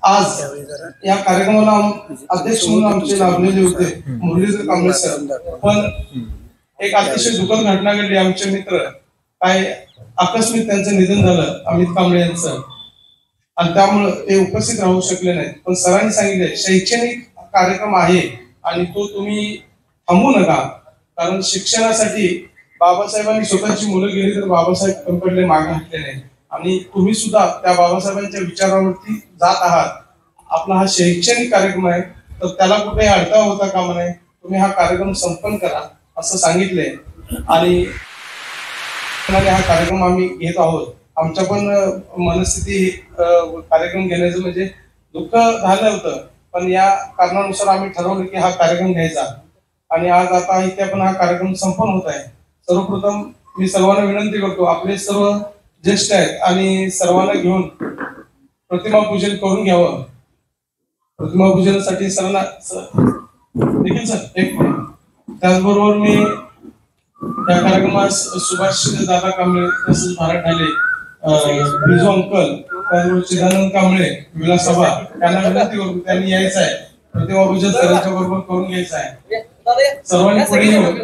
आज या कार्यक्रमाला अध्यक्ष म्हणून आमचे लाभलेले होते मुरलीधर कांबळे सर, पण एक अतिशय दुःखद घटना घडली. आमचे मित्र काय आकस्मिक त्यांचं निधन झालं, अमित कांबळे यांचं, आणि त्यामुळे ते उपस्थित राहू शकले नाहीत. पण सरांनी सांगितले शैक्षणिक कार्यक्रम आहे आणि तो तुम्ही थांबवू नका, कारण शिक्षणासाठी बाबासाहेबांनी स्वतःची मुलं गेली तर बाबासाहेब कंकडले मागे हटले नाही, आणि तुम्ही सुद्धा त्या बाबासाहेबांच्या विचारावरती जात आहात. आपला हा शैक्षणिक कार्यक्रम आहे तर त्याला कुठेही अडथळा होता कामा नये, तुम्ही हा कार्यक्रम संपन्न करा असं सांगितले. आणि हा कार्यक्रम आम्ही घेत आहोत. आमच्या पण मनस्थिती कार्यक्रम घेण्याचं म्हणजे दुःख झालं होतं, पण या कारणानुसार आम्ही ठरवलं की हा कार्यक्रम घ्यायचा, आणि आज आता इथे पण हा कार्यक्रम संपन्न होत आहे. सर्वप्रथम मी सर्वांना विनंती करतो, आपले सर्व ज्येष्ठ आहेत आणि सर्वांना घेऊन प्रतिमा पूजन करून घ्यावं. प्रतिमा पूजनासाठी सर्वांना देखील सर एक मिनिट. त्याचबरोबर मी या कार्यक्रमात सुभाष दादा कांबळे, तसेच भारत ढाले, बिजू अंकल, त्याचबरोबर चिदानंद कांबळे, विलास सभा यांना विनंती करतो त्यांनी यायचं आहे. प्रतिमा पूजन सरांच्या बरोबर करून घ्यायचं आहे. सर्वांनी पुढे येऊन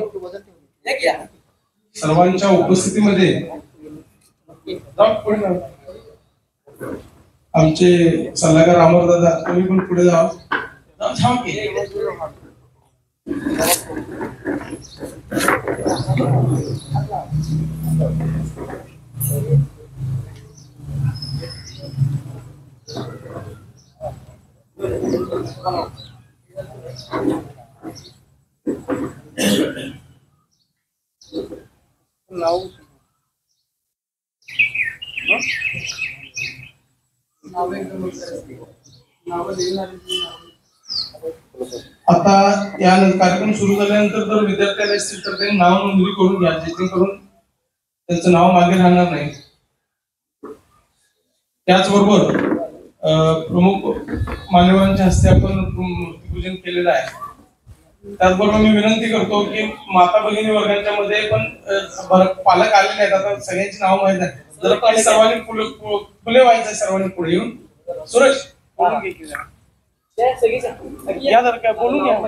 सर्वांच्या उपस्थितीमध्ये आमचे सल्लागार अमरदादा, तुम्ही पण पुढे जा. आता या कार्यक्रम सुरू झाल्यानंतर जर विद्यार्थी आले असतील तर त्यांनी नाव नोंदणी करून घ्या, जेणेकरून त्यांचं नाव मागे राहणार नाही. त्याचबरोबर प्रमुख मान्यवरांच्या हस्ते आपण मूर्तीपूजन केलेलं आहे. त्याचबरोबर मी विनंती करतो की माता भगिनी वर्गांच्या मध्ये पण पालक आलेले आहेत. आता सगळ्यांची नाव माहित आहे, जर काही सर्वांनी फुले व्हायचं, सर्वांनी पुढे येऊन. सुरेश बोलून घे की या जर काय बोलून घ्या.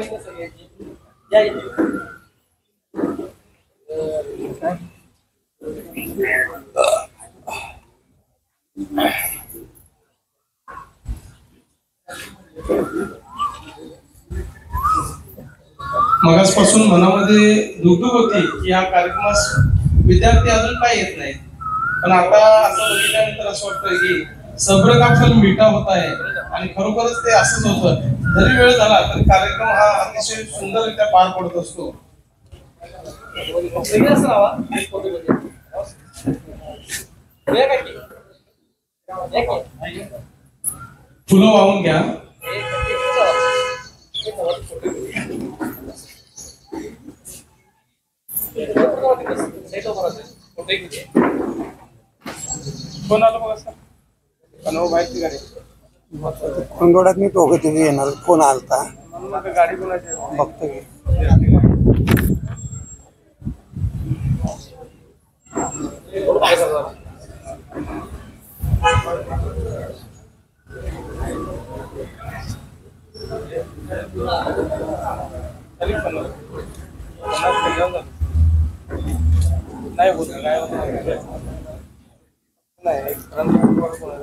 मगासपासून मनामध्ये दुःख होती की या कार्यक्रमास विद्यार्थी अजून काय येत नाही, पण आता असं बघितल्यानंतर असं वाटतंय की सब्र का फल मीठा होता है, आणि खरोखरच ते असंच होतं. जरी वेळ झाला तरी कार्यक्रम हा अतिशय सुंदररित्या पार पडत असतो. फुलं वाहून घ्या. कोण आलं बघा सर? खंडोळ्यात मी दोघं तिथे येणार. कोण आलता गाडी कोणाची बघतो की नाही होत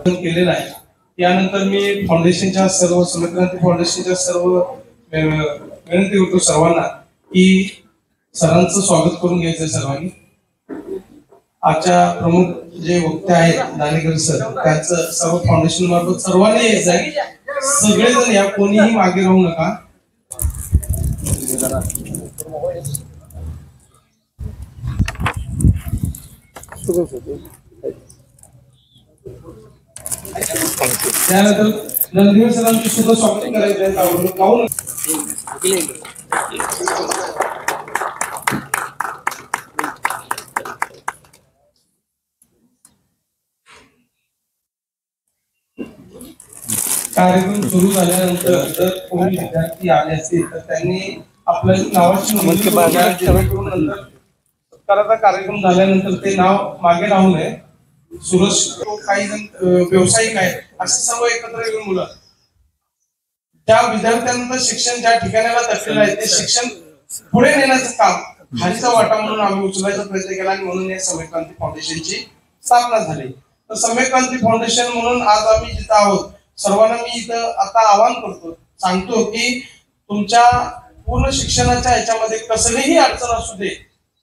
केलेला आहे. यानंतर मी फाउंडेशनच्या सर्व समक्रांती फाउंडेशनच्या सर्व विनंती करतो सर्वांना की सरांचं स्वागत करून घ्यायचं सर्वांनी. आजच्या प्रमुख जे वक्ते आहेत दानेकर सर, त्यांचं सर्व फाउंडेशन मार्फत सर्वांनी यायचं आहे. सगळेजण या, कोणीही मागे राहू नका. त्यानंतर रणधीर सरांची सुद्धा स्वागत करायचं आहे. कार्यक्रम सुरू झाल्यानंतर जर कोणी विद्यार्थी आले असतील तर त्यांनी आपल्या नावाची नोंदणी करून नंतर सत्काराचा कार्यक्रम झाल्यानंतर ते नाव मागे राहू नये. सुरज, काही जण व्यावसायिक आहेत, असे सर्व एकत्र येऊन मुलं त्या विद्यार्थ्यांचं शिक्षण ज्या ठिकाणाला तटलेलं आहे ते शिक्षण पुढे नेण्याचं काम खालीचा वाटा म्हणून आम्ही उचलायचा प्रयत्न केला आणि म्हणून या सम्यक क्रांती फाउंडेशनची स्थापना झाली. तर सम्यक क्रांती फाउंडेशन म्हणून आज आम्ही जिथं आहोत, सर्वांना मी इथं आता आवाहन करतो, सांगतो की तुमच्या पूर्ण शिक्षणाच्या ह्याच्यामध्ये कसलीही अडचण असू दे,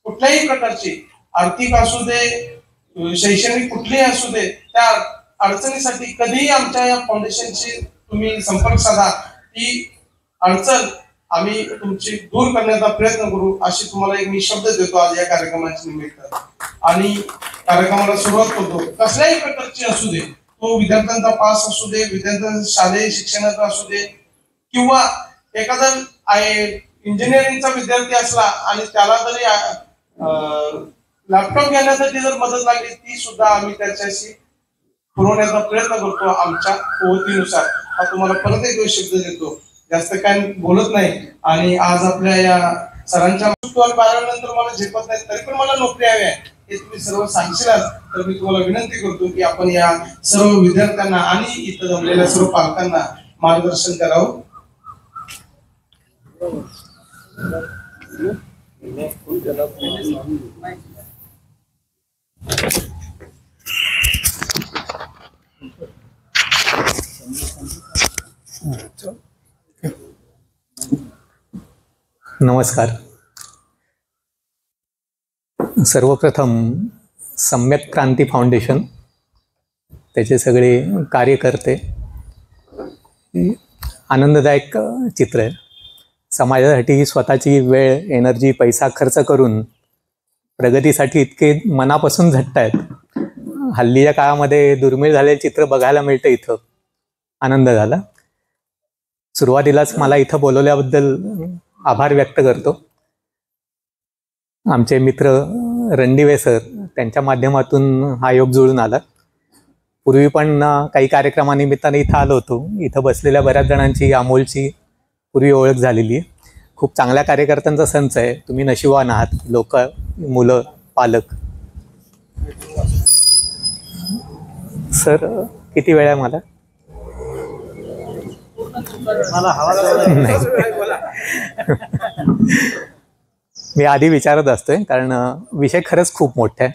कुठल्याही प्रकारची, आर्थिक असू दे, शैक्षणिक कुठलीही असू दे, त्या अडचणीसाठी कधीही आमच्या या फाउंडेशनशी तुम्ही संपर्क साधा. ती अडचण आम्ही तुमची दूर करण्याचा प्रयत्न करू, अशी तुम्हाला एक मी शब्द देतो आज या कार्यक्रमाच्या निमित्त. आणि कार्यक्रमाला सुरुवात करतो. कसल्याही प्रकारची असू दे, तो विद्यार्थ्यांचा पास असू दे, विद्यार्थ्यांचा शालेय शिक्षणाचा असू दे, किंवा एखादा इंजिनिअरिंगचा विद्यार्थी असला आणि त्याला जरी लॅपटॉप घेण्यासाठी जर मदत लागली, ती सुद्धा आम्ही त्याच्याशी पुरवण्याचा प्रयत्न करतो आमच्या ओळखीनुसार. हा तुम्हाला परत एक शब्द देतो, जास्त काय बोलत नाही. आणि आज आपल्या या सरांच्या 12 नंतर मला झेपत नाही, तरी पण मला नोकरी हवी आहे हे तुम्ही सर्व सांगशील, तर मी तुम्हाला विनंती करतो की आपण या सर्व विद्यार्थ्यांना आणि इथं जमलेल्या सर्व पालकांना मार्गदर्शन करावं. नमस्कार. सर्वप्रथम सम्यक क्रांती फाउंडेशन, त्याचे सगळे कार्यकर्ते, आनंददायक चित्र आहे. समाजासाठी स्वतःची वेळ, एनर्जी, पैसा खर्च करून प्रगतीसाठी इतके मनापासून झटत आहेत. हल्लीच्या काळामध्ये दुर्मिळ झालेले चित्र बघायला मिळतं. इथं आनंद झाला. सुरुवातीलाच मला इथं बोलवल्याबद्दल आभार व्यक्त करतो. आमचे मित्र रणदिवे सर, त्यांच्या माध्यमातून हा योग जुळून आला. पूर्वी पण काही कार्यक्रमानिमित्ताने इथं आलो होतो. इथं बसलेल्या बऱ्याच जणांची अमोलची पूर्वी ओळख झालेली आहे. खूप चांगल्या कार्यकर्त्यांचा संच आहे. तुम्ही नशिबवान आहात, लोक, मुलं, पालक. सर, किती वेळ आहे मला? मी आधी विचारत असतोय, कारण विषय खरंच खूप मोठा आहे.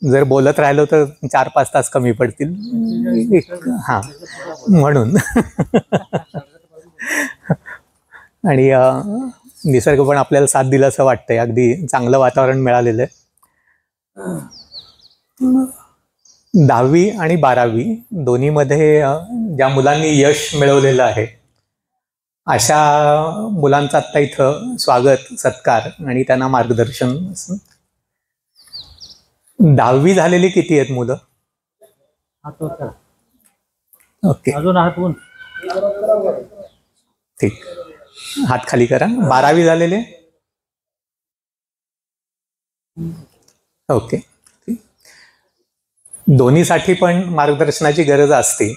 जर बोलत राहिलो तर 4-5 तास कमी पडतील. हां, म्हणून. आणि निसर्ग पण आपल्याला साथ दिला असं वाटतंय. अगदी चांगलं वातावरण मिळालेलं आहे. 10वी आणि 12वी दोन्हीमध्ये ज्या मुलांनी यश मिळवलेलं आहे, अशा मुलांचं आत्ता इथं स्वागत, सत्कार आणि त्यांना मार्गदर्शन. 10वी झालेली किती आहेत मुलं? ओके, ठीक, हात खाली करा. 12वी झालेले? ओके. दोन्हीसाठी पण मार्गदर्शनाची गरज असते.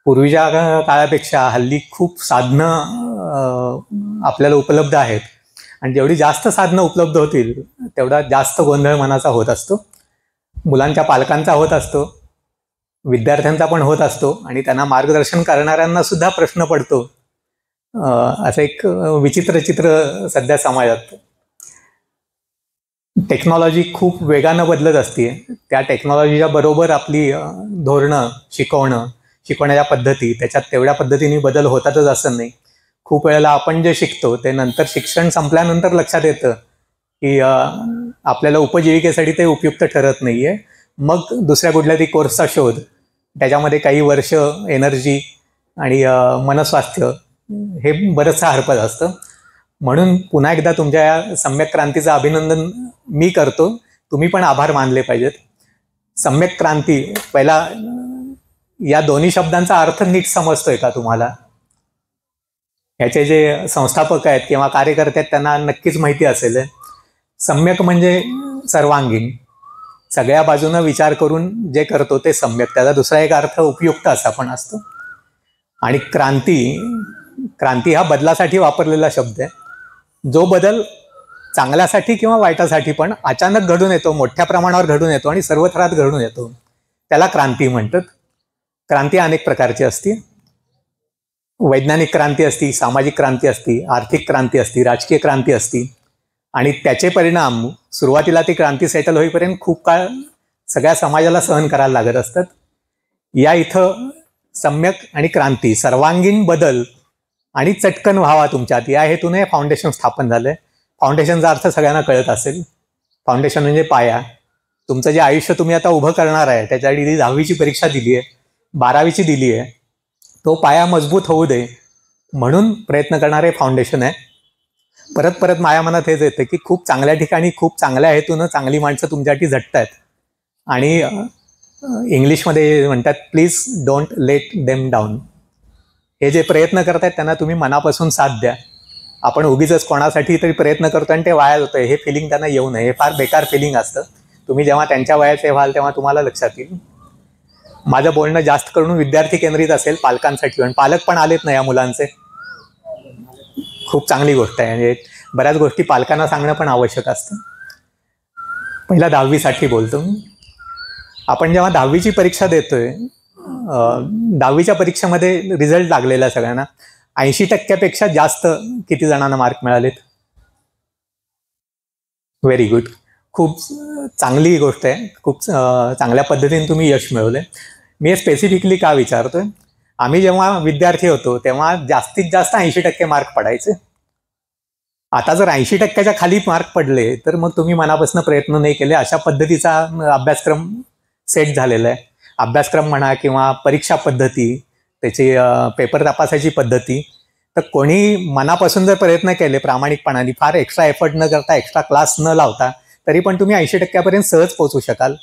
पूर्वीच्या काळापेक्षा हल्ली खूप साधनं आपल्याला उपलब्ध आहेत, आणि जेवढी जास्त साधनं उपलब्ध होतील तेवढा जास्त गोंधळ मनाचा होत असतो. मुलांच्या पालकांचा होत असतो, विद्यार्थ्यांचा पण होत असतो, आणि त्यांना मार्गदर्शन करणाऱ्यांना सुद्धा प्रश्न पडतो. असं एक विचित्र चित्र सध्या समाजात. टेक्नॉलॉजी खूप वेगानं बदलत असते. त्या टेक्नॉलॉजीच्या बरोबर आपली धोरणं, शिकवण्याच्या पद्धती, त्याच्यात तेवढ्या पद्धतीने बदल होतातच असं नाही. खूप वेळेला आपण जे शिकतो ते नंतर शिक्षण संपल्यानंतर लक्षात येतं की आपल्याला उपजीविकेसाठी ते उपयुक्त ठरत नाही आहे. मग दुसऱ्या कुठल्या तरी कोर्सचा शोध, त्याच्यामध्ये काही वर्ष एनर्जी आणि मनस्वास्थ्य हे बरंचसं हरपत असतं. म्हणून पुन्हा एकदा तुमच्या या सम्यक क्रांतीचं अभिनंदन मी करतो. तुम्ही पण आभार मानले पाहिजेत. सम्यक क्रांती, पहिला या दोन्ही शब्दांचा अर्थ नीट समजतोय का तुम्हाला? ह्याचे जे संस्थापक आहेत किंवा कार्यकर्ते आहेत त्यांना नक्कीच माहिती असेल. सम्यक म्हणजे सर्वांगीण, सगळ्या बाजूनं विचार करून जे करतो ते सम्यक. त्याचा दुसरा एक अर्थ उपयुक्त असा पण असतो. आणि क्रांती हा बदलासाठी वापरलेला शब्द आहे. जो बदल चांगल्यासाठी किंवा वाईटासाठी पण अचानक घडून येतो, मोठ्या प्रमाणावर घडून येतो आणि सर्व थरात घडून येतो. त्याला क्रांती म्हणतात. क्रांती अनेक प्रकारची असते. वैज्ञानिक क्रांती असती, सामाजिक क्रांती असती, आर्थिक क्रांती असती, राजकीय क्रांती असती आणि त्याचे परिणाम सुरुवातीला ती क्रांती सेटल होईपर्यंत खूप काळ सगळ्या समाजाला सहन करायला लागत असतात. या इथं सम्यक आणि क्रांती, सर्वांगीण बदल आणि चटकन व्हावा तुमच्यात, या हेतूने फाउंडेशन स्थापन झालंय. फाउंडेशनचा अर्थ सगळ्यांना कळत असेल. फाउंडेशन म्हणजे पाया. तुमचं जे आयुष्य तुम्ही आता उभं करणार आहे त्याच्यासाठी 10वीची परीक्षा दिली आहे, 12वीची दिली आहे, तो पाया मजबूत होऊ दे म्हणून प्रयत्न करणारे फाउंडेशन आहे. परत परत माझ्या मनात हेच येतं की खूप चांगल्या ठिकाणी खूप चांगल्या हेतूनं चांगली माणसं तुमच्यासाठी झटत आहेत आणि इंग्लिशमध्ये म्हणतात please don't let them down. हे जे प्रयत्न करतायत त्यांना तुम्ही मनापासून साथ द्या. आपण उगीच कोणासाठी तरी प्रयत्न करतो आणि ते वाया जातोय हे फिलिंग त्यांना येऊ नये. हे फार बेकार फिलिंग असतं. तुम्ही जेव्हा त्यांच्या वयाचे व्हाल तेव्हा तुम्हाला लक्षात येईल. माझं बोलणं जास्त करून विद्यार्थी केंद्रित असेल, पालकांसाठी. पण पालक पण आलेत ना या मुलांचे, खूप चांगली गोष्ट आहे. म्हणजे बऱ्याच गोष्टी पालकांना सांगणं पण आवश्यक असतं. पहिला 10वीसाठी बोलतो. आपण जेव्हा 10वीची परीक्षा देतोय, 10वीच्या परीक्षेमध्ये रिझल्ट लागलेला सगळ्यांना 80% जास्त किती जणांना मार्क मिळालेत? Very good. खूप चांगली गोष्ट आहे. खूप चांगल्या पद्धतीने तुम्ही यश मिळवले. मी हे स्पेसिफिकली का विचारतोय? आम्ही जेव्हा विद्यार्थी होतो तेव्हा जास्तीत जास्त 80% मार्क पडायचे. आता जर 80%च्या खाली मार्क पडले तर मग तुम्ही मनापासून प्रयत्न नाही केले, अशा पद्धतीचा अभ्यासक्रम सेट झालेला आहे. अभ्यासक्रम म्हणा किंवा परीक्षा पद्धती, त्याची पेपर तपासायची पद्धती, तर कोणी मनापासून जर प्रयत्न केले प्रामाणिकपणाने, फार एक्स्ट्रा एफर्ट न करता, एक्स्ट्रा क्लास न लावता, तरी पण तुम्ही 80%पर्यंत सहज पोहोचू शकाल.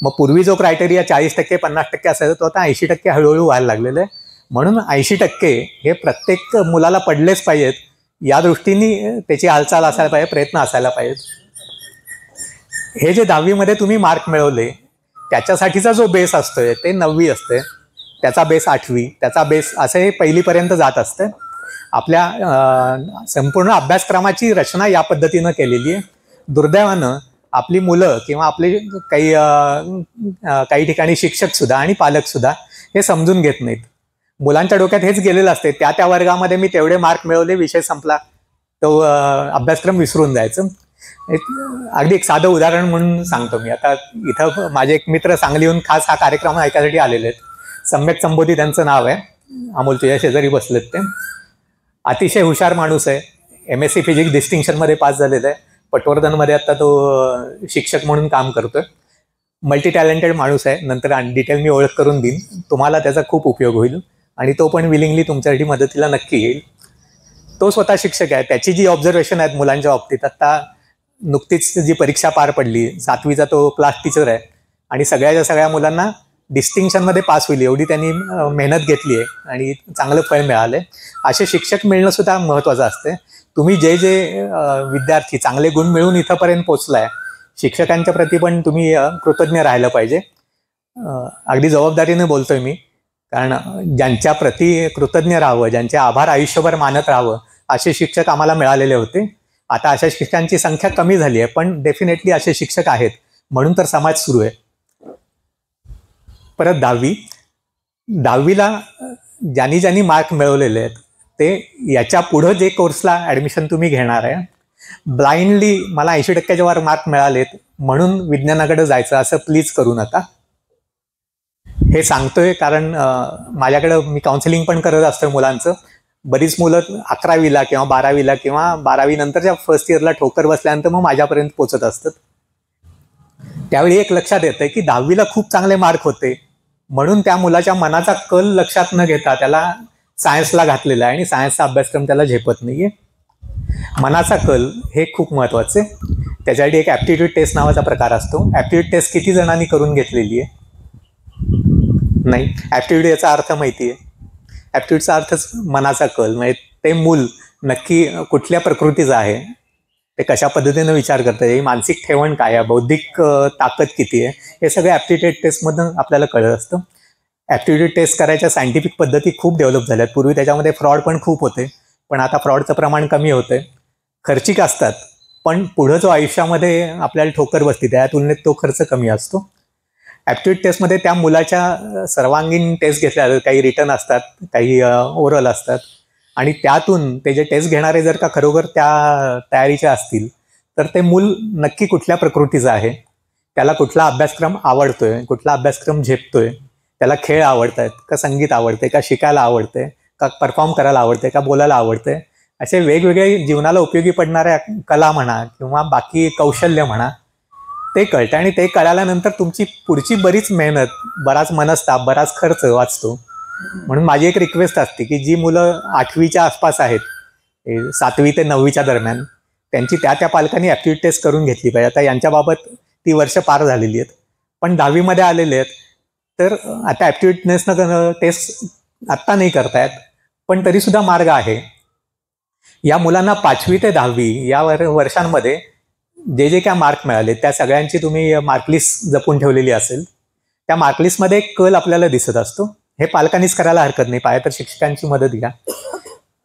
मग पूर्वी जो क्रायटेरिया 40%, 50% असायचा तो आता 80% हळूहळू व्हायला लागलेला आहे. म्हणून 80% हे प्रत्येक मुलाला पडलेच पाहिजेत, या दृष्टीने त्याची हालचाल असायला पाहिजे, प्रयत्न असायला पाहिजेत. हे जे 10वीमध्ये तुम्ही मार्क मिळवले त्याच्यासाठीचा जो बेस असतोय ते 9वी असते, त्याचा बेस 8वी, त्याचा बेस असं हे 1लीपर्यंत जात असते. आपल्या संपूर्ण अभ्यासक्रमाची रचना या पद्धतीनं केलेली आहे. दुर्दैवानं आपली मुलं किंवा आपले काही ठिकाणी शिक्षक सुद्धा आणि पालक सुद्धा हे समजून घेत नाहीत. मुलांच्या डोक्यात हेच गेलेलं असते, त्या वर्गामध्ये मी तेवढे मार्क मिळवले, विषय संपला, तो अभ्यासक्रम विसरून जायचं. अगदी एक साधं उदाहरण म्हणून सांगतो मी. आता इथं माझे एक मित्र सांगलीहून खास हा कार्यक्रम ऐकायसाठी आलेले आहेत. सम्यक संबोधी त्यांचं नाव आहे. अमोल तुझ्या शेजारी बसलेत ते. अतिशय हुशार माणूस आहे. MSc फिजिक्स डिस्टिंक्शनमध्ये पास झालेला आहे. पटवर्धनमध्ये आता तो शिक्षक म्हणून काम करतोय. मल्टी टॅलेंटेड माणूस आहे. नंतर डिटेल मी ओळख करून देईन, तुम्हाला त्याचा खूप उपयोग होईल आणि तो पण विलिंगली तुमच्यासाठी मदतीला नक्की येईल. तो स्वतः शिक्षक आहे. त्याची जी ऑब्झर्वेशन आहेत मुलांच्या बाबतीत, आता नुकतीच जी परीक्षा पार पडली 7वीचा, तो क्लास टीचर आहे आणि सगळ्याच्या सगळ्या मुलांना डिस्टिंक्शनमध्ये पास होईल एवढी त्यांनी मेहनत घेतली आहे आणि चांगलं फळ मिळालं आहे. असे शिक्षक मिळणं सुद्धा महत्त्वाचं असते. तुम्ही जे विद्यार्थी चांगले गुण मिळून इथंपर्यंत पोचलाय, शिक्षकांच्या प्रती पण तुम्ही कृतज्ञ राहिलं पाहिजे. अगदी जबाबदारीने बोलतोय मी, कारण ज्यांच्या प्रती कृतज्ञ राहावं, ज्यांचे आभार आयुष्यभर मानत राहावं, असे शिक्षक आम्हाला मिळालेले होते. आता अशा शिक्षकांची संख्या कमी झाली आहे, पण डेफिनेटली असे शिक्षक आहेत, म्हणून तर समाज सुरू आहे. परत 10वीला ज्यांनी मार्क मिळवलेले आहेत ते याच्या पुढं जे कोर्सला ॲडमिशन तुम्ही घेणार आहे, ब्लाइंडली मला 80%च्या वर मार्क मिळालेत म्हणून विज्ञानाकडे जायचं असं प्लीज करू नका. हे सांगतोय कारण माझ्याकडं मी काउन्सिलिंग पण करत असतोय मुलांचं. बरीच मुलं 11वीला किंवा 12वीला किंवा 12वी नंतरच्या फर्स्ट इयरला ठोकर बसल्यानंतर मग माझ्यापर्यंत पोचत असतात. त्यावेळी एक लक्षात येतं की 10वीला खूप चांगले मार्क होते म्हणून त्या मुलाच्या मनाचा कल लक्षात न घेता त्याला सायन्सला घातलेला आहे आणि सायन्सचा अभ्यासक्रम त्याला झेपत नाहीये. मनाचा कल हे खूप महत्वाचे. त्याच्यासाठी एक ॲप्टिट्यूड टेस्ट नावाचा प्रकार असतो. ॲप्टिट्यूड टेस्ट किती जणांनी करून घेतलेली आहे? नाही. ॲप्टिट्यूड याचा अर्थ माहिती आहे. ॲप्टिट्यूडचा अर्थच मनाचा कल, म्हणजे ते मूल नक्की कुठल्या प्रकृतीचं आहे, ते कशा पद्धतीनं विचार करतं, ही मानसिक ठेवण काय आहे, बौद्धिक ताकद किती आहे, हे सगळं ॲप्टिट्यूड टेस्टमधून आपल्याला कळत असतं. ॲप्टिट्यूड टेस्ट करायच्या सायंटिफिक पद्धती खूप डेव्हलप झाल्यात. पूर्वी त्याच्यामध्ये फ्रॉड पण खूप होते, पण आता फ्रॉडचं प्रमाण कमी होतंय. खर्चिक असतात पण पुढं जो आयुष्यामध्ये आपल्याला ठोकर बसते त्या तुलनेत तो खर्च कमी असतो. ॲप्टिट्यूड टेस्टमध्ये त्या मुलाच्या सर्वांगीण टेस्ट घेतल्या जातात. काही रिटर्न असतात, काही ओरल असतात, आणि त्यातून ते जे टेस्ट घेणारे जर का खरोखर त्या तयारीचे असतील तर ते मूल नक्की कुठल्या प्रकृतीचं आहे, त्याला कुठला अभ्यासक्रम आवडतोय, कुठला अभ्यासक्रम झेपतोय, त्याला खेळ आवडत आहेत का, संगीत आवडते का, शिकायला आवडते का, परफॉर्म करायला आवडते का, बोलायला आवडते, असे वेगवेगळे जीवनाला उपयोगी पडणाऱ्या कला म्हणा किंवा बाकी कौशल्य म्हणा ते कळतं. आणि ते कळाल्यानंतर तुमची पुढची बरीच मेहनत, बराच मनस्ताप, बराच खर्च वाचतो. म्हणून माझी एक रिक्वेस्ट असते की जी मुलं 8वीच्या आसपास आहेत, 7वी ते 9वीच्या दरम्यान, त्यांची त्या पालकांनी ॲप्टिट्यूड टेस्ट करून घेतली पाहिजे. आता यांच्याबाबत ती वर्ष पार झालेली आहेत, पण 10वीमध्ये आलेले आहेत, तर आता ॲप्टिट्यूडनेसनं टेस्ट आत्ता नाही करतायत, पण तरीसुद्धा मार्ग आहे. या मुलांना 5वी ते 10वी या वर्षांमध्ये जे जे काय मार्क मिळाले त्या सगळ्यांची तुम्ही मार्कलिस्ट जपून ठेवलेली असेल. त्या मार्कलिस्टमध्ये एक कल आपल्याला दिसत असतो. हे पालकांनीच करायला हरकत नाही, पाहिजे तर शिक्षकांची मदत घ्या.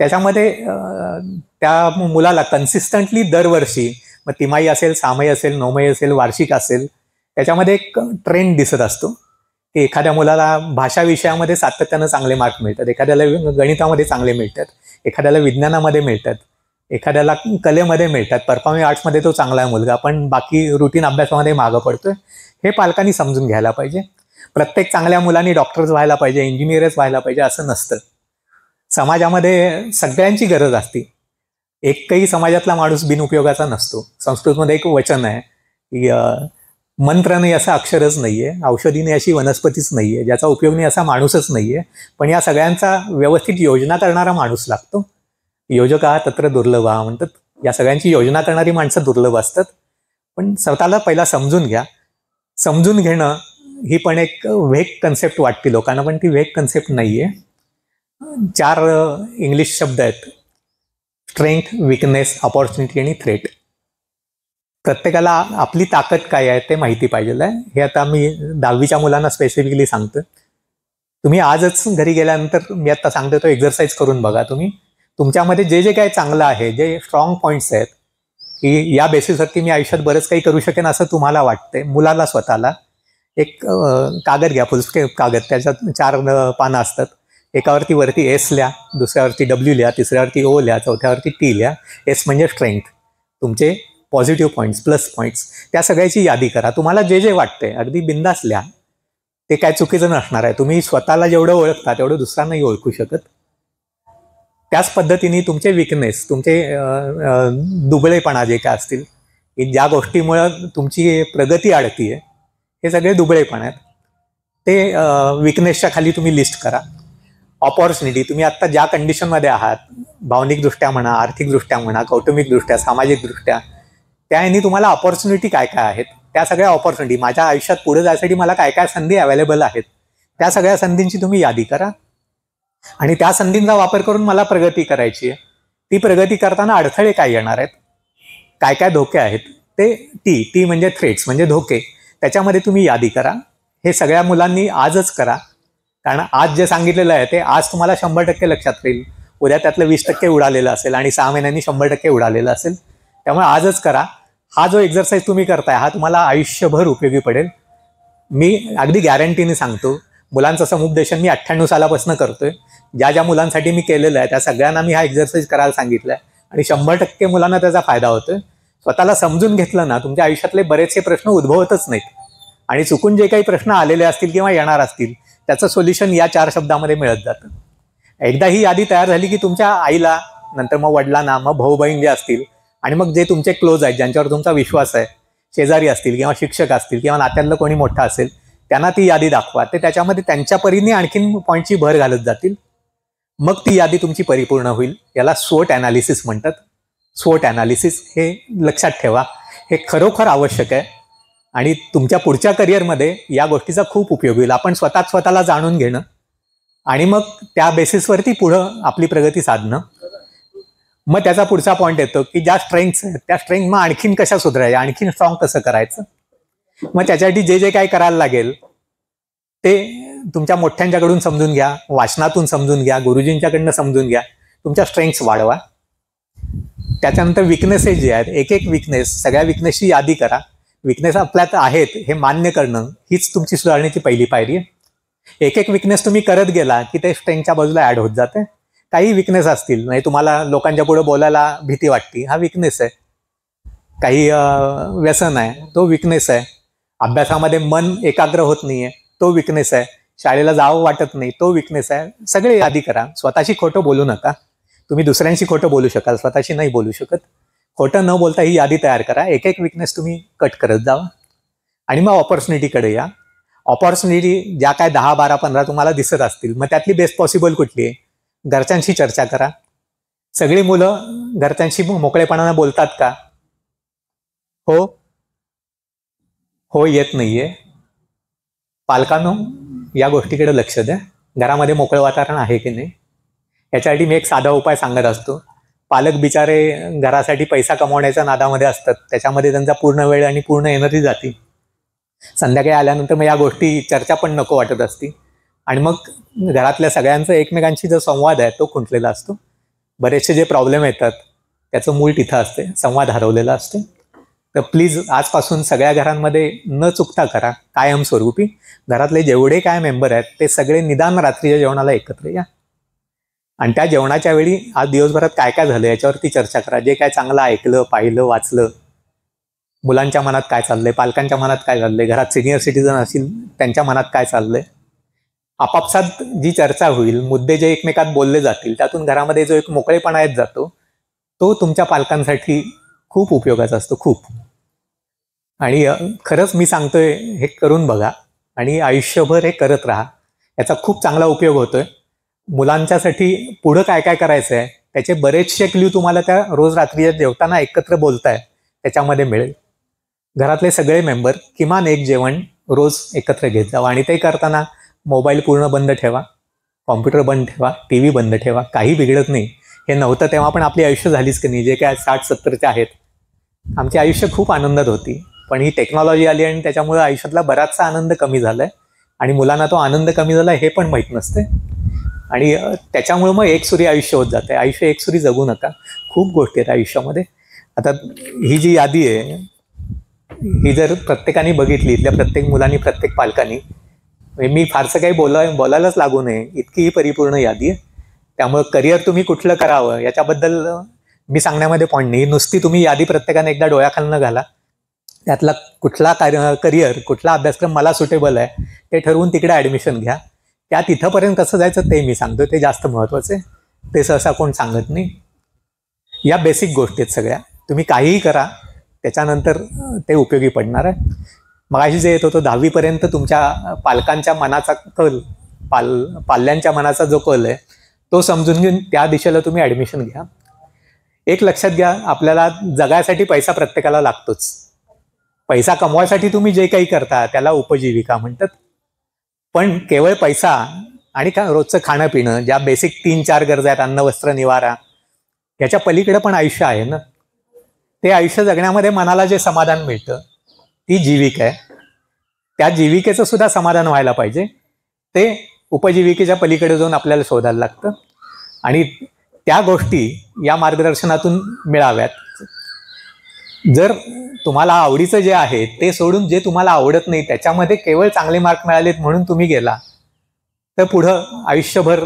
त्याच्यामध्ये त्या मुलाला कन्सिस्टंटली दरवर्षी, मग तिमाही असेल, 6माही असेल, 9माही असेल, वार्षिक असेल, त्याच्यामध्ये एक ट्रेंड दिसत असतो की एखाद्या मुलाला भाषा विषयामध्ये सातत्यानं चांगले मार्क मिळतात, एखाद्याला गणितामध्ये चांगले मिळतात, एखाद्याला विज्ञानामध्ये मिळतात, एखाद्याला कलेमध्ये मिळतात, परफॉर्मिंग आर्ट्समध्ये तो चांगला आहे मुलगा, पण बाकी रुटीन अभ्यासामध्ये मागं पडतोय. हे पालकांनी समजून घ्यायला पाहिजे. प्रत्येक चांगल्या मुलांनी डॉक्टर्स व्हायला पाहिजे, इंजिनियरच व्हायला पाहिजे असं नसतं. समाजामध्ये सगळ्यांची गरज असते. एकही समाजातला माणूस बिनउपयोगाचा नसतो. संस्कृतमध्ये एक वचन आहे की मंत्र नाही असं अक्षरच नाहीये, औषधी नाही अशी वनस्पतीच नाहीये, ज्याचा उपयोग नाही असा माणूसच नाहीये, पण या सगळ्यांचा व्यवस्थित योजना करणारा माणूस लागतो. योजका तत्र दुर्लभा म्हणतात. या सगळ्यांची योजना करणारी माणसं दुर्लभ असतात. पण स्वतःला पहिला समजून घ्या. समजून घेणं ही पण एक वेग कन्सेप्ट वाटते लोकांना, पण ती वेग कन्सेप्ट नाही आहे. 4 इंग्लिश शब्द आहेत: स्ट्रेंथ, विकनेस, अपॉर्च्युनिटी आणि थ्रेट. प्रत्येकाला आपली ताकद काय आहे ते माहिती पाहिजे आहे. हे आता मी 10वीच्या मुलांना स्पेसिफिकली सांगतो. तुम्ही आजच घरी गेल्यानंतर मी आता सांगतो तो एक्झरसाईज करून बघा. तुम्ही तुमच्यामध्ये जे जे काही चांगलं आहे, जे स्ट्रॉंग पॉईंट्स आहेत की या बेसिसवरती मी आयुष्यात बरंच काही करू शकेन असं तुम्हाला वाटतंय, मुलाला स्वतःला एक कागद घ्या, फुलस्केप कागद, त्याच्यात 4 पानं असतात. एकावरती वरती एस लिहा, दुसऱ्यावरती डब्ल्यू लिहा, तिसऱ्यावरती ओ लिहा, चौथ्यावरती टी लिहा. एस म्हणजे स्ट्रेंथ, तुमचे पॉझिटिव्ह पॉईंट्स, प्लस पॉईंट्स, त्या सगळ्याची यादी करा. तुम्हाला जे जे वाटतंय अगदी बिंदास लिहा. ते काय चुकीचं नसणार आहे. तुम्ही स्वतःला जेवढं ओळखता तेवढं दुसऱ्यांनाही ओळखू शकत. त्याच पद्धतीने तुमचे विकनेस, तुमचे दुबळेपणा जे काय असतील, की ज्या गोष्टीमुळं तुमची प्रगती अडतीये, हे सगळे दुबळेपण आहेत. ते विकनेसच्या खाली तुम्ही लिस्ट करा. ऑपॉर्च्युनिटी, तुम्ही आत्ता ज्या कंडिशनमध्ये आहात, भावनिकदृष्ट्या म्हणा, आर्थिकदृष्ट्या म्हणा, कौटुंबिकदृष्ट्या, सामाजिकदृष्ट्या, त्या ह्यानी तुम्हाला ऑपॉर्च्युनिटी काय काय आहेत, त्या सगळ्या ऑपॉर्च्युनिटी, माझ्या आयुष्यात पुढे जायसाठी मला काय काय संधी अवेलेबल आहेत, त्या सगळ्या संधींची तुम्ही यादी करा. आणि त्या संधींचा वापर करून मला प्रगती करायची आहे. ती प्रगती करताना अडथळे काय येणार आहेत, काय काय धोके आहेत, ते टी म्हणजे थ्रेट्स म्हणजे धोके, त्याच्यामध्ये तुम्ही यादी करा. हे सगळ्या मुलांनी आजच करा. कारण आज जे सांगितलेलं आहे ते आज तुम्हाला 100% लक्षात राहील. उद्या त्यातलं 20% उडालेलं असेल आणि 6 महिन्यांनी 100% उडालेलं असेल. त्यामुळे आजच करा. हा जो एक्झरसाईज तुम्ही करताय हा तुम्हाला आयुष्यभर उपयोगी पडेल. मी अगदी गॅरंटीने सांगतो. मुलांचं समुपदेशन मी 98 सालापासून करतोय. ज्या ज्या मुलांसाठी मी केलेलं आहे त्या सगळ्यांना मी हा एक्झरसाईज करायला सांगितलं आहे आणि 100% मुलांना त्याचा फायदा होतोय. स्वतःला समजून घेतलं ना, तुमच्या आयुष्यातले बरेचसे प्रश्न उद्भवतच नाहीत. आणि चुकून जे काही प्रश्न आलेले असतील किंवा येणार असतील त्याचं सोल्युशन या 4 शब्दामध्ये मिळत जातं. एकदा ही यादी तयार झाली की तुमच्या आईला, नंतर मग वडिलांना, मग भाऊ बहीण जे असतील आणि मग जे तुमचे क्लोज आहेत, ज्यांच्यावर तुमचा विश्वास आहे, शेजारी असतील किंवा शिक्षक असतील किंवा नात्यातलं कोणी मोठं असेल, त्यांना ती यादी दाखवा. ते त्याच्यामध्ये त्यांच्या परीने आणखीन पॉईंटची भर घालत जातील. मग ती यादी तुमची परिपूर्ण होईल. याला स्वोट ॲनालिसिस म्हणतात. स्वोट ॲनालिसिस हे लक्षात ठेवा. हे खरोखर आवश्यक आहे आणि तुमच्या पुढच्या करिअरमध्ये या गोष्टीचा खूप उपयोग होईल. आपण स्वतःला जाणून घेणं आणि मग त्या बेसिसवरती पुढं आपली प्रगती साधणं. मग त्याचा पुढचा पॉईंट येतो की ज्या स्ट्रेंथ्स आहेत त्या स्ट्रेंथ मग आणखीन कशा सुधारायच्या, आणखीन स्ट्रॉंग कसं करायचं. मग त्याच्यासाठी जे जे काय करायला लागेल ते तुमच्या मोठ्यांच्याकडून समजून घ्या, वाचनातून समजून घ्या, गुरुजींच्याकडनं समजून घ्या. तुमच्या स्ट्रेंथ्स वाढवा. त्याच्यानंतर विकनेसेस जे आहेत, एक एक विकनेस, सगळ्या विकनेसची यादी करा. विकनेस आपल्यात आहेत हे मान्य करणं हीच तुमची सुधारण्याची पहिली पायरी आहे. एक एक विकनेस तुम्ही करत गेला की ते स्ट्रेंथच्या बाजूला ॲड होत जाते. काही विकनेस असतील, म्हणजे तुम्हाला लोकांच्या पुढे बोलायला भीती वाटते, हा विकनेस आहे. काही व्यसन आहे, तो विकनेस आहे. अभ्यासामध्ये मन एकाग्र होत नाहीये, तो विकनेस आहे. शाळेला जावं वाटत नाही, तो विकनेस आहे. सगळे यादी करा. स्वतःशी खोटं बोलू नका. तुम्ही दुसऱ्यांशी खोटं बोलू शकाल, स्वतःशी नाही बोलू शकत. खोटं न बोलता ही यादी तयार करा. एक एक विकनेस तुम्ही कट करत जावा आणि मग ऑपॉर्च्युनिटीकडे या. ऑपॉर्च्युनिटी ज्या काय 10, 12, 15 तुम्हाला दिसत असतील, मग त्यातली बेस्ट पॉसिबल कुठली आहे? घरच्यांशी चर्चा करा. सगळी मुलं घरच्यांशी मोकळेपणाने बोलतात का? हो येत नाहीये. पालकांनो, या गोष्टीकडे लक्ष द्या. घरामध्ये मोकळं वातावरण आहे की नाही? याच्यासाठी मी एक साधा उपाय सांगत असतो. पालक बिचारे घरासाठी पैसा कमवण्याच्या नादामध्ये असतात, त्याच्यामध्ये त्यांचा पूर्ण वेळ आणि पूर्ण एनर्जी जाते. संध्याकाळी आल्यानंतर मग या गोष्टी चर्चा पण नको वाटत असती आणि मग घरातल्या सगळ्यांचा एकमेकांशी जो संवाद आहे तो खुंटलेला असतो. बरेचसे जे प्रॉब्लेम येतात त्याचं मूळ तिथं असते, संवाद हरवलेला असतो. तर प्लीज आजपासून सगळ्या घरांमध्ये न चुकता करा, कायमस्वरूपी. घरातले जेवढे काय मेंबर आहेत ते सगळे निदान रात्रीच्या जेवणाला एकत्र या आणि त्या जेवणाच्या वेळी आज दिवसभरात काय काय झालं याच्यावरती चर्चा करा. जे काय चांगलं ऐकलं, पाहिलं, वाचलं, मुलांच्या मनात काय चाललंय, पालकांच्या मनात काय चाललंय, घरात सिनियर सिटीजन असतील त्यांच्या मनात काय चाललंय, आपापसात जी चर्चा होईल, मुद्दे जे एकमेकात बोलले जातील, त्यातून घरामध्ये जो एक मोकळेपणा येत जातो तो तुमच्या पालकांसाठी खूप उपयोगाचा असतो, खूप. आणि खरंच मी सांगतोय, हे करून बघा आणि आयुष्यभर हे करत राहा. याचा खूप चांगला उपयोग होतोय. मुलांच्यासाठी पुढं काय काय करायचं आहे त्याचे बरेचसे क्ल्यू तुम्हाला त्या रोज रात्री जेवताना एकत्र बोलताय त्याच्यामध्ये मिळेल. घरातले सगळे मेंबर किमान एक जेवण रोज एकत्र घेत जावा आणि ते करताना मोबाईल पूर्ण बंद ठेवा, कॉम्प्युटर बंद ठेवा, टी व्ही बंद ठेवा. काही बिघडत नाही. हे नव्हतं तेव्हा पण आपली आयुष्य झालीच की नाही, जे काय 60-70चे आहेत. आमची आयुष्य खूप आनंदात होती, पण ही टेक्नॉलॉजी आली आणि त्याच्यामुळे आयुष्यातला बराचसा आनंद कमी झालाय आणि मुलांना तो आनंद कमी झाला हे पण माहीत नसते आणि त्याच्यामुळे मग एकसुरी आयुष्य होत जाते. आयुष्य एकसुरी जगू नका. खूप गोष्टी आहेत आयुष्यामध्ये. आता ही जी यादी आहे ही जर प्रत्येकाने बघितली, इथल्या प्रत्येक मुलांनी, प्रत्येक पालकांनी, मी फारसं काही बोलायलाच लागू नये इतकी ही परिपूर्ण यादी आहे. त्यामुळे करिअर तुम्ही कुठलं करावं याच्याबद्दल मी सांगण्यामध्ये पॉईंट नाही. नुसती तुम्ही यादी प्रत्येकाने एकदा डोळ्याखालनं घाला. त्यातला कुठला करिअर, कुठला अभ्यासक्रम मला सुटेबल आहे ते ठरवून तिकडे ॲडमिशन घ्या. त्या तिथंपर्यंत कसं जायचं ते मी सांगतो, ते जास्त महत्त्वाचं आहे. ते सहसा कोण सांगत नाही. या बेसिक गोष्टी आहेत सगळ्या. तुम्ही काहीही करा त्याच्यानंतर ते उपयोगी पडणार आहे. मगाशी जे येत होतं 10वीपर्यंत तुमच्या पालकांच्या मनाचा कल, पाल्यांच्या मनाचा जो कल आहे तो समजून घेऊन त्या दिशेला तुम्ही ॲडमिशन घ्या. एक लक्षात घ्या, आपल्याला जगायसाठी पैसा प्रत्येकाला लागतोच. पैसा कमवायसाठी तुम्ही जे काही करता त्याला उपजीविका म्हणतात. पण केवळ पैसा आणि रोजचं खाणं पिणं, ज्या बेसिक 3-4 गरजा आहेत, अन्न, वस्त्र, निवारा, याच्या पलीकडे पण आयुष्य आहे ना. ते आयुष्य जगण्यामध्ये मनाला जे समाधान मिळतं ती जीविका आहे. त्या जीविकेचं सुद्धा समाधान व्हायला पाहिजे. ते उपजीविकेच्या पलीकडे जाऊन आपल्याला शोधायला लागतं आणि त्या गोष्टी या मार्गदर्शनातून मिळाव्यात. जर तुम्हाला आवडीचं जे आहे ते सोडून जे तुम्हाला आवडत नाही त्याच्यामध्ये केवळ चांगले मार्क मिळालेत म्हणून तुम्ही गेला तर पुढं आयुष्यभर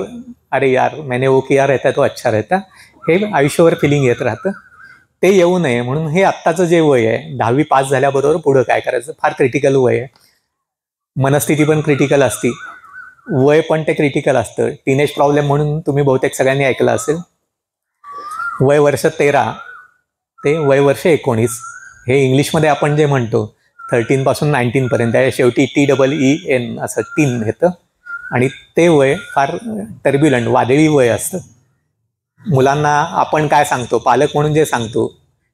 अरे यार मैंने वो किया रहता तो अच्छा रहता, हे आयुष्यभर फिलिंग येत राहतं. ते येऊ नये म्हणून हे आत्ताचं जे वय आहे, 10वी पास झाल्याबरोबर पुढं काय करायचं, फार क्रिटिकल वय आहे. मनस्थिती पण क्रिटिकल असती, वय पण ते क्रिटिकल असतं. टीनेज प्रॉब्लेम म्हणून तुम्ही बहुतेक सगळ्यांनी ऐकलं असेल. वय वर्ष 13 ते वय वर्ष 19, हे इंग्लिशमध्ये आपण जे म्हणतो 13 पासून 19 पर्यंत, त्या शेवटी TEEN असं 3 येतं आणि ते वय फार टर्ब्युलंट, वादळी वय असतं. मुलांना आपण काय सांगतो, पालक म्हणून जे सांगतो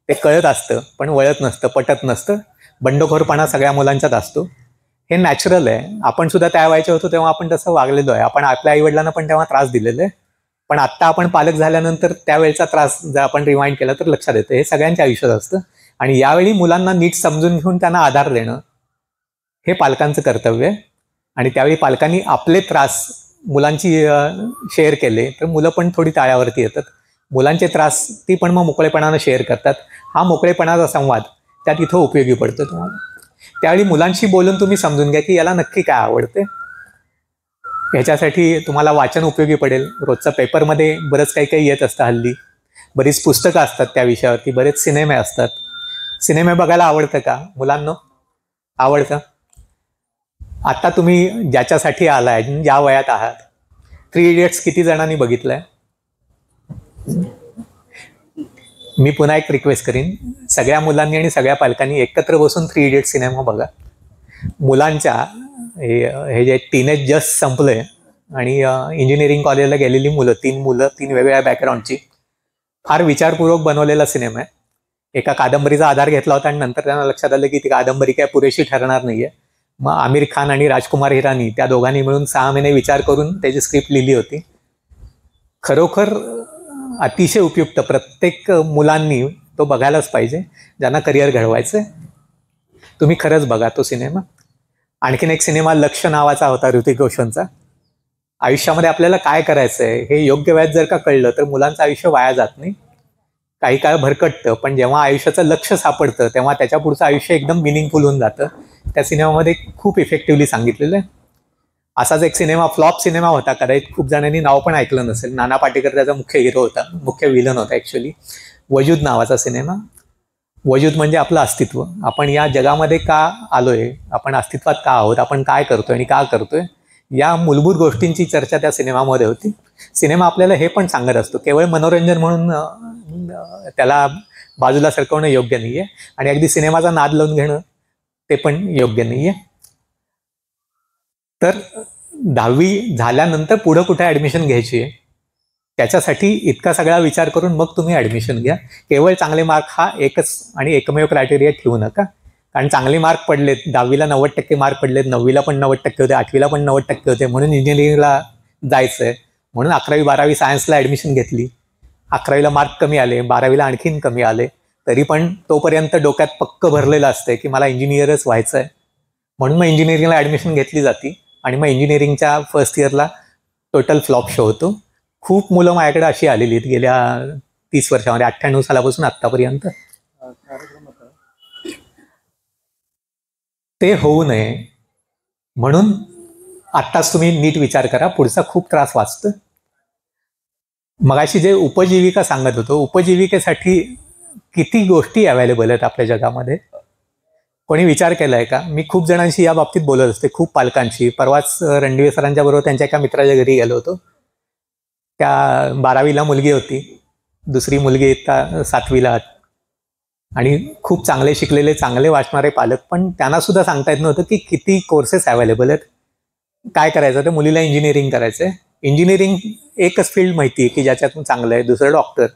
ते कळत असतं पण वळत नसतं, पटत नसतं. बंडखोरपणा सगळ्या मुलांच्यात असतो. हे नॅचरल आहे. आपण सुद्धा त्या वयाचे होतो तेव्हा आपण तसं वागलेलो आहे. आपण आपल्या आईवडिलांना पण तेव्हा त्रास दिलेला आहे. पण आत्ता आपण पालक झाल्यानंतर त्यावेळेचा त्रास जर आपण रिवाइंड केला तर लक्षात येतं. हे सगळ्यांच्या आयुष्यात असतं आणि यावेळी मुलांना नीट समजून घेऊन त्यांना आधार देणं हे पालकांचं कर्तव्य आहे. आणि त्यावेळी पालकांनी आपले त्रास मुलांची शेअर केले तर मुलं पण थोडी ताळ्यावरती येतात. मुलांचे त्रास ती पण मग मोकळेपणानं शेअर करतात. हा मोकळेपणाचा संवाद त्यात इथं उपयोगी पडतो तुम्हाला. त्यावेळी मुलांशी बोलून तुम्ही समजून घ्या की याला नक्की काय आवडते. ह्याच्यासाठी तुम्हाला वाचन उपयोगी पडेल. रोजचं पेपरमध्ये बरंच काही काही येत असतं हल्ली. बरीच पुस्तकं असतात त्या विषयावरती, बरेच सिनेमे असतात. सिनेमे बघायला आवडतं का मुलांना? आवडतं. आता तुम्ही ज्याच्यासाठी आलाय, ज्या वयात आहात, 3 इडियट्स किती जणांनी बघितलंय? मी पुन्हा एक रिक्वेस्ट करीन, सगळ्या मुलांनी आणि सगळ्या पालकांनी एकत्र बसून 3 इडियट्स सिनेमा बघा. मुलांच्या हे जे टीनेज जस्ट संपलंय आणि इंजिनिअरिंग कॉलेजला गेलेली मुलं, 3 वेगवेगळ्या बॅकग्राऊंडची, फार विचारपूर्वक बनवलेला सिनेमा आहे. एका कादंबरीचा आधार घेतला होता आणि नंतर त्यांना लक्षात आलं की ती कादंबरी काय पुरेशी ठरणार नाहीये. मग आमिर खान आणि राजकुमार हिरानी त्या दोघांनी मिळून 6 महिने विचार करून त्याची स्क्रिप्ट लिहिली होती. खरोखर अतिशय उपयुक्त. प्रत्येक मुलांनी तो बघायलाच पाहिजे ज्यांना करिअर घडवायचं. तुम्ही खरंच बघा तो सिनेमा. आणखीन एक सिनेमा लक्ष्य नावाचा होता ऋतिक रोशनचा. आयुष्यामध्ये आपल्याला काय करायचं आहे हे योग्य वयात जर का कळलं तर मुलांचं आयुष्य वाया जात नाही. काही काळ भरकटतं, पण जेव्हा आयुष्याचं लक्ष सापडतं तेव्हा त्याच्या पुढचं आयुष्य एकदम मिनिंगफुल होऊन जातं. त्या सिनेमामध्ये खूप इफेक्टिव्हली सांगितलेलं आहे. असाच एक सिनेमा, फ्लॉप सिनेमा होता, कदाचित खूप जणांनी नाव पण ऐकलं नसेल. नाना पाटेकर त्याचा मुख्य हिरो होता, मुख्य विलन होता ॲक्च्युली. वजूद नावाचा सिनेमा. वजूद म्हणजे आपलं अस्तित्व. आपण या जगामध्ये का आलोय, आपण अस्तित्वात का आहोत, आपण काय करतोय आणि का करतोय, या मूलभूत गोष्टींची चर्चा त्या सिनेमामध्ये होती. सिनेमा आपल्याला हे पण सांगत असतो, केवळ मनोरंजन म्हणून त्याला बाजूला सरकवणं योग्य नाही आहे आणि अगदी सिनेमाचा नाद लावून घेणं ते पण योग्य नाही आहे. तर 10वी झाल्यानंतर पुढं कुठे ॲडमिशन घ्यायची आहे त्याच्यासाठी इतका सगळा विचार करून मग तुम्ही ॲडमिशन घ्या. केवळ चांगले मार्क हा एकच आणि एकमेव क्रायटेरिया ठेवू नका. कारण चांगले मार्क पडलेत, 10वीला 90% मार्क पडलेत, 9वीला पण 90% होते, 8वीला पण 90% होते, म्हणून इंजिनिअरिंगला जायचं आहे, म्हणून 11वी 12वी सायन्सला ॲडमिशन घेतली. 11वीला मार्क कमी आले, 12वीला आणखीन कमी आले, तरी पण तोपर्यंत डोक्यात पक्क भरलेलं असतं की मला इंजिनियरच व्हायचं आहे. म्हणून मग इंजिनिअरिंगला ॲडमिशन घेतली जाते आणि मग इंजिनिअरिंगच्या फर्स्ट इयरला टोटल फ्लॉप शो होतो. खूप मुलं माझ्याकडे अशी आलेली आहेत गेल्या 30 वर्षामध्ये, 98 सालापासून आत्तापर्यंत. ते होऊ नये म्हणून आत्ताच तुम्ही नीट विचार करा, पुढचा खूप त्रास वाचतो. मगाशी जे उपजीविका सांगत होतो, उपजीविकेसाठी किती गोष्टी अवेलेबल आहेत आपल्या जगामध्ये, कोणी विचार केलाय का? मी खूप जणांशी या बाबतीत बोलत असते, खूप पालकांशी. परवाच रणदिवे सरांच्या बरोबर त्यांच्या एका मित्राच्या घरी गेलो होतो. त्या 12वीला मुलगी होती, दुसरी मुलगी आता 7वीला, आणि खूप चांगले शिकलेले, चांगले वाचणारे पालक, पण त्यांना सुद्धा सांगता येत नव्हतं की किती कोर्सेस अवेलेबल आहेत, काय करायचं. तर मुलीला इंजिनिअरिंग करायचं आहे. इंजिनिअरिंग एकच फील्ड माहिती आहे की ज्याच्यातून चांगलं आहे, दुसरं डॉक्टर.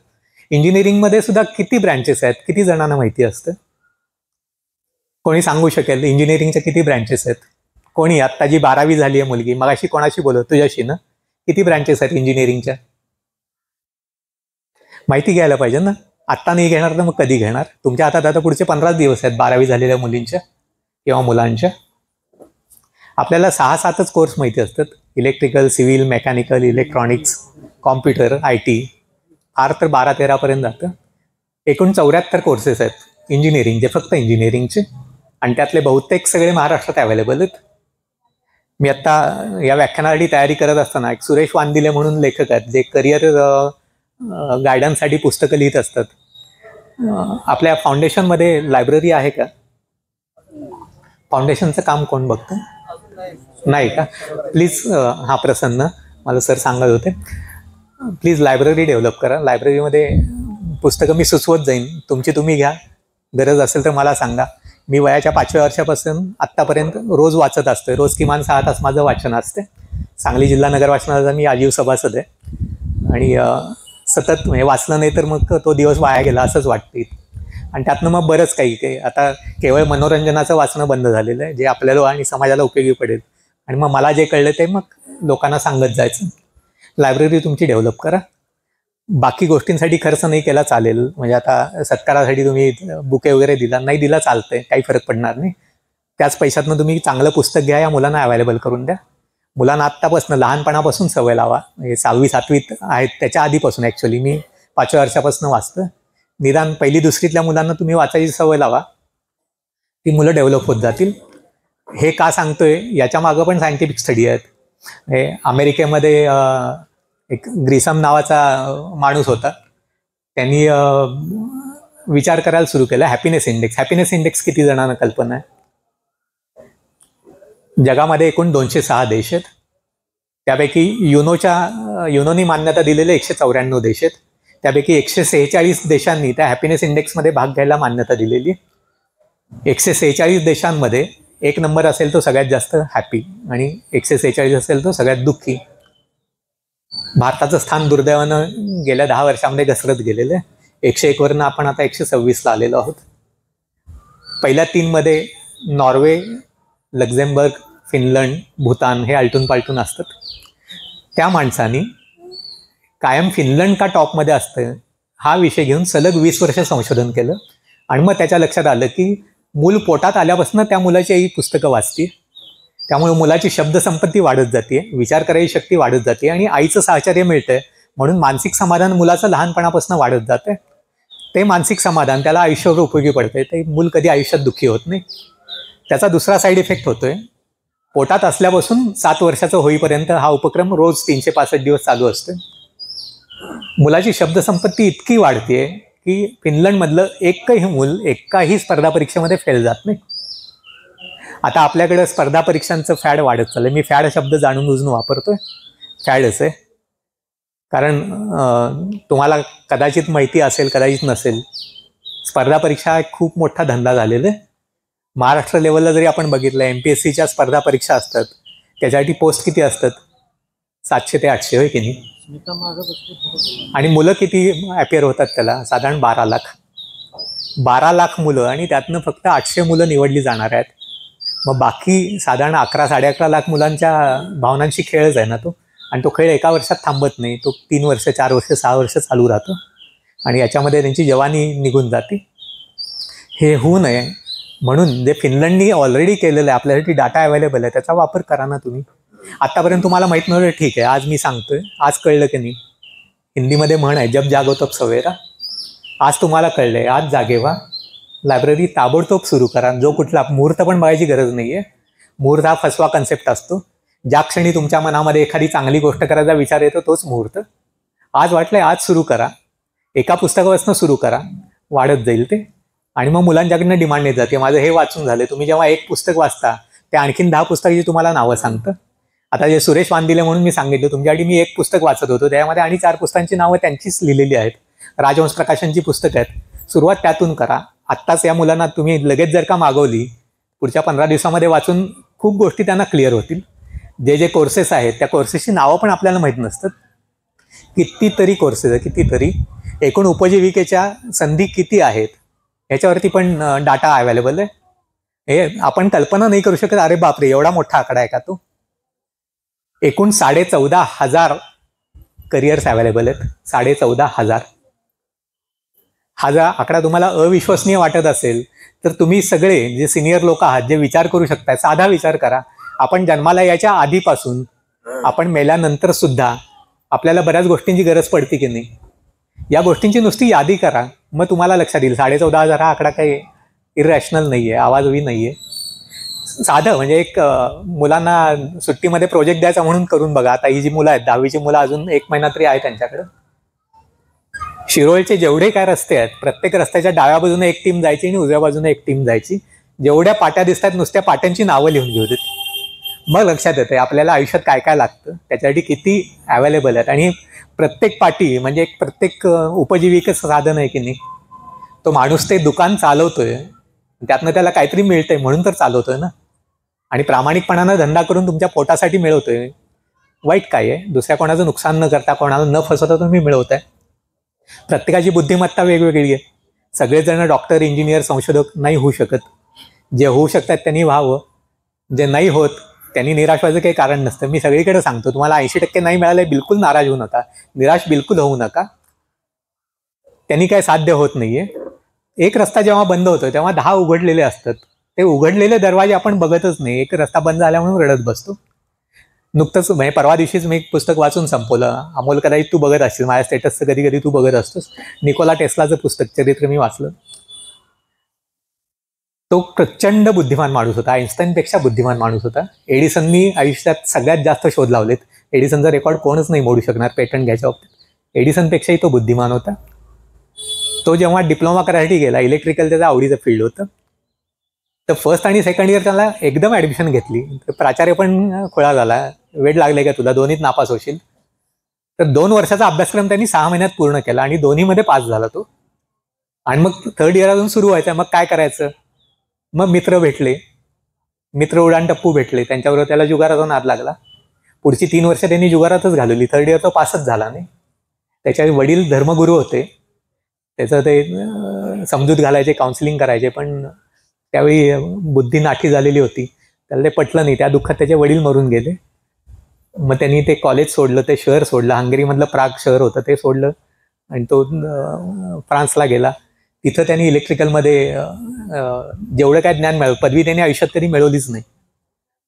इंजिनिअरिंगमध्ये सुद्धा किती ब्रँचेस आहेत, किती जणांना माहिती असतं? कोणी सांगू शकेल इंजिनिअरिंगच्या किती ब्रँचेस आहेत? कोणी? आत्ता जी 12वी झाली आहे मुलगी, मगाशी कोणाशी बोलत, तुझ्याशी ना, किती ब्रँचेस आहेत इंजिनिअरिंगच्या? माहिती घ्यायला पाहिजे ना. आत्ता नाही घेणार तर मग कधी घेणार? तुमच्या हातात आता पुढचे 15 दिवस आहेत 12वी झालेल्या मुलींच्या किंवा मुलांच्या. आपल्याला 6-7च कोर्स माहिती असतात, electrical, civil, mechanical, electronics, computer, IT, फार तर 12-13 पर्यंत जातं. एकूण 74 कोर्सेस आहेत इंजिनिअरिंगचे, फक्त इंजिनिअरिंगचे, आणि त्यातले बहुतेक सगळे महाराष्ट्रात अवेलेबल आहेत. मी आत्ता या व्याख्यानासाठी तयारी करत असताना एक सुरेश वांदिले म्हणून लेखक आहेत, जे करिअर गायडन्ससाठी पुस्तकं लिहित असतात. आपल्या फाउंडेशनमध्ये लायब्ररी आहे का? फाउंडेशनचं काम कोण बघतं? नाही का? प्लीज, हा प्रसन्न मला सर सांगत होते, प्लीज लायब्ररी डेव्हलप करा. लायब्ररीमध्ये पुस्तकं मी सुचवत जाईन, तुमची तुम्ही घ्या, गरज असेल तर मला सांगा. मी वयाच्या 5व्या वर्षापासून आत्तापर्यंत रोज वाचत असतोय. रोज किमान 6 तास माझं वाचन असते. सांगली जिल्हा नगर वाचनाचा मी आजीव सभासद आहे आणि सतत म्हणजे वाचलं नाही तर मग तो दिवस वाया गेला असंच वाटते. आणि त्यातनं मग बरंच काही आता केवळ मनोरंजनाचं वाचणं बंद झालेलं आहे, जे आपल्याला आणि समाजाला उपयोगी पडेल. आणि मग मला जे कळलं ते मग लोकांना सांगत जायचं. लायब्ररी तुमची डेव्हलप करा. बाकी गोष्टींसाठी खर्च नाही केला चालेल, म्हणजे आता सत्कारासाठी तुम्ही बुके वगैरे दिला, नाही दिला चालतंय, काही फरक पडणार नाही. त्याच पैशातनं तुम्ही चांगलं पुस्तक घ्या, या मुलांना अवेलेबल करून द्या. मुलांना आत्तापासून, लहानपणापासून सवय लावा. म्हणजे 6वी 7वीत आहेत त्याच्या आधीपासून. ॲक्च्युली मी 5व्या वर्षापासून वाचतं. निदान 1ली 2रीतल्या मुलांना तुम्ही वाचायची सवय लावा, ती मुलं डेव्हलप होत जातील. हे का सांगतोय याच्या मागं पण सायंटिफिक स्टडी आहेत. हे अमेरिकेमध्ये एक ग्रिसम नावाचा माणूस होता, त्यांनी विचार करायला सुरू केला हॅपीनेस इंडेक्स. हॅपीनेस इंडेक्स किती जणांना कल्पना आहे? जगामध्ये एकूण 206 देश आहेत. त्यापैकी युनोनी मान्यता दिलेले 194 देश आहेत. त्यापैकी 146 देशांनी त्या हॅपीनेस इंडेक्समध्ये भाग घ्यायला मान्यता दिलेली. 146 देशांमध्ये 1 नंबर असेल तो सगळ्यात जास्त हॅपी आणि 146 असेल तो सगळ्यात दुःखी. भारताचं स्थान दुर्दैवानं गेल्या 10 वर्षांमध्ये घसरत गेलेलं आहे. 101 वरनं आपण आता 126ला आलेलो आहोत. पहिल्या 3 मध्ये नॉर्वे, लक्झेंबर्ग, फिनलंड, भूतान हे आलटून पालटून असतात. त्या माणसानी कायम फिनलंड का टॉपमध्ये असतं हा विषय घेऊन सलग 20 वर्ष संशोधन केलं आणि मग त्याच्या लक्षात आलं की मूल पोटात आल्यापासून त्या मुलाची आई पुस्तकं वाचते, त्यामुळे मुलाची शब्दसंपत्ती वाढत जाते, विचार करायची शक्ती वाढत जाते आणि आईचं साहचर्य मिळतंय म्हणून मानसिक समाधान मुलाचं लहानपणापासून वाढत जाते. ते मानसिक समाधान त्याला आयुष्यावर उपयोगी पडते. ते मूल कधी आयुष्यात दुःखी होत नाही. त्याचा दुसरा साईड इफेक्ट होतोय, पोटात असल्यापासून 7 वर्षाचं होईपर्यंत हा उपक्रम रोज 365 दिवस चालू असतो. मुलाची शब्दसंपत्ती इतकी वाढते की फिनलंडमधलं एकही मूल एकाही स्पर्धा परीक्षेमध्ये फेल जात नाही. आता आपल्याकडे स्पर्धा परीक्षांचं फॅड वाढत चाललंय. मी फॅड शब्द जाणून बुजून वापरतोय, फॅडच आहे. कारण तुम्हाला कदाचित माहिती असेल, कदाचित नसेल, स्पर्धा परीक्षा एक खूप मोठा धंदा झालेला आहे. महाराष्ट्र लेवलला जरी आपण बघितलं, MPSCच्या स्पर्धा परीक्षा असतात, त्याच्यासाठी पोस्ट किती असतात? 700 ते 800 होय की नाही? आणि मुलं किती अपिअर होतात त्याला? साधारण 12 लाख. 12 लाख मुलं आणि त्यातनं फक्त 800 मुलं निवडली जाणार आहेत. मग बाकी साधारण 11-11.5 लाख मुलांच्या भावनांशी खेळच आहे ना तो. आणि तो खेळ एका वर्षात थांबत नाही, तो 3 वर्ष, 4 वर्ष, 6 वर्ष चालू राहतो आणि याच्यामध्ये त्यांची जवानी निघून जाते. हे होऊ नये म्हणून जे फिनलंडनी ऑलरेडी केलेलं आहे, आपल्यासाठी डाटा अवेलेबल आहे, त्याचा वापर करा ना तुम्ही. आत्तापर्यंत तुम्हाला माहीत नव्हतं, ठीक आहे, आज मी सांगतोय, आज कळलं की नाही. हिंदीमध्ये म्हण आहे, जब जागो तब सवेरा. आज तुम्हाला कळलंय, आज जागे व्हा, लायब्ररी ताबडतोब सुरू करा. जो कुठला मुहूर्त पण बघायची गरज नाही आहे. मुहूर्त हा फसवा कन्सेप्ट असतो. ज्या क्षणी तुमच्या मनामध्ये एखादी चांगली गोष्ट करायचा विचार येतो तोच मुहूर्त. आज वाटलंय, आज सुरू करा. एका पुस्तकापासून सुरू करा, वाढत जाईल ते. आणि मग मुलांच्याकडनं डिमांड येत जाते, माझं हे वाचून झालं. तुम्ही जेव्हा एक पुस्तक वाचता ते आणखीन 10 पुस्तकाची तुम्हाला नावं सांगतं. आता जे सुरेश वांदिले म्हणून मी सांगितलं, तुमच्यासाठी मी एक पुस्तक वाचत होतो, त्यामध्ये आणि 4 पुस्तकांची नावं त्यांचीच लिहिलेली आहेत. राजवंश प्रकाशनची पुस्तकं आहेत. सुरुवात त्यातून करा. आत्ताच या मुलांना तुम्ही लगेच जर का मागवली, पुढच्या 15 दिवसामध्ये वाचून खूप गोष्टी त्यांना क्लिअर होतील. जे कोर्सेस आहेत त्या कोर्सेसची नावं पण आपल्याला माहीत नसतात. कितीतरी कोर्सेस आहे, कितीतरी. एकूण उपजीविकेच्या संधी किती आहेत ह्याच्यावरती पण डाटा अवेलेबल आहे. हे आपण कल्पना नाही करू शकत, अरे बापरे एवढा मोठा आकडा आहे का तो. एकूण 14,500 करिअर्स अवेलेबल आहेत. 14,500. हा जर आकडा तुम्हाला अविश्वसनीय वाटत असेल तर तुम्ही सगळे जे सिनियर लोक आहात, जे विचार करू शकताय, साधा विचार करा. आपण जन्माला याच्या आधीपासून आपण मेल्यानंतर सुद्धा आपल्याला बऱ्याच गोष्टींची गरज पडते की नाही. या गोष्टींची नुसती यादी करा, मग तुम्हाला लक्षात येईल 14,500 हा आकडा काही इररॅशनल नाही आहे, आवाजवी नाही आहे. साधं म्हणजे एक मुलांना सुट्टीमध्ये प्रोजेक्ट द्यायचा म्हणून करून बघा. आता ही जी मुलं आहेत, 10वीची मुलं, अजून 1 महिना तरी आहे त्यांच्याकडं. शिरोळचे जेवढे काय रस्ते आहेत, प्रत्येक रस्त्याच्या डाव्या बाजूने एक टीम जायची आणि उजव्या बाजूने एक टीम जायची. जेवढ्या पाट्या दिसतात नुसत्या पाट्यांची नावं लिहून घेऊ देत. मग लक्षात येते आपल्याला आयुष्यात काय काय लागतं, त्याच्यासाठी किती अवेलेबल आहेत. आणि प्रत्येक पाटी म्हणजे एक प्रत्येक उपजीविकेचं साधन आहे की नाही. तो माणूस ते दुकान चालवतोय, त्यातनं त्याला काहीतरी मिळतंय म्हणून तर चालवतोय ना. आणि प्रामाणिकपणानं धंदा करून तुमच्या पोटासाठी मिळवतोय. वाईट काय आहे? दुसऱ्या कोणाचं नुकसान न करता, कोणाला न फसवता तुम्ही मिळवताय. प्रत्येकाची बुद्धिमत्ता वेगवेगळी आहे. सगळेजण डॉक्टर, इंजिनियर, संशोधक नाही होऊ शकत. जे होऊ शकतात त्यांनी व्हावं, जे नाही होत त्यांनी निराश व्हायचं काही कारण नसतं. मी सगळीकडे सांगतो, तुम्हाला 80% नाही मिळाले बिलकुल नाराज होऊ नका, निराश बिलकुल होऊ नका. त्यांनी काय साध्य होत नाहीये. एक रस्ता जेव्हा बंद होतो तेव्हा 10 उघडलेले असतात. ते उघडलेले दरवाजे आपण बघतच नाही. एक रस्ता बंद झाला म्हणून रडत बसतो. नुकतंच म्हणजे परवा दिवशीच मी एक पुस्तक वाचून संपवलं. अमोल, कदाचित तू बघत असशील, माझ्या स्टेटसचं कधी कधी तू बघत असतोस. निकोला टेस्लाचं पुस्तक चरित्र मी वाचलं. तो प्रचंड बुद्धिमान माणूस होता, आईन्स्टाईनपेक्षा बुद्धिमान माणूस होता. एडिसननी आयुष्यात सगळ्यात जास्त शोध लावलेत. एडिसनचा रेकॉर्ड कोणच नाही मोडू शकणार पेटंट घ्यायच्या बाबतीत. एडिसनपेक्षाही तो बुद्धिमान होता. तो जेव्हा डिप्लोमा करायसाठी गेला, इलेक्ट्रिकल त्याचा आवडीचं फील्ड होतं, तर फर्स्ट आणि सेकंड इयर त्याला एकदम ॲडमिशन घेतली. तर प्राचार्य पण खुळा झाला, वेळ लागले का तुला, दोन्हीत नापास होशील. तर 2 वर्षाचा अभ्यासक्रम त्यांनी 6 महिन्यात पूर्ण केला आणि दोन्हीमध्ये पास झाला तो. आणि मग थर्ड इयर अजून सुरू व्हायचं, मग काय करायचं. मग मित्र भेटले, मित्र उडान टप्पू भेटले, त्यांच्याबरोबर त्याला जुगाराचा नाद लागला. पुढची 3 वर्ष त्यांनी जुगारातच घालवली. थर्ड इयर तो पासच झाला नाही. त्याचे वडील धर्मगुरू होते, त्याचं ते समजूत घालायचे, काउन्सिलिंग करायचे, पण त्यावेळी बुद्धी नाठी झालेली होती, त्याला ते पटलं नाही. त्या दुःखात त्याचे वडील मरून गेले. मग त्यांनी ते कॉलेज सोडलं, ते शहर सोडलं, हंगेरीमधलं प्राग शहर होतं ते सोडलं आणि तो फ्रान्सला गेला. तिथं त्यांनी इलेक्ट्रिकलमध्ये जेवढं काय ज्ञान मिळवलं, पदवी त्यांनी आयुष्यात कधी मिळवलीच नाही,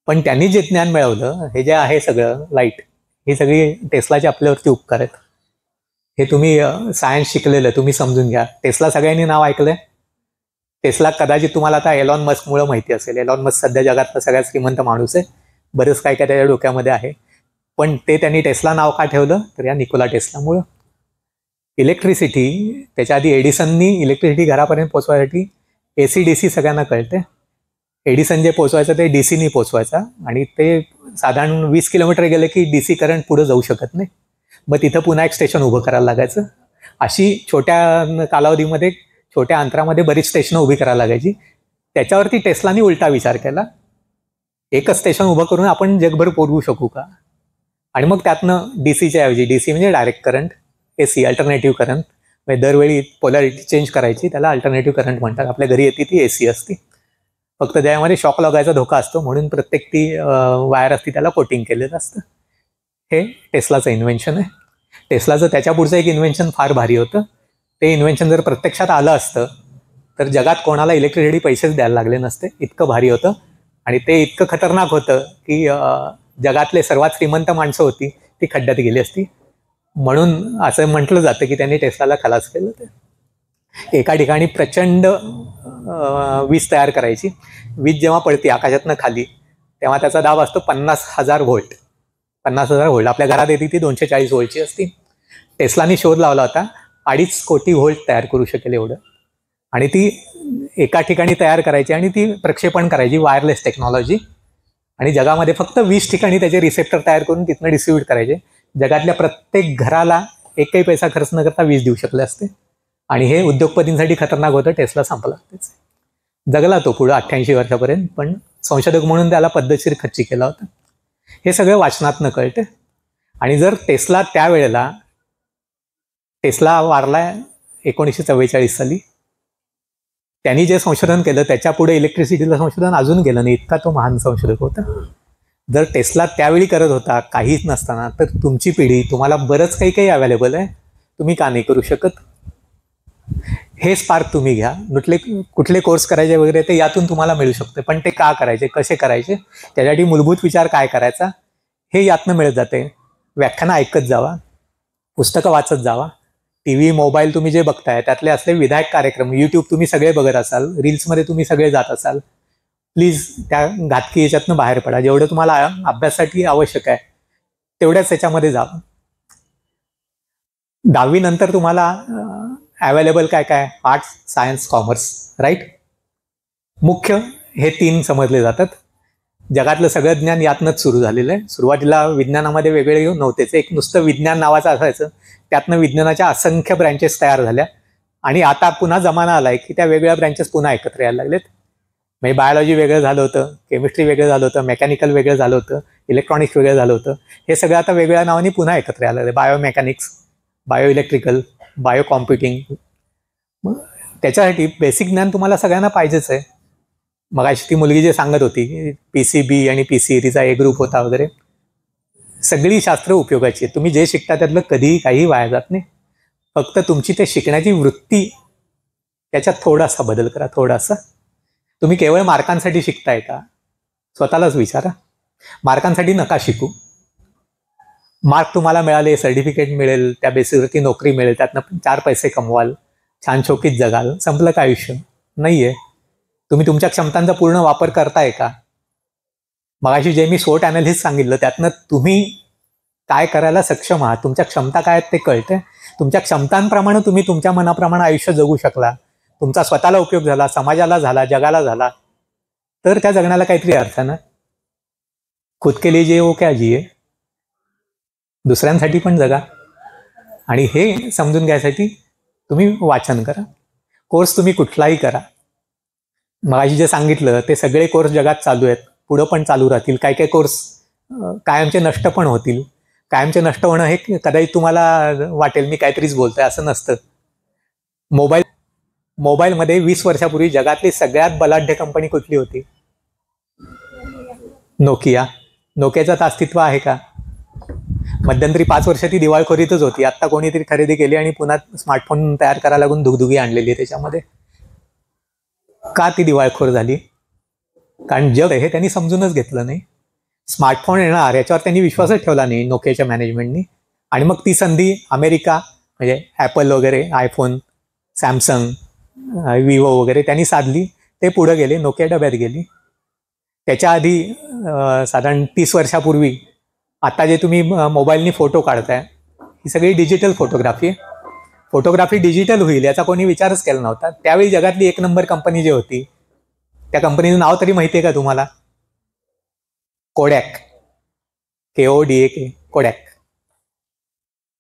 पण त्यांनी जे ज्ञान मिळवलं, हे जे आहे सगळं लाईट, ही सगळी टेस्लाचे आपल्यावरती उपकार आहेत. हे तुम्ही सायन्स शिकलेलं तुम्ही समजून घ्या. टेस्ला सगळ्यांनी नाव ऐकलंय. टेस्ला कदाचित तुम्हाला आता एलॉन मस्कमुळे माहिती असेल. एलॉन मस्क सध्या जगातला सगळ्यात श्रीमंत माणूस आहे. बरंच काय काय त्याच्या डोक्यामध्ये आहे, पण ते त्यांनी टेस्ला नाव का ठेवलं, तर या निकोला टेस्लामुळं. इलेक्ट्रिसिटी, त्याच्या आधी एडिसननी इलेक्ट्रिसिटी घरापर्यंत पोचवायसाठी AC-DC सगळ्यांना कळते. एडिसन जे पोचवायचं ते DCनी पोचवायचा आणि ते साधारण 20 किलोमीटर गेलं की DC करंट पुढे जाऊ शकत नाही. मग तिथं पुन्हा एक स्टेशन उभं करायला लागायचं. अशी छोट्या कालावधीमध्ये, छोट्या अंतरामध्ये बरीच स्टेशनं उभी करायला लागायची. त्याच्यावरती टेस्लानी उलटा विचार केला, एकच स्टेशन उभं करून आपण जगभर पोरवू शकू का. आणि मग त्यातनं DCच्या ऐवजी, DC म्हणजे direct current, AC alternative current, म्हणजे दरवेळी पोलॅरिटी चेंज करायची, त्याला अल्टरनेटिव्ह करंट म्हणतात. आपल्या घरी येते ती AC असते, फक्त त्यामध्ये शॉक लागायचा धोका असतो, म्हणून प्रत्येक ती वायर असते त्याला कोटिंग केलेलं असतं. हे टेस्लाचं इन्व्हेन्शन आहे. टेस्लाचं त्याच्या पुढचं एक इन्व्हेन्शन फार भारी होतं. ते इन्व्हेन्शन जर प्रत्यक्षात आलं असतं तर जगात कोणाला इलेक्ट्रिसिटी पैसेच द्यायला लागले नसते, इतकं भारी होतं. आणि ते इतकं खतरनाक होतं की जगातले सर्वात श्रीमंत माणसं होती ती खड्ड्यात गेली असती. म्हणून असं म्हटलं जातं की त्यांनी टेस्लाला खलास केलं. ते एका ठिकाणी प्रचंड वीज तयार करायची. वीज जेव्हा पडते आकाशातनं खाली, तेव्हा त्याचा दाब असतो 50,000 व्होल्ट. 50,000 व्होल्ट. आपल्या घरात येते ती 240 व्होल्टची असती. टेस्लानी शोध लावला होता 2.5 कोटी व्होल्ट तयार करू शकेल एवढं. आणि ती एका ठिकाणी तयार करायची आणि ती प्रक्षेपण करायची, वायरलेस टेक्नॉलॉजी. आणि जगामध्ये फक्त 20 ठिकाणी त्याचे रिसेप्टर तयार करून तिथनं डिस्ट्रीब्यूट करायचे. जगातल्या प्रत्येक घराला एकही पैसा खर्च न करता वीज देऊ शकले असते. आणि हे उद्योगपतींसाठी खतरनाक होतं. टेस्ला संपला. जगला तो पुढं 88 वर्षापर्यंत, पण संशोधक म्हणून त्याला पद्धतशीर खच्ची केला होता. हे सगळं वाचनातनं कळते. आणि जर टेस्ला त्यावेळेला, टेस्ला वारला 1944 साली, त्यांनी जे संशोधन केलं त्याच्या पुढे इलेक्ट्रिसिटीला संशोधन अजून गेलं नाही, इतका तो महान संशोधक होता. जर टेस्ला त्यावेळी करत होता काहीच नसताना, तर तुमची पिढी, तुम्हाला बरंच काही काही अवेलेबल आहे, तुम्ही का नाही करू शकत. हे स्पार्क तुम्ही घ्या. कुठले कोर्स करायचे वगैरे ते यातून तुम्हाला मिळू शकते, पण ते का करायचे, कसे करायचे, त्यासाठी मूलभूत विचार काय करायचा हे यातनं मिळत जाते. व्याख्यानं ऐकत जावा, पुस्तकं वाचत जावा. TV, मोबाईल तुम्ही जे बघताय त्यातले असले विधायक कार्यक्रम, YouTube तुम्ही सगळे बघत असाल, रील्समध्ये तुम्ही सगळे जात असाल, प्लीज त्या घातकी याच्यातनं बाहेर पडा. जेवढं तुम्हाला अभ्यासासाठी आवश्यक आहे तेवढ्याच याच्यामध्ये जावं. 10वी नंतर तुम्हाला अवेलेबल काय काय, आर्ट्स, सायन्स, कॉमर्स, राईट. मुख्य हे 3 समजले जातात. जगातलं सगळं ज्ञान यातनंच सुरू झालेलं आहे. सुरुवातीला विज्ञानामध्ये वेगळे घेऊन नव्हतेच, एक नुसतं विज्ञान नावाचं असायचं, त्यातनं विज्ञानाच्या असंख्य ब्रँचेस तयार झाल्या. आणि आता पुन्हा जमाना आलाय की त्या वेगळ्या ब्रँचेस पुन्हा एकत्र यायला लागलेत. म्हणजे बायोलॉजी वेगळं झालं होतं, केमिस्ट्री वेगळं झालं होतं, मेकॅनिकल वेगळं झालं होतं, इलेक्ट्रॉनिक्स वेगळं झालं होतं. हे सगळं आता वेगळ्या नावाने पुन्हा एकत्र यायला लागले. Biomechanics, bio electrical, bio computing. मग त्याच्यासाठी बेसिक ज्ञान तुम्हाला सगळ्यांना पाहिजेच आहे. मगाशी ती मुलगी जे सांगत होती PCB आणि PCEचा एक ग्रुप होता वगैरे, सगळी शास्त्र उपयोगाची आहेत. तुम्ही जे शिकता त्यातलं कधीही काही वाया जात नाही. फक्त तुमची ते शिकण्याची वृत्ती, त्याच्यात थोडासा बदल करा, थोडासा. तुम्ही केवळ मार्कांसाठी शिकताय का, स्वतःलाच विचारा. मार्कांसाठी नका शिकू. मार्क तुम्हाला मिळाले, सर्टिफिकेट मिळेल, त्या बेसिसवरती नोकरी मिळेल, त्यातनं 4 पैसे कमवाल, छान शोकीत जगाल, संपलं का आयुष्य? नाहीये. तुम्ही तुमच्या क्षमतांचा पूर्ण वापर करताय का? मगाशी जे मी SWOT अनालिसिस सांगितलं त्यातनं तुम्ही काय करायला सक्षम आहात, तुमच्या क्षमता काय आहेत ते कळते. तुमच्या क्षमतांप्रमाणे तुम्ही तुमच्या मनाप्रमाणे आयुष्य जगू शकला, तुमचा स्वतःला उपयोग झाला, समाजाला झाला, जगाला झाला, तर त्या जगण्याला काहीतरी अर्थ ना. खुद के लिए जिये वो क्या जिये, दुसऱ्यांसाठी पण जगा. आणि हे समजून घ्यायसाठी तुम्ही वाचन करा, कोर्स तुम्ही कुठलाही करा. मगाशी जे सांगितलं ते सगळे कोर्स जगात चालू आहेत, पुढं पण चालू राहतील. काही काही कोर्स कायमचे नष्ट पण होतील. कायमचे नष्ट होणं हे कदाचित तुम्हाला वाटेल मी काहीतरीच बोलतोय, असं नसतं. मोबाईलमध्ये 20 वर्षापूर्वी जगातली सगळ्यात बलाढ्य कंपनी कुठली होती? नोकियाचं आता अस्तित्व आहे का? मध्यंतरी 5 वर्ष ती दिवाळखोरीतच होती. आत्ता कोणीतरी खरेदी केली आणि पुन्हा स्मार्टफोन तयार करायला लागून दुगदुगी आणलेली आहे त्याच्यामध्ये. का ती दिवाळखोर झाली? कारण जग हे त्यांनी समजूनच घेतलं नाही. स्मार्टफोन येणार याच्यावर त्यांनी विश्वासच ठेवला नाही नोकियाच्या मॅनेजमेंटनी. आणि मग ती संधी अमेरिका म्हणजे ॲपल वगैरे, आयफोन, सॅमसंग, विवो वगैरे त्यांनी साधली. ते पुढे गेले, नोकिया डब्यात गेली. त्याच्या आधी साधारण 30 वर्षापूर्वी आता जे तुम्ही मोबाईलनी फोटो काढताय ही सगळी डिजिटल फोटोग्राफी आहे. फोटोग्राफी डिजिटल होईल याचा कोणी विचारच केला नव्हता. त्यावेळी जगातली 1 नंबर कंपनी जी होती त्या कंपनीचं नाव तरी माहिती आहे का तुम्हाला? Kodak, KODAK, Kodak.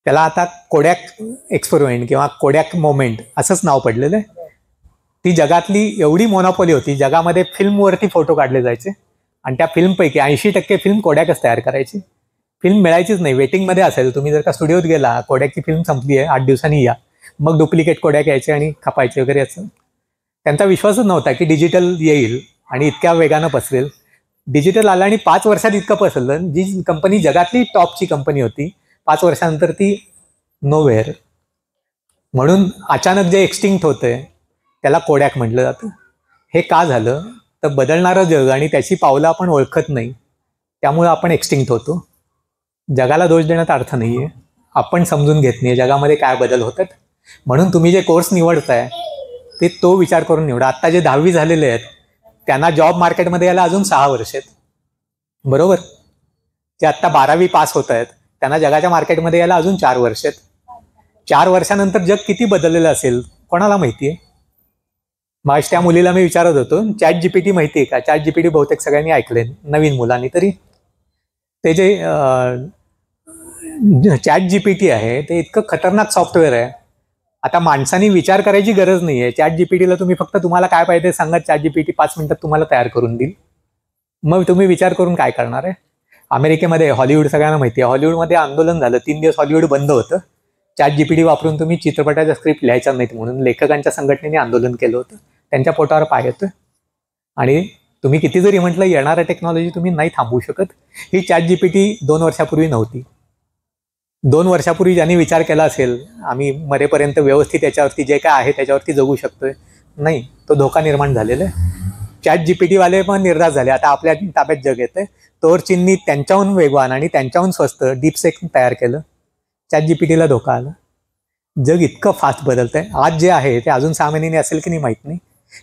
त्याला आता कोडॅक एक्सपेरिमेंट किंवा कोडॅक मोमेंट असंच नाव पडलेलं आहे. ती जगातली एवढी मोनोपॉली होती, जगामध्ये फिल्मवरती फोटो काढले जायचे आणि त्या फिल्मपैकी 80% फिल्म कोडॅकच तयार करायची. फिल्म मिळायचीच नाही, वेटिंगमध्ये असेल. तुम्ही जर का स्टुडिओत गेला, कोडॅकची फिल्म संपली आहे, 8 दिवसांनी या, मग डुप्लिकेट कोडॅक यायचे आणि खपायचे वगैरे. असं त्यांचा विश्वासच नव्हता की डिजिटल येईल आणि इतक्या वेगानं पसरेल. डिजिटल आलं आणि 5 वर्षात इतकं पसरलं. जी कंपनी जगातली टॉपची कंपनी होती 5 वर्षानंतर ती नोवेअर. म्हणून अचानक जे एक्सटिंक्ट होतंय त्याला कोडॅक म्हटलं जातं. हे का झालं? तर बदलणारं जग आणि त्याची पावलं आपण ओळखत नाही, त्यामुळे आपण एक्सटिंक्ट होतो. जगाला दोष देण्यात अर्थ नाही आहे. आपण समजून घेत नाही जगामध्ये काय बदल होतात. म्हणून तुम्ही जे कोर्स निवडताय ते तो विचार करून निवडा. आत्ता जे 10वी झालेले आहेत त्यांना जॉब मार्केटमध्ये यायला अजून 6 वर्ष आहेत, बरोबर? जे आत्ता 12वी पास होत आहेत त्यांना जगाच्या मार्केटमध्ये यायला अजून 4 वर्ष आहेत. 4 वर्षानंतर जग किती बदललेलं असेल कोणाला माहिती आहे? मग त्या मुलीला मी विचारत होतो, ChatGPT माहिती आहे का? ChatGPT बहुतेक सगळ्यांनी ऐकलंय, नवीन मुलांनी तरी. ते जे ChatGPT आहे ते इतकं खतरनाक सॉफ्टवेअर आहे. आता माणसांनी विचार करायची गरज नाही आहे. ChatGPTला तुम्ही फक्त तुम्हाला काय पाहिजे सांगा, ChatGPT 5 मिनिटात तुम्हाला तयार करून देईल. मग तुम्ही विचार करून काय करणार आहे? अमेरिकेमध्ये हॉलिवूड सगळ्यांना माहिती आहे, हॉलिवूडमध्ये आंदोलन झालं, 3 दिवस हॉलिवूड बंद होतं. ChatGPT वापरून तुम्ही चित्रपटाच्या स्क्रिप्ट लिहायच्या नाहीत म्हणून लेखकांच्या संघटनेने आंदोलन केलं होतं. त्यांच्या पोटावर पाय येतोय. आणि तुम्ही किती जरी म्हटलं येणाऱ्या टेक्नॉलॉजी तुम्ही नाही थांबवू शकत. ही ChatGPT 2 वर्षापूर्वी नव्हती. 2 वर्षापूर्वी ज्यांनी विचार केला असेल आम्ही मरेपर्यंत व्यवस्थित याच्यावरती जे काय आहे त्याच्यावरती जगू शकतोय, नाही, तो धोका निर्माण झालेला आहे. ChatGPTवाले पण निर्धास्त झाले, आता आपल्या ताब्यात जग येतंय. तोवर चीननी त्यांच्याहून वेगवान आणि त्यांच्याहून स्वस्त डीपसेक तयार केलं. ChatGPTला धोका आला. जग इतकं फास्ट बदलतंय. आज जे आहे ते अजून 6 महिन्यांनी असेल की नाही माहीत नाही.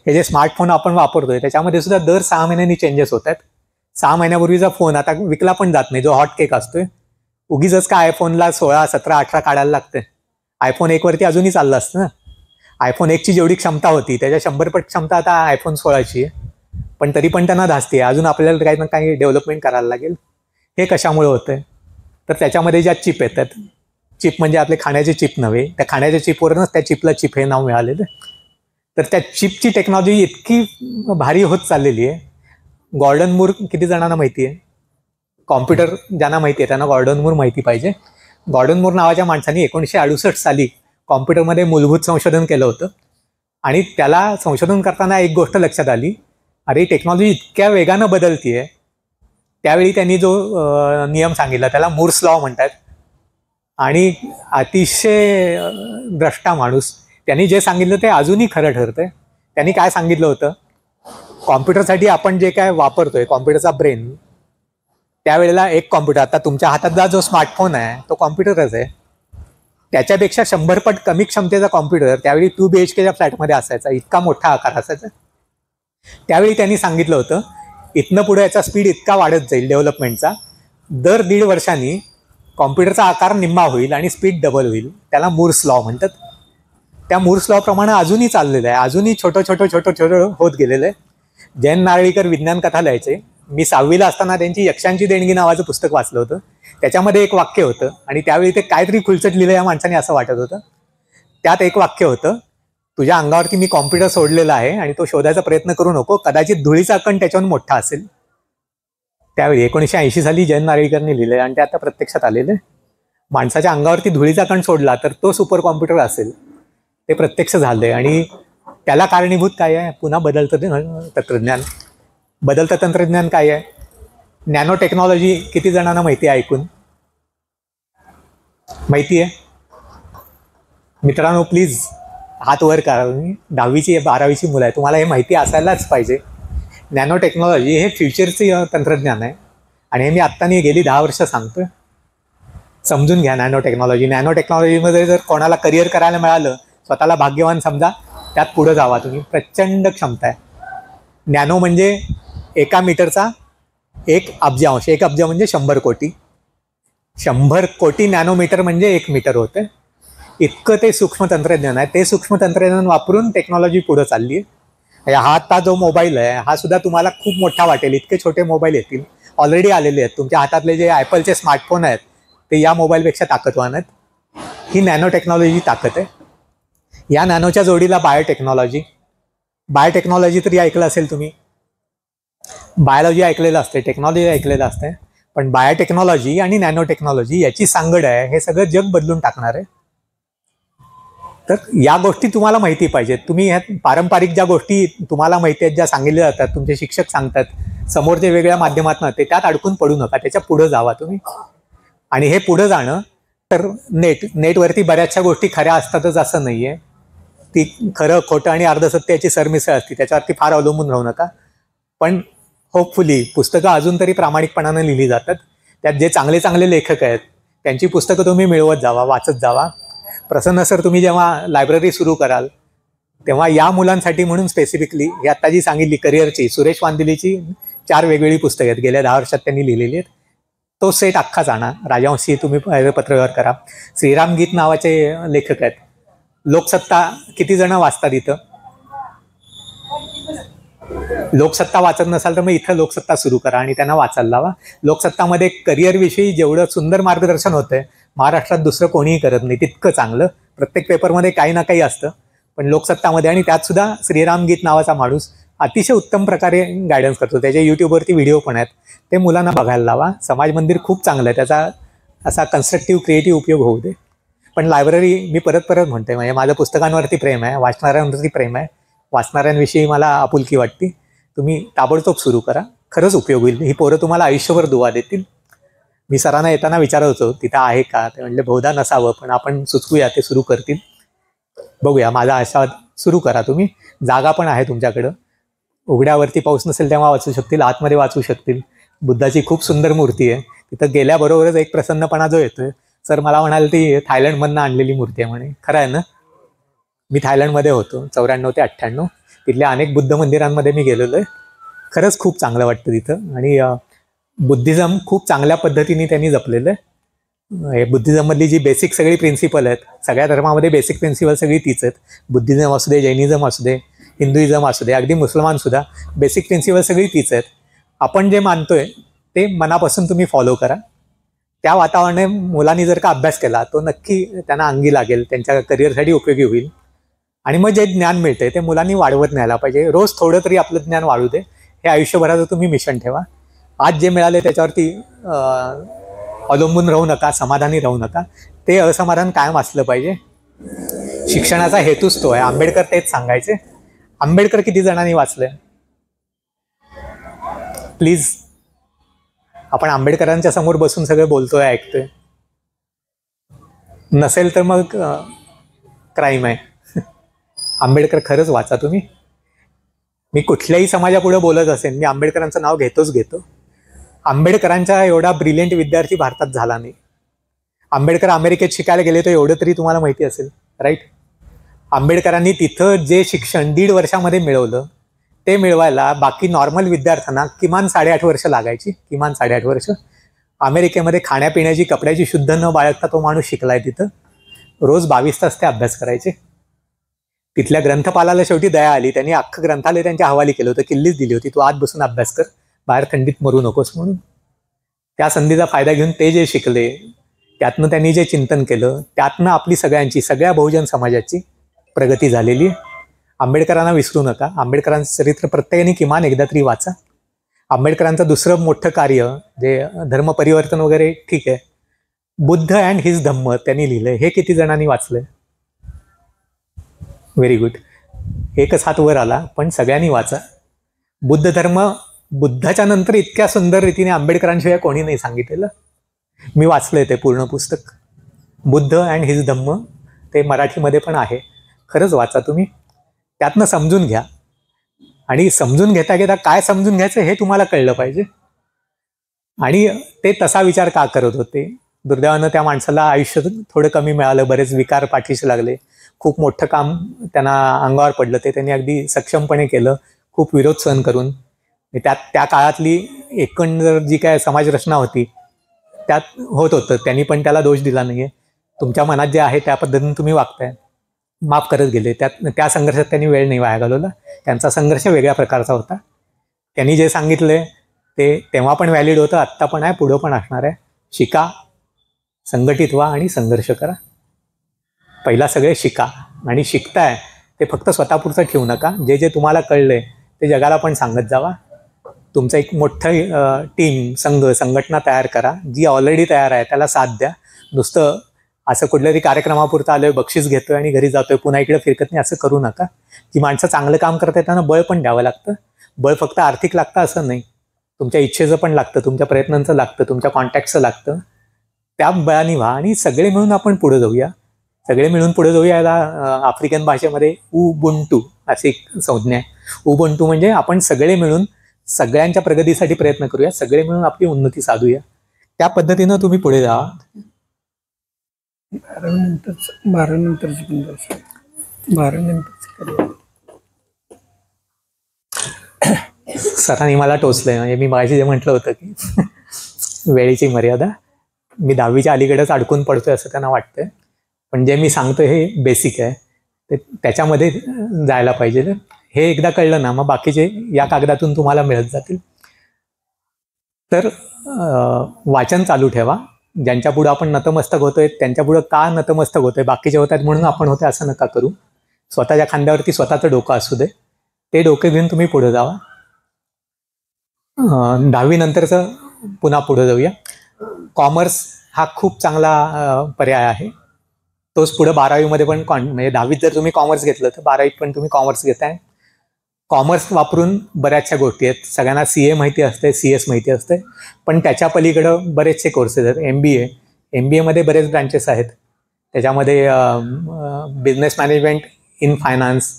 हे जे स्मार्टफोन आपण वापरतोय त्याच्यामध्ये सुद्धा दर 6 महिन्यांनी चेंजेस होत आहेत. 6 महिन्यापूर्वीचा फोन आता विकला पण जात नाही, जो हॉट केक असतोय. उगीच का आयफोनला 16, 17, 18 काढायला लागते? आयफोन 1 वरती अजूनही चाललं असतं ना. आयफोन 1ची जेवढी क्षमता होती त्याच्या 100 पट क्षमता आता आयफोन 16ची आहे. पण तरी पण त्यांना धास्ती आहे, अजून आपल्याला काही ना काही डेव्हलपमेंट करायला लागेल. हे कशामुळे होतंय? तर त्याच्यामध्ये ज्या चिप येतात, चिप म्हणजे आपले खाण्याचे चिप नव्हे, त्या खाण्याच्या चिपवरूनच त्या चिपला चिप हे नाव मिळालेलं. तर त्या चिपची टेक्नॉलॉजी इतकी भारी होत चाललेली आहे. गॉर्डन मूर किती जणांना माहिती आहे? कॉम्प्युटर ज्यांना माहिती आहे त्यांना गॉर्डन मूर माहिती पाहिजे. गॉर्डन मूर नावाच्या माणसाने 1968 साली कॉम्प्युटरमध्ये मूलभूत संशोधन केलं होतं. आणि त्याला संशोधन करताना एक गोष्ट लक्षात आली, अरे टेक्नॉलॉजी इतक्या वेगानं बदलतीये. त्यावेळी त्यांनी जो नियम सांगितला त्याला मूर्स लॉ म्हणतात. आणि अतिशय द्रष्टा माणूस, त्यांनी जे सांगितलं ते अजूनही खरं ठरतंय. त्यांनी काय सांगितलं होतं, कॉम्प्युटरसाठी आपण जे काय वापरतोय, कॉम्प्युटरचा ब्रेन, त्यावेळेला एक कॉम्प्युटर, आता तुमच्या हातातला जो स्मार्टफोन आहे तो कॉम्प्युटरच आहे, त्याच्यापेक्षा 100 पट कमी क्षमतेचा कॉम्प्युटर त्यावेळी 2 BHKच्या फ्लॅटमध्ये असायचा, इतका मोठा आकार असायचा. त्यावेळी त्यांनी सांगितलं होतं इथनं पुढे याचा स्पीड इतका वाढत जाईल डेव्हलपमेंटचा, दर 1.5 वर्षांनी कॉम्प्युटरचा आकार निम्मा होईल आणि स्पीड डबल होईल. त्याला मूर्स लॉ म्हणतात. त्या मूर्स लॉ प्रमाणे अजूनही चाललेलं आहे, अजूनही छोटं होत गेलेलं आहे. जयंत नारळीकर विज्ञान कथा लिहायचे. मी 6वीला असताना त्यांची यक्षांची देणगी नावाचं पुस्तक वाचलं होतं. त्याच्यामध्ये एक वाक्य होतं आणि त्यावेळी ते काहीतरी खुलचट लिहिलं या माणसाने असं वाटत होतं. त्यात एक वाक्य होतं, तुझ्या अंगावरती मी कॉम्प्युटर सोडलेला आहे आणि तो शोधायचा प्रयत्न करू नको, कदाचित धुळीचा कण त्याच्याहून मोठा असेल. त्यावेळी 1980 साली जयंत नारळीकरने लिहिलं आणि ते आता प्रत्यक्षात आलेलं. माणसाच्या अंगावरती धुळीचा कण सोडला तर तो सुपर कॉम्प्युटर असेल. ते प्रत्यक्ष झालंय आणि त्याला कारणीभूत काय आहे? पुन्हा बदलतं तंत्रज्ञान. बदलतं तंत्रज्ञान काय आहे? नॅनो टेक्नॉलॉजी किती जणांना माहिती आहे? ऐकून माहिती आहे? मित्रांनो प्लीज हात वर करा. 10वीची 12वीची मुलं आहे, तुम्हाला हे माहिती असायलाच पाहिजे. नॅनो टेक्नॉलॉजी हे फ्युचरचं तंत्रज्ञान आहे आणि हे मी आत्ता नाही गेली 10 वर्ष सांगतोय. समजून घ्या नॅनो टेक्नॉलॉजी. नॅनो टेक्नॉलॉजीमध्ये जर कोणाला करिअर करायला मिळालं, स्वतःला भाग्यवान समजा, त्यात पुढे जावा तुम्ही. प्रचंड क्षमता आहे. नॅनो म्हणजे 1 मीटरचा 1 अब्जांश. 1 अब्ज म्हणजे 100 कोटी. 100 कोटी नॅनोमीटर म्हणजे 1 मीटर होते. इतकं ते सूक्ष्म तंत्रज्ञान आहे. ते सूक्ष्म तंत्रज्ञान वापरून टेक्नॉलॉजी पुढे चालली आहे. हा आता जो मोबाईल आहे हा सुद्धा तुम्हाला खूप मोठा वाटेल. इतके छोटे मोबाईल येतील, ऑलरेडी आलेले आहेत. तुमच्या हातातले जे ॲपलचे स्मार्टफोन आहेत ते या मोबाईलपेक्षा ताकदवान आहेत. ही नॅनो टेक्नॉलॉजी ताकद आहे. या नॅनोच्या जोडीला बायोटेक्नॉलॉजी. बायोटेक्नॉलॉजी तरी ऐकलं असेल तुम्ही. बायोलॉजी ऐकलेलं असते, टेक्नॉलॉजी ऐकलेलं असते, पण बायोटेक्नॉलॉजी आणि नॅनो टेक्नॉलॉजी याची सांगड आहे. हे सगळं जग बदलून टाकणार आहे. तर या गोष्टी तुम्हाला माहिती पाहिजेत. तुम्ही ह्या पारंपरिक ज्या गोष्टी तुम्हाला माहिती आहेत, ज्या सांगितल्या जातात, तुमचे शिक्षक सांगतात, समोरचे वेगळ्या माध्यमातून, ते त्यात अडकून पडू नका. त्याच्या पुढं जावा तुम्ही. आणि हे पुढं जाणं तर नेटवरती बऱ्याचशा गोष्टी खऱ्या असतातच असं नाही आहे. ती खरं खोटं आणि अर्धसत्याची सरमिसळ असते, त्याच्यावरती फार अवलंबून राहू नका. पण होपफुली पुस्तकं अजून तरी प्रामाणिकपणानं लिहिली जातात. त्यात जे चांगले चांगले लेखक आहेत त्यांची पुस्तकं तुम्ही मिळवत जावा, वाचत जावा. प्रसन्न सर, तुम्ही जेव्हा लायब्ररी सुरू कराल तेव्हा या मुलांसाठी म्हणून स्पेसिफिकली ही आत्ता जी सांगितली करिअरची, सुरेश वांदिलीची 4 वेगवेगळी पुस्तकं आहेत, गेल्या 10 वर्षात त्यांनी लिहिलेली आहेत. तो सेट अख्खाच आणा. राजवंशी तुम्ही पत्रव्यवहार करा. श्रीराम गीत नावाचे लेखक आहेत. लोकसत्ता किती जण वाचतात इथं? लोकसत्ता वाचत नसाल तर मग इथं लोकसत्ता सुरू करा आणि त्यांना वाचायला लावा. लोकसत्तामध्ये करिअरविषयी जेवढं सुंदर मार्गदर्शन होतंय महाराष्ट्रात दुसरं कोणीही करत नाही, तितकं चांगलं. प्रत्येक पेपरमध्ये काही ना काही असतं, पण लोकसत्तामध्ये आणि त्यात सुद्धा श्रीराम गीत नावाचा माणूस अतिशय उत्तम प्रकारे गायडन्स करतो. त्याचे यूट्यूबवरती व्हिडिओ पण आहेत, ते मुलांना बघायला लावा. समाज मंदिर खूप चांगलं आहे, त्याचा असा कन्स्ट्रक्टिव्ह क्रिएटिव्ह उपयोग होऊ दे. पण लायब्ररी मी परत म्हणते, म्हणजे माझं पुस्तकांवरती प्रेम आहे, वाचणाऱ्यांवरती प्रेम आहे, वाचणाऱ्यांविषयी मला आपुलकी वाटते. तुम्ही ताबडतोब सुरू करा, खरंच उपयोग होईल. ही पोरं तुम्हाला आयुष्यभर दुवा देतील. मी सरांना येताना विचारत होतो तिथं आहे का, ते म्हणले बहुधा नसावं, पण आपण सुचवूया, ते सुरू करतील. बघूया, माझा आशावाद. सुरू करा तुम्ही. जागा पण आहे तुमच्याकडं. उघड्यावरती पाऊस नसेल तेव्हा वाचू शकतील, आतमध्ये वाचू शकतील. बुद्धाची खूप सुंदर मूर्ती आहे तिथं. गेल्याबरोबरच एक प्रसन्नपणा जो येतोय. सर मला म्हणाले ती थायलंडमधनं आणलेली मूर्ती आहे म्हणे. खरं आहे ना? मी थायलंडमध्ये होतो 94 ते 98. तिथल्या अनेक बुद्ध मंदिरांमध्ये मी गेलेलो आहे. खरंच खूप चांगलं वाटतं तिथं. आणि बुद्धिझम खूप चांगल्या पद्धतीने त्यांनी जपलेलं आहे. बुद्धिझममधली जी बेसिक सगळी प्रिन्सिपल आहेत, सगळ्या धर्मामध्ये बेसिक प्रिन्सिपल सगळी तीच आहेत. बुद्धिझम असू दे, जैनिझम असू दे, हिंदुइझम असू दे, अगदी मुसलमानसुद्धा बेसिक प्रिन्सिपल सगळी तीच आहेत. आपण जे मानतोय ते मनापासून तुम्ही फॉलो करा. त्या वातावरणाने मुलांनी जर का अभ्यास केला तो नक्की त्यांना अंगी लागेल, त्यांच्या करिअरसाठी उपयोगी होईल. आणि मग जे ज्ञान मिळते ते मुलांनी वाढवत न्यायला पाहिजे. रोज थोडं तरी आपलं ज्ञान वाढू दे. हे आयुष्यभराचं तुम्ही मिशन ठेवा. आज जे मिळाले त्याच्यावरती अवलंबून राहू नका, समाधानी राहू नका. ते असमाधान कायम असलं पाहिजे. शिक्षणाचा हेतूच तो आहे. आंबेडकर तेच सांगायचे. आंबेडकर किती जणांनी वाचलंय? प्लीज, आपण आंबेडकरांच्या समोर बसून सगळं बोलतोय, ऐकतोय. नसेल तर मग क्राईम आहे. आंबेडकर खरंच वाचा तुम्ही. मी कुठल्याही समाजापुढे बोलत असेल, मी आंबेडकरांचं नाव घेतो. आंबेडकरांचा एवढा ब्रिलियंट विद्यार्थी भारतात झाला नाही. आंबेडकर अमेरिकेत शिकायला गेले तर एवढं तरी तुम्हाला माहिती असेल, राईट? आंबेडकरांनी तिथं जे शिक्षण 1.5 वर्षामध्ये मिळवलं ते मिळवायला बाकी नॉर्मल विद्यार्थ्यांना किमान 8.5 वर्ष लागायची, किमान 8.5 वर्ष. अमेरिकेमध्ये खाण्यापिण्याची, कपड्याची शुद्ध न बाळगता तो माणूस शिकलाय तिथं. रोज 22 तास ते अभ्यास करायचे. तिथल्या ग्रंथपालाला शेवटी दया आली, त्यांनी अख्खं ग्रंथालय त्यांच्या हवाली केलं होतं, किल्लीच दिली होती, तू आत बसून अभ्यास कर, बाहेर थंडीत मरू नकोस म्हणून. त्या संधीचा फायदा घेऊन ते जे शिकले, त्यातनं त्यांनी जे चिंतन केलं, त्यातनं आपली सगळ्यांची, सगळ्या बहुजन समाजाची प्रगती झालेली आहे. आंबेडकरांना विसरू नका. आंबेडकरांचं चरित्र प्रत्येकाने किमान एकदा तरी वाचा. आंबेडकरांचं दुसरं मोठं कार्य जे धर्म परिवर्तन वगैरे ठीक आहे, बुद्ध अँड हिज धम्म त्यांनी लिहिलंय. हे किती जणांनी वाचलंय? Very good. एकच हात वर आला, पण सगळ्यांनी वाचा. बुद्ध धर्म बुद्धाच्या नंतर इतक्या सुंदर रीतीने आंबेडकरांशिवाय कोणी नाही सांगितलेलं. मी वाचलंय ते पूर्ण पुस्तक, बुद्ध अँड हिज धम्म. ते मराठीमध्ये पण आहे. खरंच वाचा तुम्ही, त्यातनं समजून घ्या. आणि समजून घेता घेता काय समजून घ्यायचं हे तुम्हाला कळलं पाहिजे. आणि ते तसा विचार का करत होते? दुर्दैवानं त्या माणसाला आयुष्य थोडं कमी मिळालं, बरेच विकार पाठीशी लागले, खूप मोठं काम त्यांना अंगावर पडलं, ते त्यांनी अगदी सक्षमपणे केलं, खूप विरोध सहन करून. त्या काळातली एकंदर जी काय समाजरचना होती त्यात होत होतं, त्यांनी पण त्याला दोष दिला नाहीये. तुमच्या मनात जे आहे त्या पद्धतीने तुम्ही वागताय, माफ करत गेले. त्या संघर्षात त्यांनी वेळ नाही वाया घालवला. त्यांचा संघर्ष वेगळ्या प्रकारचा होता. त्यांनी जे सांगितलंय ते तेव्हा पण व्हॅलिड होतं, आत्ता पण आहे, पुढं पण असणार आहे. शिका, संघटित व्हा आणि संघर्ष करा. पहिला सगळे शिका. आणि शिकताय ते फक्त स्वतःपुरतं ठेवू नका. जे जे तुम्हाला कळलंय ते जगाला पण सांगत जावा. तुमचं एक मोठं टीम, संघटना तयार करा. जी ऑलरेडी तयार आहे त्याला साथ द्या. नुसतं असं कुठल्या तरी कार्यक्रमापुरतं आलोय, बक्षीस घेतोय आणि घरी जातोय, पुन्हा इकडे फिरकत नाही, असं करू नका. जी माणसं चांगलं काम करतात त्यांना बळ पण द्यावं लागतं. बळ फक्त आर्थिक लागतं असं नाही, तुमच्या इच्छेचं पण लागतं, तुमच्या प्रयत्नांचं लागतं, तुमच्या कॉन्टॅक्टचं लागतं. त्या बळाने व्हा आणि सगळे मिळून आपण पुढे जाऊया. सगळे मिळून पुढे जाऊया. याला आफ्रिकन भाषेमध्ये उबुंटू अशी एक संज्ञा आहे. उबुंटू म्हणजे आपण सगळे मिळून सगळ्यांच्या प्रगतीसाठी प्रयत्न करूया, सगळे मिळून आपली उन्नती साधूया. त्या पद्धतीनं तुम्ही पुढे जावा. 12 सरांनी मला टोचलंय. म्हणजे मी मागाशी जे म्हटलं होतं की वेळेची मर्यादा, मी 10वीच्या अलीकडेच अडकून पडतोय असं त्यांना वाटतंय. पण जे मी सांगतोय हे बेसिक आहे, ते त्याच्यामध्ये जायला पाहिजे. हे एकदा कळलं ना, मग बाकीचे या कागदातून तुम्हाला मिळत जातील. तर वाचन चालू ठेवा. ज्यांच्या पुढं आपण नतमस्तक होतोय त्यांच्या पुढं का नतमस्तक होतोय, बाकीचे होत आहेत म्हणून आपण होतोय असं नका करू. स्वतःच्या खांद्यावरती स्वतःचं डोकं असू दे, ते डोकं घेऊन तुम्ही पुढे जावा. 10वी नंतरचं पुन्हा पुढे जाऊया. कॉमर्स हा खूप चांगला पर्याय आहे. तोच पुढे 12वीमध्ये पण म्हणजे 10वीत जर तुम्ही कॉमर्स घेतलं तर 12वीत पण तुम्ही कॉमर्स घेताय. कॉमर्स वापरून बऱ्याचशा गोष्टी आहेत. सगळ्यांना CA माहिती असते, CS माहिती असते, पण त्याच्या पलीकडं बरेचसे कोर्सेस आहेत. MBA मध्ये बरेच ब्रांचेस आहेत. त्याच्यामध्ये business management in finance,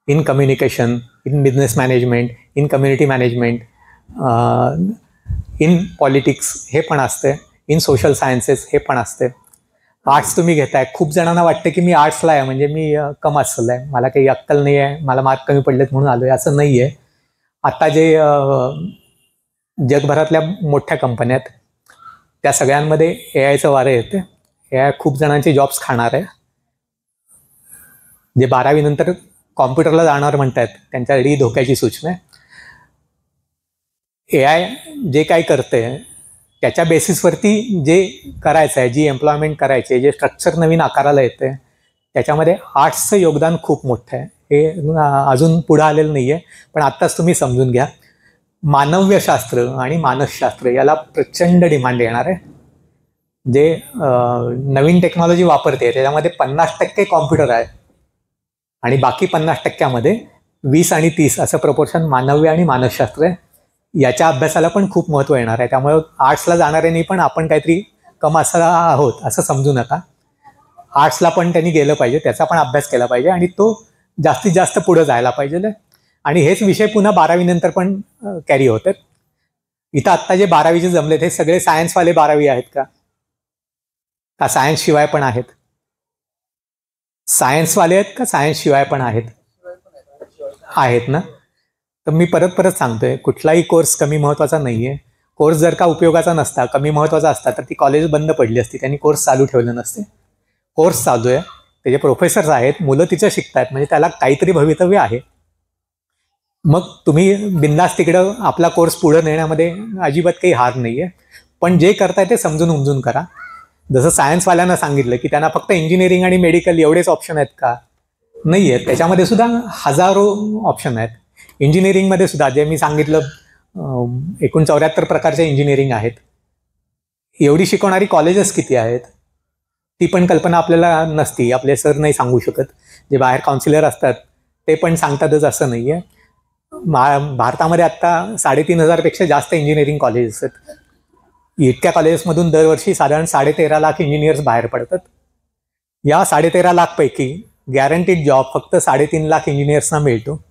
in communication, in business management, in community management, in politics हे पण असते, इन सोशल सायन्सेस हे पण असते. आर्ट्स तुम्ही घेताय. खूप जणांना वाटतं की मी आर्ट्सला आहे म्हणजे मी कम असलं आहे, मला काही अक्कल नाही आहे, मला मार्क कमी पडलेत म्हणून आलो आहे, असं नाही आहे. आता जे जगभरातल्या मोठ्या कंपन्या आहेत त्या सगळ्यांमध्ये AIचं वारं येते. AI खूप जणांचे जॉब्स खाणार आहे. जे 12वी नंतर कॉम्प्युटरला जाणार म्हणतात त्यांच्यासाठी धोक्याची सूचना आहे. AI जे काही करते त्याच्या बेसिसवरती जे करायचं आहे, जी एम्प्लॉयमेंट करायची आहे, जे स्ट्रक्चर नवीन आकाराला येते, त्याच्यामध्ये आर्ट्सचं योगदान खूप मोठं आहे. हे अजून पुढं आलेलं नाही आहे, पण आत्ताच तुम्ही समजून घ्या. मानव्यशास्त्र आणि मानसशास्त्र याला प्रचंड डिमांड येणार आहे. जे नवीन टेक्नॉलॉजी वापरते त्याच्यामध्ये 50% कॉम्प्युटर आहे आणि बाकी 50%मध्ये 20 आणि 30 असं प्रपोर्शन मानव्य आणि मानसशास्त्र आहे. याच्या अभ्यासाला पण खूप महत्त्व येणार आहे. त्यामुळे आर्ट्सला जाणाऱ्यांनी पण आपण काहीतरी कम असं आहोत असं समजू नका. आर्ट्सला पण त्यांनी गेलं पाहिजे, त्याचा पण अभ्यास केला पाहिजे आणि तो जास्तीत जास्त पुढं जायला पाहिजे. आणि हेच विषय पुन्हा 12वी नंतर पण कॅरी होतात. इथं आत्ता जे 12वीचे जमलेत हे सगळे सायन्सवाले 12वी आहेत का? का सायन्स शिवाय पण आहेत? सायन्सवाले आहेत का सायन्स शिवाय पण आहेत? आहेत ना. तर मी परत परत सांगतोय, कुठलाही कोर्स कमी महत्वाचा नाहीये. कोर्स जर का उपयोगाचा नसता, कमी महत्वाचा असता, तर ती कॉलेज बंद पडली असती, त्यांनी कोर्स चालू ठेवलं नसते. कोर्स चालू आहे, त्याचे प्रोफेसर्स आहेत, मुलं तिचं शिकतायत, म्हणजे त्याला काहीतरी भवितव्य आहे. मग तुम्ही बिंदास तिकडं आपला कोर्स पुढे नेण्यामध्ये अजिबात काही हार नाहीये. पण जे करताय ते समजून उमजून करा. जसं सायन्सवाल्यांना सांगितलं की त्यांना फक्त इंजिनिअरिंग आणि मेडिकल एवढेच ऑप्शन आहेत का? नाही आहेत. त्याच्यामध्ये सुद्धा हजारो ऑप्शन आहेत. इंजिनिअरिंगमध्ये सुद्धा जे मी सांगितलं 74 प्रकारच्या इंजिनिअरिंग आहेत. एवढी शिकवणारी कॉलेजेस किती आहेत ती पण कल्पना आपल्याला नसती. आपले सर नाही सांगू शकत. जे बाहेर काउन्सिलर असतात ते पण सांगतातच असं नाही आहे. भारतामध्ये आत्ता 3,500 पेक्षा जास्त इंजिनिअरिंग कॉलेजेस आहेत. इतक्या कॉलेजेसमधून दरवर्षी साधारण 13.5 लाख इंजिनियर्स बाहेर पडतात. या 13.5 लाखपैकी गॅरंटीड जॉब फक्त 3.5 लाख इंजिनियर्सना मिळतो.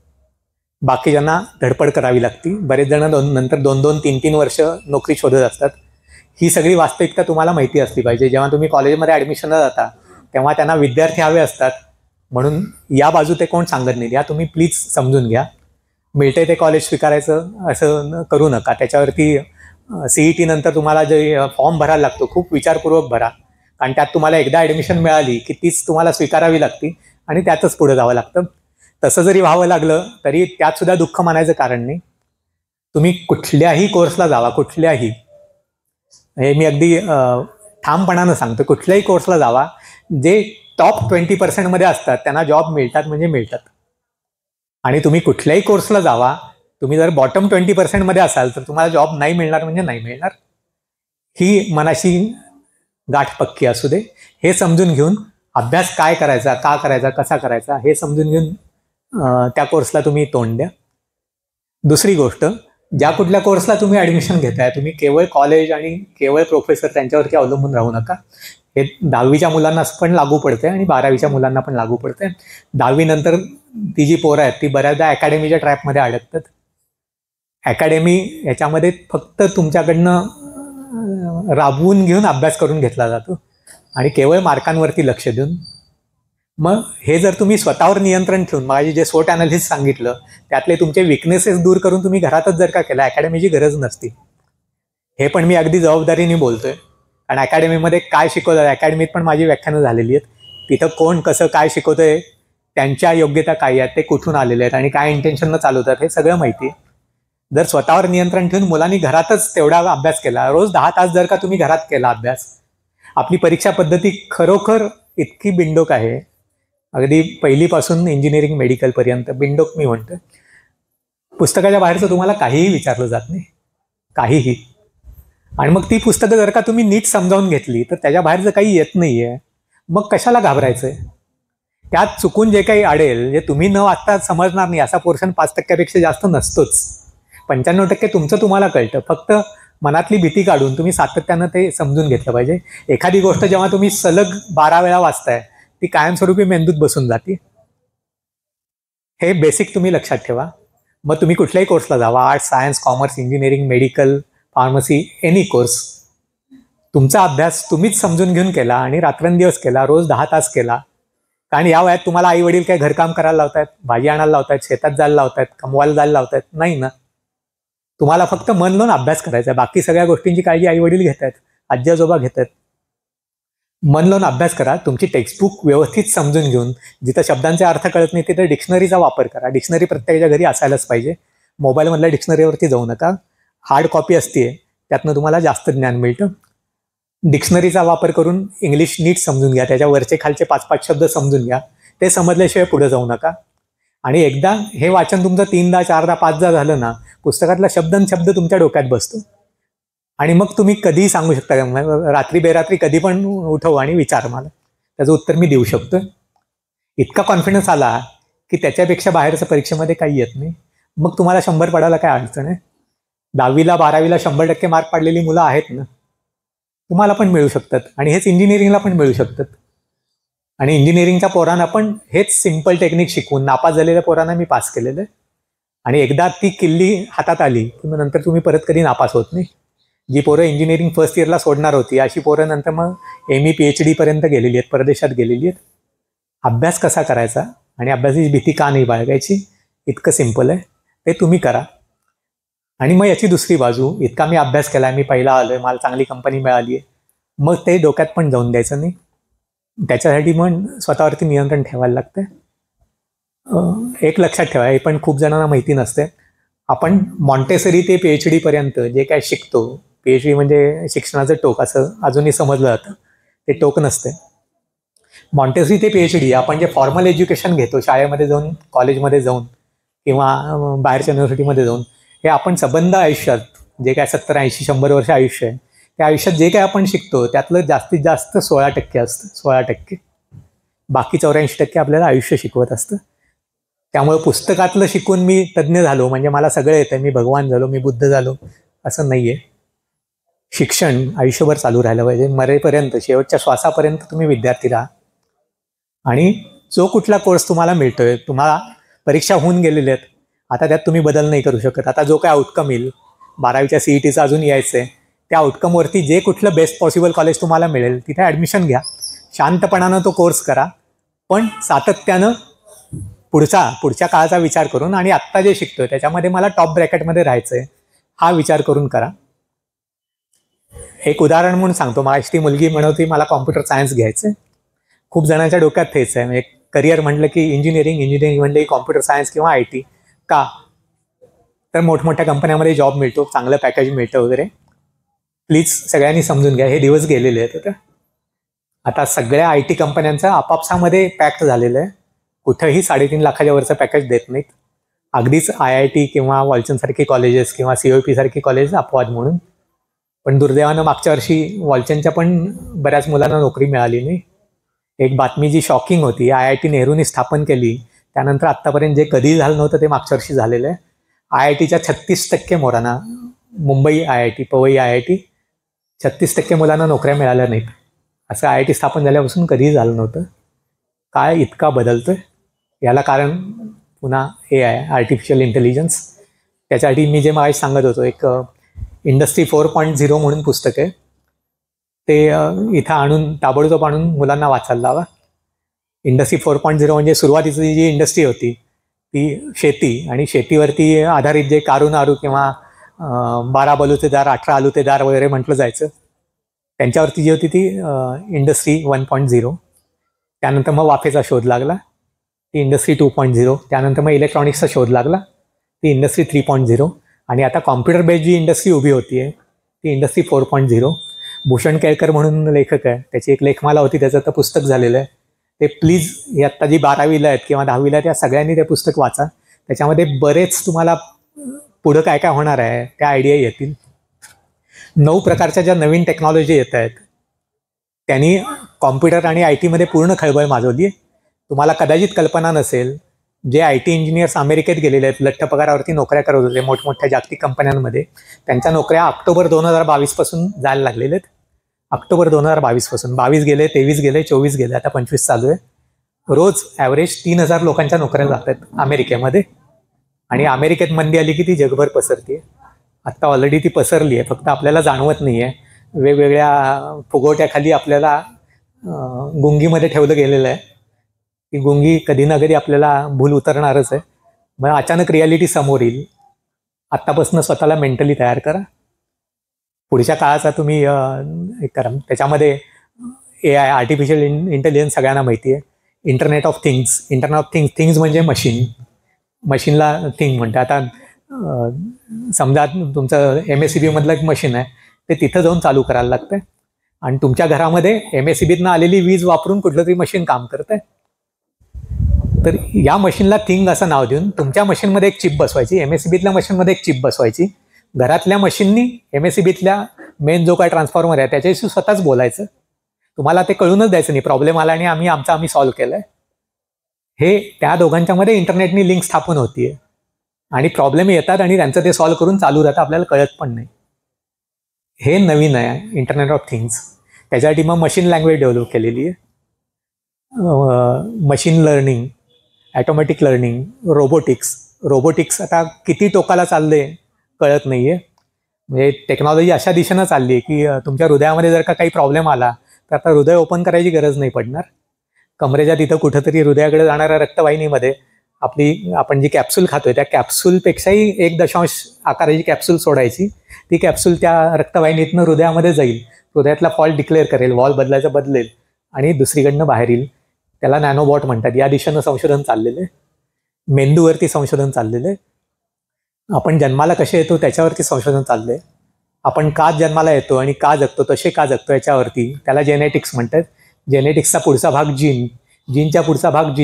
बाकीच्यांना धडपड करावी लागती. बरेच जण नंतर 2-2, 3-3 वर्ष नोकरी शोधत असतात. ही सगळी वास्तविकता तुम्हाला माहिती असली पाहिजे. जेव्हा तुम्ही कॉलेजमध्ये ॲडमिशनला जाता तेव्हा त्यांना विद्यार्थी हवे असतात, म्हणून या बाजू ते कोण सांगत नाही. या तुम्ही प्लीज समजून घ्या. मिळते ते कॉलेज स्वीकारायचं असं करू नका. त्याच्यावरती CET नंतर तुम्हाला जे फॉर्म भरायला लागतो खूप विचारपूर्वक भरा, कारण त्यात तुम्हाला एकदा ॲडमिशन मिळाली की तीच तुम्हाला स्वीकारावी लागते आणि त्यातच पुढे जावं लागतं. तसं जरी व्हावं लागलं तरी त्यात सुद्धा दुःख मानायचं कारण नाही. तुम्ही कुठल्याही कोर्सला जावा, कुठल्याही, हे मी अगदी ठामपणानं सांगतो, कुठल्याही कोर्सला जावा, जे टॉप 20% असतात त्यांना जॉब मिळतात म्हणजे मिळतात. आणि तुम्ही कुठल्याही कोर्सला जावा, तुम्ही जर बॉटम 20% असाल तर तुम्हाला जॉब नाही मिळणार म्हणजे नाही मिळणार. ही मनाशी गाठ पक्की असू दे. हे समजून घेऊन अभ्यास काय करायचा, का करायचा, कसा करायचा हे समजून घेऊन त्या कोर्सला तुम्ही तोंड द्या. दुसरी गोष्ट, ज्या कुठल्या कोर्सला तुम्ही ॲडमिशन घेताय तुम्ही केवळ कॉलेज आणि केवळ प्रोफेसर त्यांच्यावरती अवलंबून राहू नका. हे 10वीच्या मुलांना पण लागू पडते आणि 12वीच्या मुलांना पण लागू पडते. 10वी नंतर ती जी पोरं आहेत ती बऱ्याचदा अकॅडमीच्या ट्रॅपमध्ये अडकतात. अकॅडमी ह्याच्यामध्ये फक्त तुमच्याकडनं राबवून घेऊन अभ्यास करून घेतला जातो आणि केवळ मार्कांवरती लक्ष देऊन. मग हे जर तुम्ही स्वतःवर नियंत्रण ठेवून माझी जे SWOT ॲनालिसिस सांगितलं त्यातले तुमचे विकनेसेस दूर करून तुम्ही घरातच जर का केला, अकॅडमीची गरज नसती. हे पण मी अगदी जबाबदारीने बोलतोय, कारण अकॅडमीमध्ये काय शिकवलं, अकॅडमीत पण माझी व्याख्यानं झालेली आहेत. तिथं कोण कसं काय शिकवतंय, त्यांच्या योग्यता काय आहेत, ते कुठून आलेले आहेत आणि काय इंटेन्शननं चालवतात हे सगळं माहिती आहे. जर स्वतःवर नियंत्रण ठेवून मुलांनी घरातच तेवढा अभ्यास केला, रोज 10 तास जर का तुम्ही घरात केला अभ्यास, आपली परीक्षा पद्धती खरोखर इतकी बिंडोक आहे, अगदी पहिलीपासून इंजिनिअरिंग मेडिकलपर्यंत बिंडोक मी म्हणतो. पुस्तकाच्या बाहेरचं तुम्हाला काहीही विचारलं जात नाही, काहीही. आणि मग ती पुस्तकं जर का तुम्ही नीट समजावून घेतली तर त्याच्या बाहेरचं काही येत नाही आहे. मग कशाला घाबरायचंय? त्यात चुकून जे काही अडेल, जे तुम्ही न वाचता समजणार नाही असा पोर्शन 5% जास्त नसतोच. 95% तुमचं तुम्हाला कळतं. फक्त मनातली भीती काढून तुम्ही सातत्यानं ते समजून घेतलं पाहिजे. एखादी गोष्ट जेव्हा तुम्ही सलग 12 वेळा वाचताय ती कायमस्वरूपी मेंदूत बसून जाते. हे बेसिक तुम्ही लक्षात ठेवा. मग तुम्ही कुठल्याही कोर्सला जावा, arts, science, commerce, engineering, medical, pharmacy, any course, तुमचा अभ्यास तुम्हीच समजून घेऊन केला आणि रात्रंदिवस केला, रोज 10 तास केला. कारण या वयात तुम्हाला आई वडील काय घरकाम करायला लावतायत, भाजी आणायला लावतायत, शेतात जायला लावतायत, कमवायला जायला लावतायत? नाही ना. तुम्हाला फक्त मन लावून अभ्यास करायचा आहे. बाकी सगळ्या गोष्टींची काळजी आई वडील घेत आहेत, आजी आजोबा घेत आहेत. मन लावून अभ्यास करा. तुमची टेक्स्टबुक व्यवस्थित समजून घेऊन, जिथं शब्दांचे अर्थ कळत नाही तिथं डिक्शनरीचा वापर करा. डिक्शनरी प्रत्येकाच्या घरी असायलाच पाहिजे. मोबाईलमधल्या डिक्शनरीवरती जाऊ नका. हार्ड कॉपी असते, त्यातनं तुम्हाला जास्त ज्ञान मिळतं. डिक्शनरीचा वापर करून इंग्लिश नीट समजून घ्या. त्याच्या वरचे खालचे 5-5 शब्द समजून घ्या. ते समजल्याशिवाय पुढे जाऊ नका. आणि एकदा हे वाचन तुमचं 3दा 4दा 5दा झालं ना, पुस्तकातला शब्द तुमच्या डोक्यात बसतो आणि मग तुम्ही कधीही सांगू शकता, रात्री बेरात्री कधी पण उठव आणि विचार मला, त्याचं उत्तर मी देऊ शकतो. इतका कॉन्फिडन्स आला की त्याच्यापेक्षा बाहेरचं परीक्षेमध्ये काही येत नाही. मग तुम्हाला 100 पडायला काय अडचण आहे? 10वीला 12वीला 100% मार्क पाडलेली मुलं आहेत ना, तुम्हाला पण मिळू शकतात. आणि हेच इंजिनिअरिंगला पण मिळू शकतात. आणि इंजिनिअरिंगच्या पोरांना पण हेच सिम्पल टेक्निक शिकवून नापास झालेल्या पोरांना मी पास केलेलं आहे. आणि एकदा ती किल्ली हातात आली की मग नंतर तुम्ही परत कधी नापास होत नाही. जी पोरं इंजिनिअरिंग फर्स्ट इयरला सोडणार होती अशी पोरं नंतर मग ME PhD पर्यंत गेलेली आहेत, परदेशात गेलेली आहेत. अभ्यास कसा करायचा आणि अभ्यासाची भीती का नाही बाळगायची, इतकं सिम्पल आहे. ते तुम्ही करा. आणि मग याची दुसरी बाजू, इतका मी अभ्यास केला, मी पहिला आलोय, मला चांगली कंपनी मिळाली आहे, मग ते डोक्यात पण जाऊन द्यायचं नाही. त्याच्यासाठी मग स्वतःवरती नियंत्रण ठेवायला लागतं. एक लक्षात ठेवा, हे पण खूप जणांना माहिती नसते, आपण मॉन्टेसरी ते PhD पर्यंत जे काय शिकतो, PhD म्हणजे शिक्षणाचं टोक असं अजूनही समजलं जातं, ते टोक नसते. मॉन्टेसरी ते PhD आपण जे फॉर्मल एज्युकेशन घेतो शाळेमध्ये जाऊन, कॉलेजमध्ये जाऊन किंवा बाहेरच्या युनिव्हर्सिटीमध्ये जाऊन, हे आपण संबंध आयुष्यात जे काय 70, 80, 100 वर्ष आयुष्य आहे, त्या आयुष्यात जे काय आपण शिकतो त्यातलं जास्तीत जास्त 16% असतं. 16%. बाकी 84% आपल्याला आयुष्य शिकवत असतं. त्यामुळे पुस्तकातलं शिकून मी तज्ज्ञ झालो म्हणजे मला सगळं येतं, मी भगवान झालो, मी बुद्ध झालो, असं नाही आहे. शिक्षण आयुष्यभर चालू राहिलं पाहिजे. मरेपर्यंत, शेवटच्या श्वासापर्यंत तुम्ही विद्यार्थी राहा. आणि जो कुठला कोर्स तुम्हाला मिळतोय, तुम्हाला परीक्षा होऊन गेलेल्या आहेत, आता त्यात तुम्ही बदल नाही करू शकत. आता जो काय आउटकम येईल, 12वीच्या CETचं अजून यायचं आहे, त्या आउटकमवरती जे कुठलं बेस्ट पॉसिबल कॉलेज तुम्हाला मिळेल तिथे ॲडमिशन घ्या. शांतपणानं तो कोर्स करा, पण सातत्यानं पुढच्या काळाचा विचार करून, आणि आत्ता जे शिकतोय त्याच्यामध्ये मला टॉप ब्रॅकेटमध्ये राहायचं आहे हा विचार करून करा. एक उदाहरण म्हणून सांगतो, माझी ती मुलगी म्हणत होती मला कॉम्प्युटर सायन्स घ्यायचं आहे. खूप जणांच्या डोक्यात तेच आहे, म्हणजे करिअर म्हटलं की इंजिनिअरिंग म्हटलं की कॉम्प्युटर सायन्स किंवा IT. का तर मोठमोठ्या कंपन्यामध्ये जॉब मिळतो, चांगलं पॅकेज मिळतं वगैरे. प्लीज सगळ्यांनी समजून घ्या, हे दिवस गेलेले आहेत. आता सगळ्या IT कंपन्यांचं आपापसामध्ये पॅक्ट झालेलं आहे. कुठंही 3.5 लाखाच्या वरचं पॅकेज देत नाहीत. अगदीच IIT किंवा वॉलचनसारखी कॉलेजेस किंवा COP सारखी कॉलेज अपवाद म्हणून. पण दुर्दैवानं मागच्या वर्षी वॉलचनच्या पण बऱ्याच मुलांना नोकरी मिळाली नाही. एक बातमी जी शॉकिंग होती, IIT नेहरूनी स्थापन केली त्यानंतर आत्तापर्यंत जे कधीही झालं नव्हतं ते मागच्या वर्षी झालेलं आहे. IITच्या 36% मुलांना, मुंबई IIT, पवई IIT, 36% मुलांना नोकऱ्या मिळाल्या नाहीत. असं IIT स्थापन झाल्यापासून कधीही झालं नव्हतं. काय इतका बदलतोय, याला कारण पुन्हा AI, आर्टिफिशियल इंटेलिजन्स. त्याच्यासाठी मी जे मागे सांगत होतो, एक इंडस्ट्री 4.0 म्हणून पुस्तक आहे, ते इथं आणून ताबडतोब आणून मुलांना वाचायला लावा. इंडस्ट्री 4.0 म्हणजे सुरुवातीची जी इंडस्ट्री होती ती शेती, आणि शेतीवरती आधारित जे कारू किंवा 12 बलुतेदार, 18 आलुतेदार वगैरे म्हटलं जायचं, त्यांच्यावरती जी होती ती इंडस्ट्री 1.0. त्यानंतर मग वाफेचा शोध लागला, ती इंडस्ट्री 2.0. त्यानंतर मग इलेक्ट्रॉनिक्सचा शोध लागला, ती इंडस्ट्री 3.0. आणि आता कॉम्प्युटर बेस्ड जी इंडस्ट्री उभी होती आहे ती इंडस्ट्री 4.0. भूषण केळकर म्हणून लेखक आहे, त्याची एक लेखमाला होती, त्याचं तर पुस्तक झालेलं आहे. ते प्लीज, हे आत्ता जी 12वीला आहेत किंवा 10वीला आहेत, त्या सगळ्यांनी ते पुस्तक वाचा. त्याच्यामध्ये बरेच तुम्हाला पुढं काय काय होणार आहे त्या आयडिया येतील. 9 प्रकारच्या ज्या नवीन टेक्नॉलॉजी येत आहेत त्यांनी कॉम्प्युटर आणि IT मध्ये पूर्ण खळबळ माजवली आहे. तुम्हाला कदाचित कल्पना नसेल, जे IT इंजिनियर्स अमेरिकेत गेलेले आहेत, लठ्ठ पगारावरती नोकऱ्या करत होते मोठमोठ्या जागतिक कंपन्यांमध्ये, त्यांच्या नोकऱ्या ऑक्टोबर 2022 पासून जायला लागलेल्या आहेत. ऑक्टोबर 2022 पासून 22 गेले, 23 गेले, 24 गेले, आता 25 चालू आहे. रोज ॲव्हरेज 3000 लोकांच्या नोकऱ्या जातात अमेरिकेमध्ये. आणि अमेरिकेत मंदी आली की ती जगभर पसरते. आत्ता ऑलरेडी ती पसरली आहे, फक्त आपल्याला जाणवत नाही आहे. वेगवेगळ्या फुगवट्याखाली आपल्याला गुंगीमध्ये ठेवलं गेलेलं आहे. ती गुंगी कधी ना कधी आपल्याला भूल उतरणारच आहे. मग अचानक रियालिटी समोर येईल. आत्तापासून स्वतःला मेंटली तयार करा. पुढच्या काळाचा तुम्ही एक करा. त्याच्यामध्ये AI, आर्टिफिशियल इंटेलिजन्स सगळ्यांना माहिती आहे. इंटरनेट ऑफ थिंग्स म्हणजे मशीनला थिंग म्हणतात. आता समजा तुमचं MSCB मधलं एक मशीन आहे, ते तिथं जाऊन चालू करायला लागतं, आणि तुमच्या घरामध्ये MSCBतनं आलेली वीज वापरून कुठलं तरी मशीन काम करतंय. तर या मशीनला थिंग असं नाव देऊन तुमच्या मशीनमध्ये एक चिप बसवायची, MSCBतल्या मशीनमध्ये एक चिप बसवायची. घरातल्या मशीननी MSCBतल्या मेन जो काय ट्रान्सफॉर्मर आहे त्याच्याशी स्वतःच बोलायचं. तुम्हाला ते कळूनच द्यायचं नाही, प्रॉब्लेम आला आणि आम्ही सॉल्व्ह केलंय. हे त्या दोघांच्यामध्ये इंटरनेटनी लिंक स्थापन होतीये, आणि प्रॉब्लेम येतात आणि त्यांचं ते सॉल्व्ह करून चालू राहतं, आपल्याला कळत पण नाही. हे नवीन आहे इंटरनेट ऑफ थिंग्स. त्याच्यासाठी मग मशीन लँग्वेज डेव्हलप केलेली आहे. Machine learning, automatic learning, robotics, robotics आता किती टोकाला चालले कळत नाहीये. म्हणजे टेक्नॉलॉजी अशा दिशेनं चालली आहे की तुमच्या हृदयामध्ये जर का काही प्रॉब्लेम आला तर आता हृदय ओपन करायची गरज नाही पडणार. कमरेच्या तिथं कुठंतरी हृदयाकडे जाणाऱ्या रक्तवाहिनीमध्ये आपण जी कॅप्सूल खातोय त्या कॅप्सूलपेक्षाही 1 आकाराची कॅप्सूल सोडायची. ती कॅप्सूल त्या रक्तवाहिनीतनं हृदयामध्ये जाईल, हृदयातला फॉल्ट डिक्लेअर करेल, वॉल बदलायचं बदलेल आणि दुसरीकडनं बाहेर येईल. त्याला नॅनोबॉट म्हणतात. या दिशेनं संशोधन चाललेलं आहे. मेंदूवरती संशोधन चाललेलं आहे. आपण जन्माला कसे येतो त्याच्यावरती संशोधन चाललंय. आपण का जन्माला येतो आणि का जगतो, तसे का जगतो याच्यावरती, त्याला जेनेटिक्स म्हणतात. जेनेटिक्सचा पुढचा भाग जीनच्या पुढचा भाग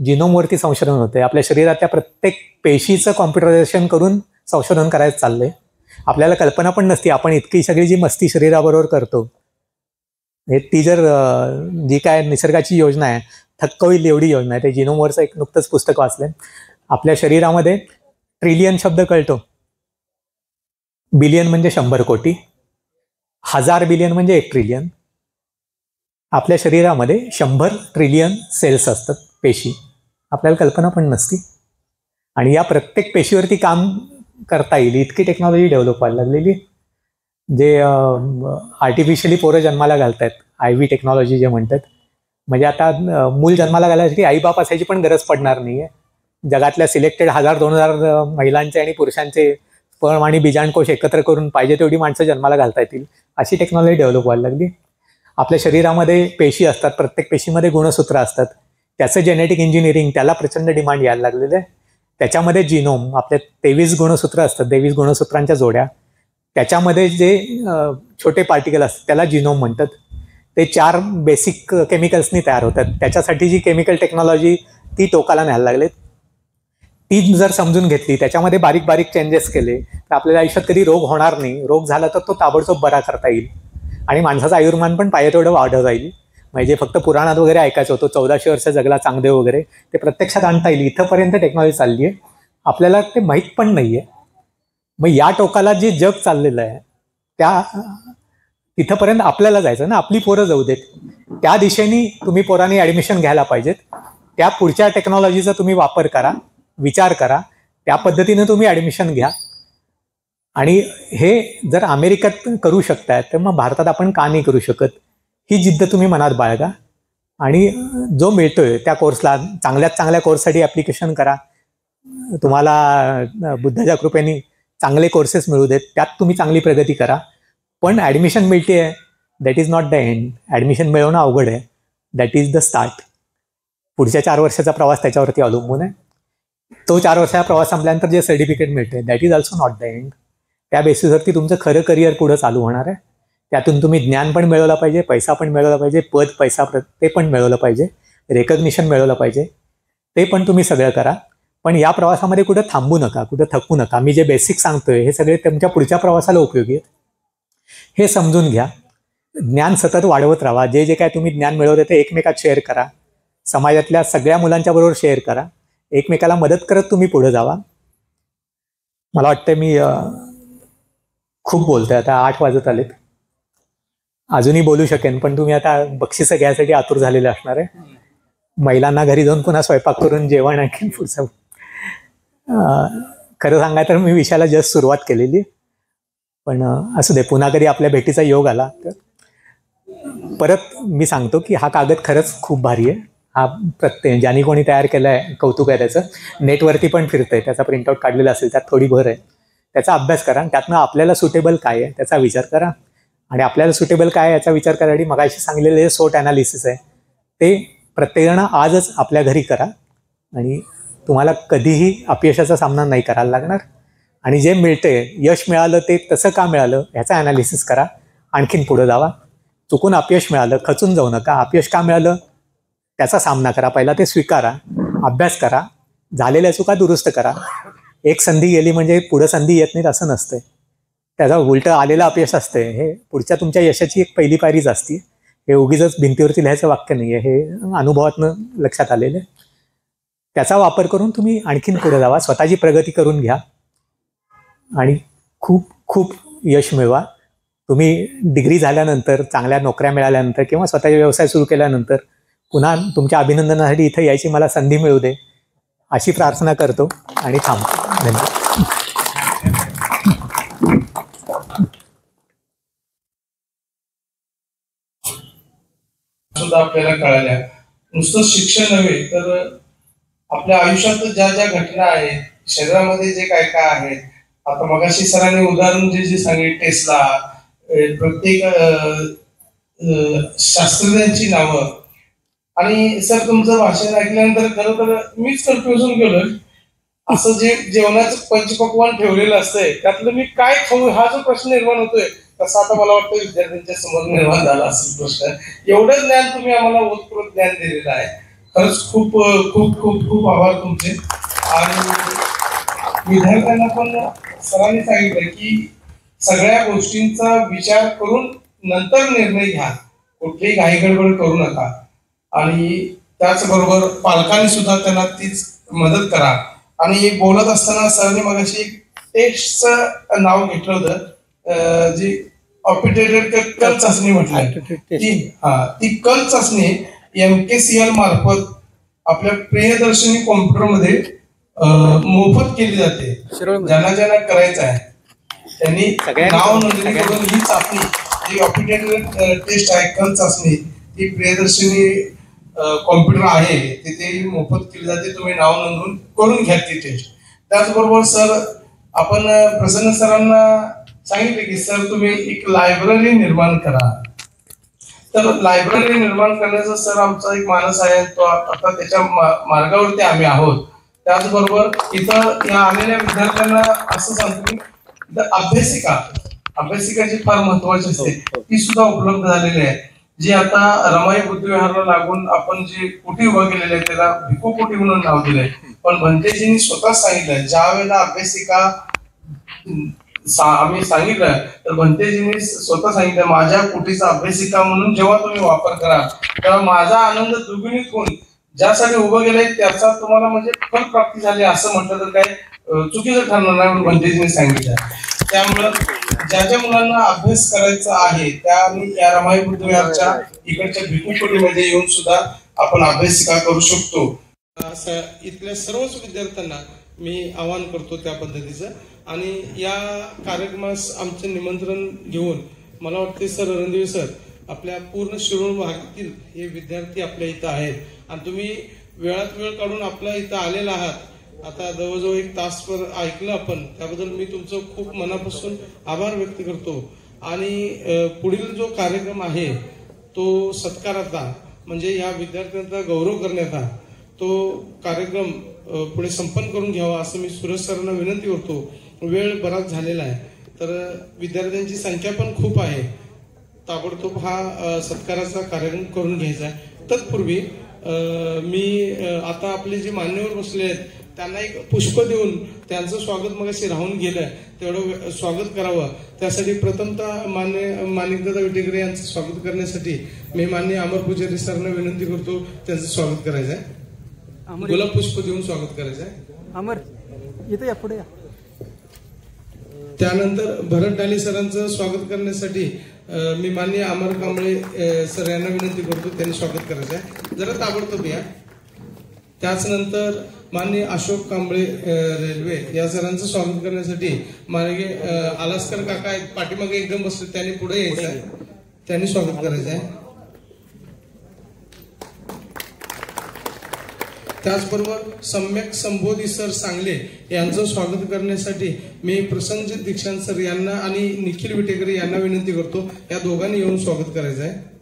जिनोमवरती संशोधन होतंय. आपल्या शरीरातल्या प्रत्येक पेशीचं कॉम्प्युटरायझेशन करून संशोधन करायचं चाललंय. आपल्याला कल्पना पण नसती आपण इतकी सगळी जी मस्ती शरीराबरोबर करतो ती जर जी काय निसर्गाची योजना आहे थक्क होईल एवढी योजना आहे. ते जिनोमवरचं एक नुकतंच पुस्तक वाचलंय. आपल्या शरीरामध्ये ट्रिलियन शब्द कळतो. बिलियन म्हणजे 100 कोटी, 1000 बिलियन म्हणजे 1 ट्रिलियन. आपल्या शरीरामध्ये 100 ट्रिलियन सेल्स असतात, पेशी. आपल्याला कल्पना पण नसती. आणि या प्रत्येक पेशीवरती काम करता येईल इतकी टेक्नॉलॉजी डेव्हलप व्हायला लागलेली. जे आर्टिफिशियली पोरं जन्माला घालतात, IVF टेक्नॉलॉजी जे म्हणतात. म्हणजे आता मूल जन्माला घालायसाठी आईबाप असायची पण गरज पडणार नाही आहे. जगातल्या सिलेक्टेड 1000-2000 महिलांचे आणि पुरुषांचे स्पर्म आणि बीजांडकोश एकत्र करून पाहिजे तेवढी माणसं जन्माला घालता येतील अशी टेक्नॉलॉजी डेव्हलप व्हायला लागली. आपल्या शरीरामध्ये पेशी असतात, प्रत्येक पेशीमध्ये गुणसूत्र असतात. त्याचं जेनेटिक इंजिनिअरिंग, त्याला प्रचंड डिमांड यायला लागलेलं आहे. त्याच्यामध्ये जिनोम, आपल्या 23 गुणसूत्र असतात, 23 गुणसूत्रांच्या जोड्या. त्याच्यामध्ये जे छोटे पार्टिकल असतात त्याला जिनोम म्हणतात. ते 4 बेसिक केमिकल्सनी तयार होतात. त्याच्यासाठी जी केमिकल टेक्नॉलॉजी ती टोकाला न्यायला लागलेत. ती जर समजून घेतली, त्याच्यामध्ये बारीक बारीक चेंजेस केले तर आपल्याला आयुष्यात कधी रोग होणार नाही. रोग झाला तर तो ताबडतोब बरा करता येईल आणि माणसाचं आयुर्मान पण पाहिजे तेवढं वाढत जाईल. म्हणजे फक्त पुराणात वगैरे ऐकायचं होतं 1400 वर्ष जगला चांगदेव वगैरे, ते प्रत्यक्षात आणता येईल. इथंपर्यंत टेक्नॉलॉजी चालली आहे, आपल्याला ते माहीत पण नाही आहे. मग या टोकाला जे जग चाललेलं आहे त्या तिथंपर्यंत आपल्याला जायचं ना. आपली पोरं जाऊ देत, त्या दिशेने तुम्ही पोरांनी ॲडमिशन घ्यायला पाहिजेत. त्या पुढच्या टेक्नॉलॉजीचा तुम्ही वापर करा, विचार करा, त्या पद्धतीनं तुम्ही ॲडमिशन घ्या. आणि हे जर अमेरिकेत करू शकताय तर मग भारतात आपण का नाही करू शकत, ही जिद्द तुम्ही मनात बाळगा. आणि जो मिळतोय त्या कोर्सला, चांगल्यात चांगल्या कोर्ससाठी ॲप्लिकेशन करा. तुम्हाला बुद्धाच्या कृपेने चांगले कोर्सेस मिळू देत, त्यात तुम्ही चांगली प्रगती करा. पण ॲडमिशन मिळते आहे, that is not the end. Admission मिळवणं अवघड आहे, दॅट इज द स्टार्ट. पुढच्या 4 वर्षाचा प्रवास त्याच्यावरती अवलंबून आहे. तो 4 वर्षाचा प्रवास संपल्यानंतर जे सर्टिफिकेट मिळते that is also not the end. त्या बेसिसवरती तुमचं खरं करिअर पुढं चालू होणार आहे. त्यातून तुम्ही ज्ञान पण मिळवलं पाहिजे, पैसा पण मिळवला पाहिजे, पद पैसा ते पण मिळवलं पाहिजे, रेकग्निशन मिळवलं पाहिजे. ते पण तुम्ही सगळं करा. पण या प्रवासामध्ये कुठं थांबू नका, कुठं थकू नका. मी जे बेसिक सांगतोय हे सगळे तुमच्या पुढच्या प्रवासाला उपयोगी आहेत. हे समजून घ्या. ज्ञान सतत वाढवत राहा. जे जे काय तुम्ही ज्ञान मिळवते ते एकमेकात शेअर करा. समाजातल्या सगळ्या मुलांच्या बरोबर शेअर करा. एकमेकाला मदत करत तुम्ही पुढे जावा. मला वाटतं मी खूप बोलतोय, आता 8 वाजत आलेत. अजूनही बोलू शकेन पण तुम्ही आता बक्षिसं घ्यायसाठी आतुर झालेले असणार आहे. महिलांना घरी जाऊन पुन्हा स्वयंपाक करून जेवण आणखीन पुढचं. खरं सांगाय तर मी विषयाला जस्ट सुरुवात केलेली, पण असू दे, पुन्हा कधी आपल्या भेटीचा योग आला तर. परत मी सांगतो की हा कागद खरंच खूप भारी आहे. हा प्रत्येक ज्याने कोणी तयार केला आहे कौतुक आहे त्याचं. नेटवरती पण फिरतंय, त्याचा प्रिंटआउट काढलेला असेल, त्यात थोडी भर आहे. त्याचा अभ्यास करा, त्यातनं आपल्याला सुटेबल काय आहे त्याचा विचार करा. आणि आपल्याला सुटेबल काय आहे याचा विचार करायसाठी मगाशी सांगलेले जे SWOT ॲनालिसिस आहे ते प्रत्येकजण आजच आपल्या घरी करा. आणि तुम्हाला कधीही अपयशाचा सामना नाही करायला लागणार. आणि जे मिळतंय, यश मिळालं ते तसं का मिळालं ह्याचा ॲनालिसिस करा. आणखीन पुढं जावा. चुकून अपयश मिळालं खचून जाऊ नका. अपयश का मिळालं त्याचा सामना करा, पहिला ते स्वीकारा, अभ्यास करा, झालेल्या चुका दुरुस्त करा. एक संधी गेली म्हणजे पुढं संधी येत नाहीत असं नसतंय. त्याचा उलटं आलेलं अपयश असते हे पुढच्या तुमच्या यशाची एक पहिली पायरीच असते. हे उगीच भिंतीवरती लिहायचं वाक्य नाही आहे, हे अनुभवातनं लक्षात आलेलं आहे. त्याचा वापर करून तुम्ही आणखीन पुढे जावा, स्वतःची प्रगती करून घ्या आणि खूप खूप यश मिळवा. तुम्ही डिग्री झाल्यानंतर, चांगल्या नोकऱ्या मिळाल्यानंतर किंवा स्वतःचा व्यवसाय सुरू केल्यानंतर पुन्हा तुमच्या अभिनंदनासाठी इथं यायची मला संधी मिळू दे अशी प्रार्थना करतो आणि थांबतो. धन्यवाद. सुद्धा आपल्याला कळाल्या. नुसतं शिक्षण नव्हे तर आपल्या आयुष्यात ज्या ज्या घटना आहेत, शरीरामध्ये जे काय काय आहेत, आता मगाशी सरांनी उदाहरण जे सांगितले टेस्ला, प्रत्येक शास्त्रज्ञांची नावं, आणि सर तुमचं भाषण ऐकल्यानंतर खरं तर मीच कन्फ्युजन गेलोय. असं जे जेवणाचं पंचपक्वान ठेवलेलं असतंय त्यातलं मी काय खाऊ हा जो प्रश्न निर्माण होतोय, तसा आता मला वाटतं विद्यार्थ्यांच्या समोर निर्माण झाला असेल प्रश्न. एवढं ज्ञान तुम्ही आम्हाला ओतप्रोत ज्ञान दिलेलं आहे. खरंच खूप खूप खूप खूप आभार तुमचे. आणि विद्यार्थ्यांना पण सरांनी सांगितलं की सगळ्या गोष्टींचा विचार करून नंतर निर्णय घ्या, कुठलीही घाईगडबड करू नका. आणि त्याचबरोबर पालकांनी सुद्धा त्यांना तीच मदत करा. आणि बोलत असताना सरांनी मगाशी एक टेस्टचं नाव घेतलं होतं, जी ऑप्टिट्यूड कल चाचणी म्हटलं. ती कल चाचणी MKCL मार्फत आपल्या प्रियदर्शनी कॉम्प्युटरमध्ये मोफत केली जाते. ज्यांना ज्यांना करायचं आहे त्यांनी नाव नोंदणी करून ही चाचणी, जी ऑप्टिट्यूड टेस्ट आहे, कल चाचणी, ती प्रियदर्शनी कॉम्प्युटर आहे तिथे मोफत केली जाते. तुम्ही नाव नोंदवून करून घ्या ती टेस्ट. त्याचबरोबर सर आपण प्रसन्न सरांना सांगितले की सर तुम्ही एक लायब्ररी निर्माण करा. तर लायब्ररी निर्माण करण्याचा सर आमचा एक मानस आहे, तो आता त्याच्या मार्गावरती आम्ही आहोत. त्याचबरोबर इथं या आलेल्या विद्यार्थ्यांना असं सांगतो की अभ्यासिका जी फार महत्वाची असते ती सुद्धा उपलब्ध झालेली आहे. जी आता रमाई बुद्धविहारला लागून आपण जे कुटी उभं केलेले आहे त्याला भिकू कुटी म्हणून नाव दिलंय. पण भंतेजींनी स्वतः सांगितलंय ज्या वेळेला अभ्यासिका आम्ही सांगितलं तर भंतेजींनी स्वतः सांगितलं माझ्या कुटीचा अभ्यासिका म्हणून जेव्हा तुम्ही वापर कराल तेव्हा माझा आनंद दुर्गुणित होऊन ज्यासाठी उभं गेलंय त्याचा तुम्हाला म्हणजे फलप्राप्ती झाली असं म्हटलं तर काय चुकीचं ठरणार नाही म्हणून भंतेजींनी सांगितलं. त्यामुळं ज्या ज्या मुलांना अभ्यास करायचा आहे त्या या रमाई बुद्धविहारच्या इकडच्या भिकुकुटीमध्ये येऊन सुद्धा आपण अभ्यासिका करू शकतो. इथल्या सर्वच विद्यार्थ्यांना मी आवाहन करतो त्या पद्धतीचं. आणि या कार्यक्रमास आमचं निमंत्रण घेऊन मला वाटते सर रणदिवे सर आपल्या पूर्ण शिरोळ भागातील हे विद्यार्थी आपल्या इथं आहेत आणि तुम्ही वेळात वेळ काढून आपल्या इथं आलेला आहात. आता जवळजवळ 1 तासभर ऐकलं आपण, त्याबद्दल मी तुमचं खूप मनापासून आभार व्यक्त करतो. आणि पुढील जो कार्यक्रम आहे तो सत्काराचा म्हणजे या विद्यार्थ्यांचा गौरव करण्याचा तो कार्यक्रम पुढे संपन्न करून घ्यावा असं मी सुरेश सरांना विनंती करतो. वेळ बराच झालेला आहे तर विद्यार्थ्यांची संख्या पण खूप आहे, ताबडतोब हा सत्काराचा कार्यक्रम करून घ्यायचा आहे. तत्पूर्वी मी आता आपले जे मान्यवर बसले आहेत त्यांना एक पुष्प देऊन त्यांचं स्वागत मगाशी राहून गेलं तेवढं स्वागत करावं. त्यासाठी प्रथमतः माणिकदादा विटेकरे यांचं स्वागत करण्यासाठी मी माननीय अमर पुजारी सरांना विनंती करतो त्यांचं स्वागत करायचं आहे. गुलाब पुष्प देऊन स्वागत करायचं आहे. अमर इथे या, पुढे या. त्यानंतर भरत डाली सरांचं स्वागत करण्यासाठी मी माननीय अमर कांबळे सर यांना विनंती करतो त्यांनी स्वागत करायचं आहे. जरा ताबडतोब या. त्याच नंतर माननीय अशोक कांबळे रेल्वे या सरांचं स्वागत करण्यासाठी मागे आलासकर काका आहेत पाठीमागे एकदम बसले, त्यांनी पुढे यायचं आहे, त्यांनी स्वागत करायचं आहे. त्याचबरोबर सम्यक संबोधी सर सांगले यांचं स्वागत करण्यासाठी मी प्रसन्नजित दीक्षांत सर यांना आणि निखिल विटेकरे यांना विनंती करतो या दोघांनी येऊन स्वागत करायचं आहे.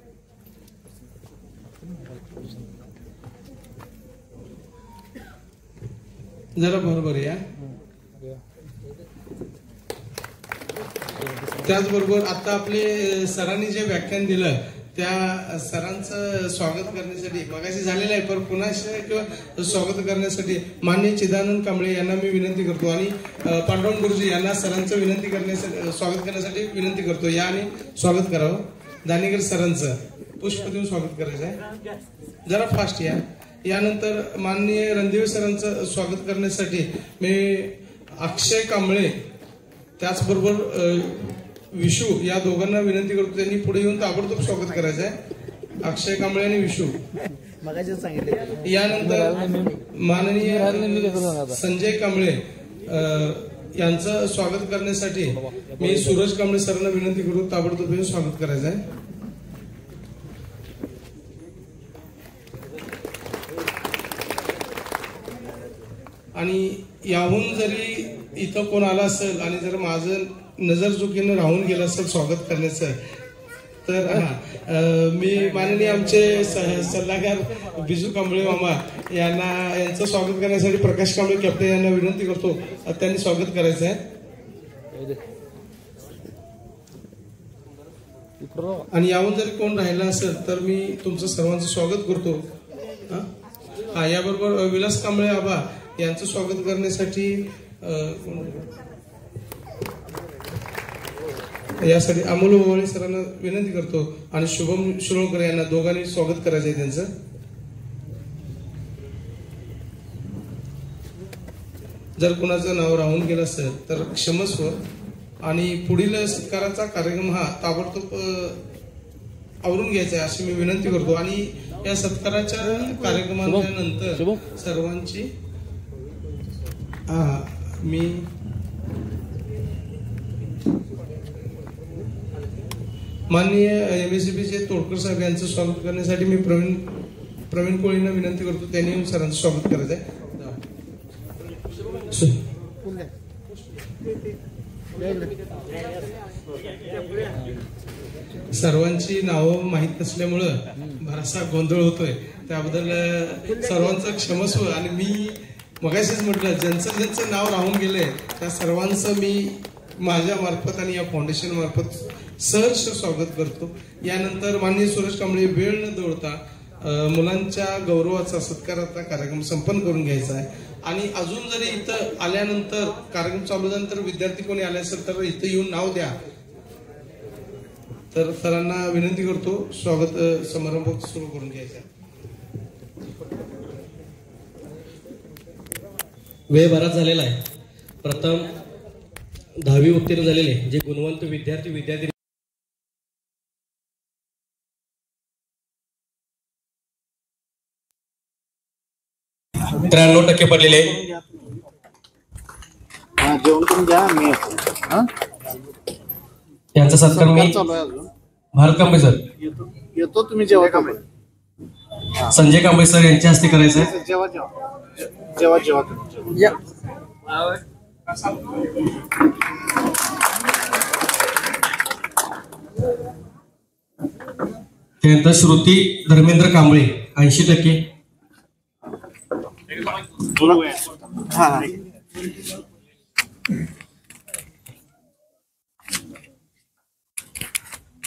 जरा बरोबर या. त्याचबरोबर आता आपले सरांनी जे व्याख्यान दिलं त्या सरांचं स्वागत करण्यासाठी मगाशी झालेलं आहे पण पुन्हा किंवा स्वागत करण्यासाठी माननीय चिदानंद कांबळे यांना मी विनंती करतो आणि पांडुरंग गुरुजी यांना सरांचं विनंती करण्यासाठी स्वागत करण्यासाठी विनंती करतो या आणि स्वागत करावं. दानेकर सरांचं पुष्प देऊन स्वागत करायचं आहे. जरा फास्ट या. यानंतर माननीय रणदिवे सरांचं स्वागत करण्यासाठी मी अक्षय कांबळे त्याचबरोबर विशू या दोघांना विनंती करतो त्यांनी पुढे येऊन ताबडतोब स्वागत करायचं आहे. अक्षय कांबळे आणि विशू. मगाशी सांगितले यानंतर माननीय संजय कांबळे यांचं स्वागत करण्यासाठी मी सूरज कांबळे सरांना विनंती करू ताबडतोब स्वागत करायचं आहे. आणि याहून जरी इथं कोण आला असेल आणि जर माझं नजर चुकीनं राहून गेलं असेल स्वागत करण्याचं, तर मी माननीय आमचे सल्लागार बिजू कांबळे मामा यांचं स्वागत करण्यासाठी प्रकाश कांबळे कॅप्टन यांना विनंती करतो, त्यांनी स्वागत करायचं आहे. आणि याहून जरी कोण राहिला असेल तर मी तुमचं सर्वांचं स्वागत करतो. याबरोबर विलास कांबळे आबा यांचं स्वागत करण्यासाठी यासाठी अमोल ओवाळे सरांना विनंती करतो आणि शुभम शिरोळकर यांना दोघांनी स्वागत करायचं आहे त्यांचं. जर कुणाचं नाव राहून गेलं असेल तर क्षमस्व. आणि पुढील सत्काराचा कार्यक्रम हा ताबडतोब आवरून घ्यायचा आहे अशी मी विनंती करतो. आणि या सत्काराच्या कार्यक्रमाच्या नंतर सर्वांची मी माननीय MSCBचे तोडकर साहेब यांचं स्वागत करण्यासाठी मी प्रवीण कोळींना विनंती करतो, त्यांनी सरांचं स्वागत करायचं आहे. सर्वांची नावं माहीत नसल्यामुळं बराचसा गोंधळ होतोय, त्याबद्दल सर्वांचं क्षमस्व. आणि मी मगाशीच म्हटलं ज्यांचं नाव राहून गेलंय त्या सर्वांचं मी माझ्या मार्फत आणि या फाउंडेशन मार्फत सहर्ष स्वागत करतो. यानंतर माननीय सूरज कांबळे वेळ न दौडता मुलांच्या गौरवाचा सत्काराचा कार्यक्रम संपन्न करून घ्यायचा आहे. आणि अजून जरी इथं आल्यानंतर कार्यक्रम चालू झाल्यानंतर विद्यार्थी कोणी आले असेल तर इथं येऊन नाव द्या. तर सरांना विनंती करतो स्वागत समारंभ सुरू करून घ्यायचा. वेळ बराच झालेला आहे. प्रथम 10वी उत्तीर्ण झालेले जे गुणवंत विद्यार्थी 93% पडलेले. जेवण करून घ्या. मी यांचा सत्कार मी भारत कांबळे सर येतो. तुम्ही जेव्हा संजय कांबळे सर यांच्या हस्ते करायचं आहे. जेव्हा त्यानंतर श्रुती धर्मेंद्र कांबळे 80%.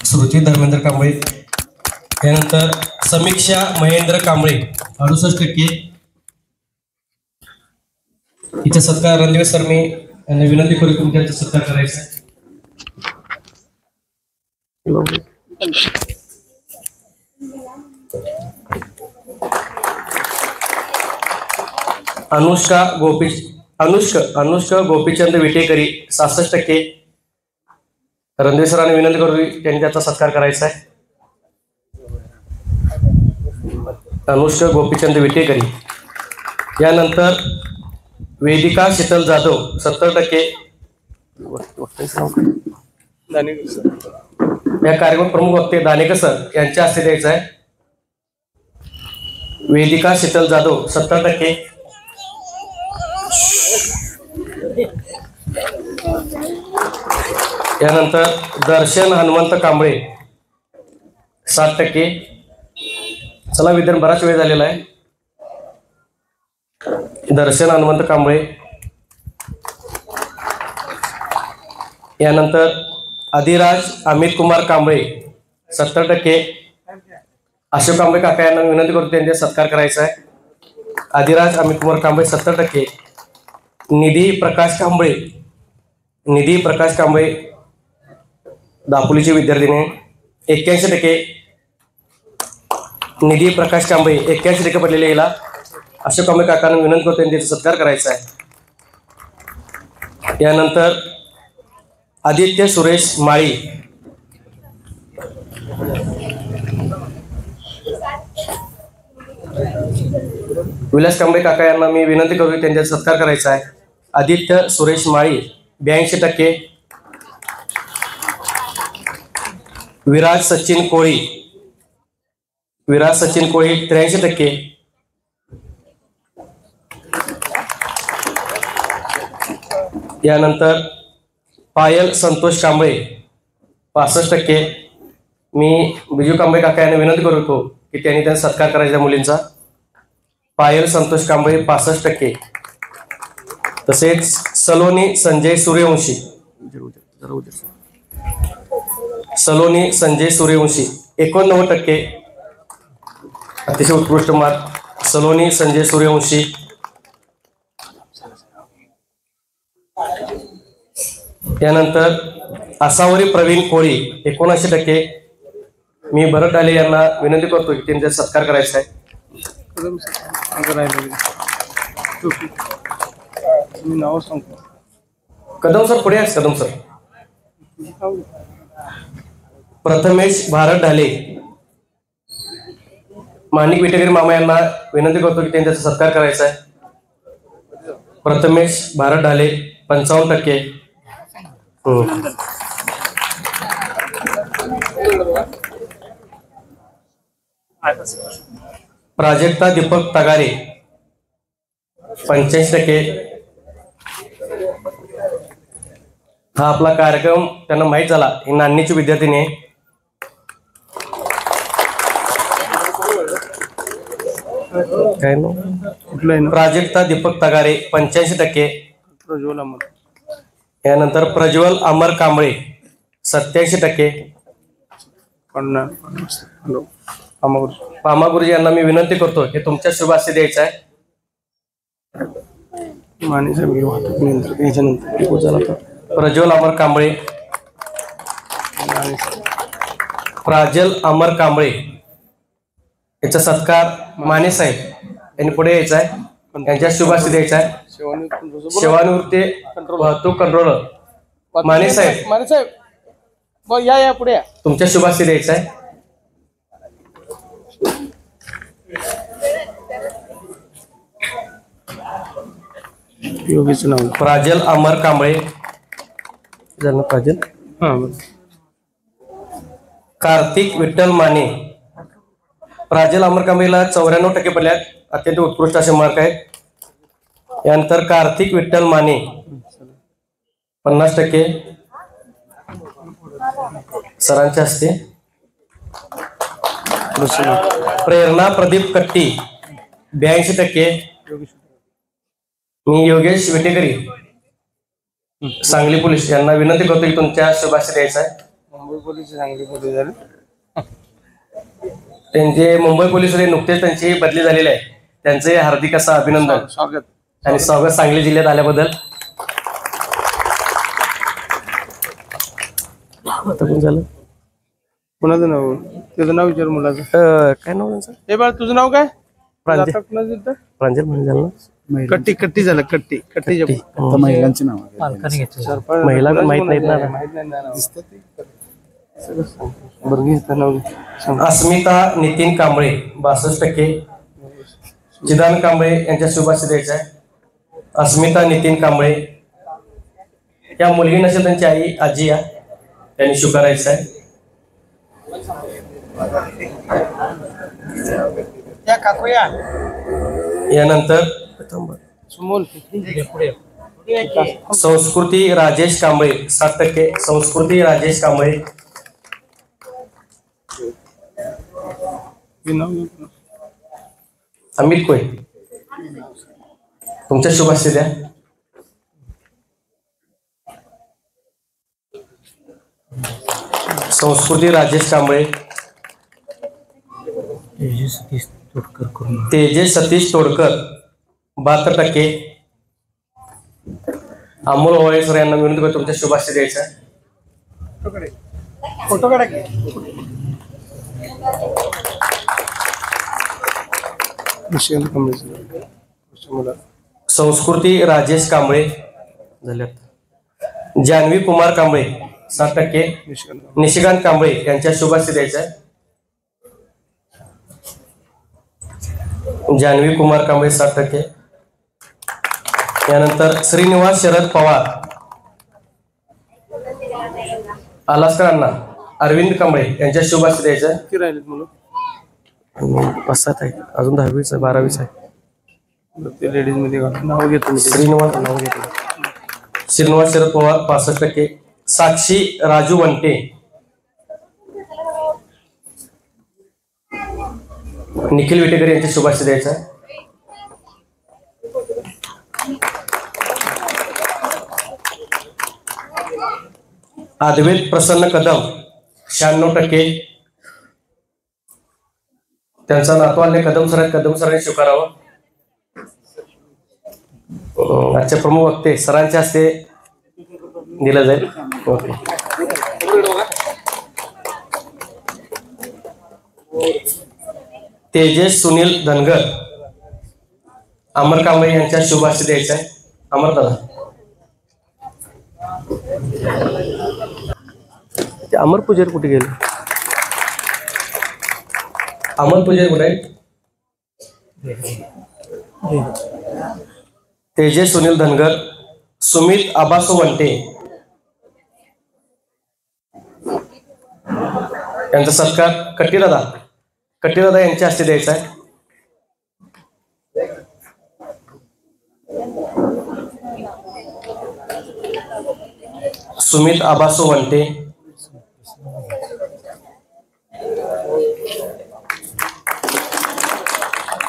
श्रुती धर्मेंद्र कांबळे. त्यानंतर समीक्षा महेंद्र कांबळे 68%. हिचा सत्कार रणदेव सर मी यांना विनंती करू तुमच्या सत्कार करायचा. अनुष्का गोपीचंद विटेकरी 66%. रणदेव सरांनी विनंती करू त्यांनी त्याचा सत्कार करायचा आहे. अनुष्का गोपीचंद विटेकरी. यानंतर वेदिका शीतल जाधव 70%. या कार्यक्रम प्रमुख वक्ते दानेकर सर यांच्या हस्ते द्यायचा आहे. वेदिका शीतल जाधव 70%. यानंतर दर्शन हनुमंत कांबळे 60%. चला विद्यार्थी बराच वेळ झालेला आहे. दर्शन हनुमंत कांबळे. यानंतर अधिराज अमित कुमार कांबळे 70%. अशोक कांबळे काका यांना विनंती करतो त्यांचा सत्कार करायचा आहे. अधिराज अमित कुमार कांबळे 70%. निधी प्रकाश कांबळे दापोलीचे विद्यार्थिनी 81%. निधी प्रकाश कांबळे 81% पडलेले याला अशोक कांबळे काकांना विनंती करतो त्यांचा सत्कार करायचा आहे. यानंतर आदित्य सुरेश माळी विलास कांबळे काका यांना मी विनंती करतो त्यांचा सत्कार करायचा आहे. आदित्य सुरेश माळी 82%. विराज सचिन कोळी 83%. यानंतर पायल संतोष कांबळे 65%. मी बिजू कांबळे काका यांना विनंती करतो की त्यांनी त्यांचा सत्कार करायचा मुलींचा. पायल संतोष कांबळे 65%. तसेच सलोनी संजय सूर्यवंशी 89%. अतिशय उत्कृष्ट मार्क सलोनी संजय सूर्यवंशी. यानंतर आसावरी प्रवीण कोळी 79%. मी भरत डाले यांना विनंती करतो की त्यांचा सत्कार करायचा आहे. मी नाव सांगतो. कदम सर पुढे आहेस. कदम सर. प्रथमेश भारत ढाले. माणिक विटेकरी मामा यांना विनंती करतो की त्यांचा सत्कार करायचा आहे. प्रथमेश भारत ढाले 55%. प्राजक्ता दीपक तगारे 85%. हा आपला कार्यक्रम त्यांना माहीत झाला. ही नान्नीची विद्यार्थिनी आहे. काय नाव? प्राजक्ता दीपक तगारे 85%. प्रज्वल अमर. यानंतर प्रज्वल अमर कांबळे 87%. पामा गुरुजी यांना मी विनंती करतो की तुमच्या शुभास्ती द्यायचा आहे. प्रज्वल अमर कांबळे. प्राजल अमर कांबळे याचा सत्कार माने साहेब यांनी पुढे यायचा आहे. यांच्या शुभास्ती द्यायचा आहे. सेवानिवृत्ती वाहतूक कंट्रोलर माने साहेब या पुढे या. तुमच्या शुभास्ती द्यायचा आहे. योगीचं नाव प्राजल अमर कांबळे. प्राजल. कार्तिक विठ्ठल माने. प्राजल अमर कांबळेला 94% पडल्यात. अत्यंत उत्कृष्ट असे मार्क आहेत. यानंतर कार्तिक विठ्ठल माने 50%. सरांच्या हस्ते. प्रेरणा प्रदीप कट्टी 82%. मी योगेश विटेकरी सांगली पोलीस यांना विनंती करतो की तुमच्या शुभास्ती द्यायचा आहे. मुंबई पोलीस सांगली पोलीस झाले. त्यांचे मुंबई पोलीसमध्ये नुकतेच त्यांची बदली झालेली आहे. त्यांचे हार्दिक असं अभिनंदन स्वागत आणि स्वागत सांगली जिल्ह्यात आल्याबद्दल. आता कोण झालं? कुणाचं नाव? त्याचं नाव विचार मुलाचं. काय नाव त्यांचं? हे बाळ तुझं नाव काय? प्रांजल. कुणाचं? प्रांजल म्हणजे झालं ना? कट्टी कट्टी झालं. कट्टी कट्टी महिलांची नाव महिला माहित नाहीत ना. अस्मिता नितीन कांबळे 62%. चिदान कांबळे यांच्या शुभास्ती द्यायचा आहे. अस्मिता नितीन कांबळे. या मुलगी नसेल त्यांची आई आजी या त्यांनी स्वीकारायचं आहे. यानंतर संस्कृती राजेश कांबळे 7%. संस्कृती राजेश कांबळे. अमित कोय तुमच्या शुभास्ती द्या. संस्कृती राजेश कांबळे. तेजस सतीश तोडकर 72%. अमोल ओळे सर यांना विनंती करतो तुमच्या शुभास्ती द्यायचा. फोटो काढा. संस्कृती राजेश कांबळे झाल्यात. जान्हवी कुमार कांबळे 7%. निशिकांत कांबळे यांच्या शुभास्ती द्यायचा आहे. जान्हवी कुमार कांबळे 60%. यानंतर श्रीनिवास शरद पवार, आलास्कर अण्णा, अरविंद कांबळे यांच्या शुभ हस्ते द्यायचं आहे. किती राहिलेत मुलं? 5-7 आहे, अजून 10वीच आहे, 12वीच आहे. ते लेडीज मध्ये नाव घेतो. श्रीनिवास शरद पवार 65%. साक्षी राजू वंटे, निखिल विटेकर यांच्या शुभ हस्ते द्यायचं आहे. अद्वैत प्रसन्न कदम 96%. त्यांचा नातू आले कदम सरांनी स्वीकारावं. आजचे प्रमुख वक्ते सरांच्या हस्ते दिलं जाईल. ओके. तेजस सुनील धनगर, अमर कांबळे यांच्या शुभ हस्ते द्यायचं आहे. अमर दादा, ते अमर पुजारी कुठे गेले? अमर पुजारी कुठे आहे? तेजस सुनील धनगर, सुमित आबासो वंटे यांचा सत्कार कट्टीदादा यांच्या हस्ते द्यायचा आहे. सुमित आबासो वंटे,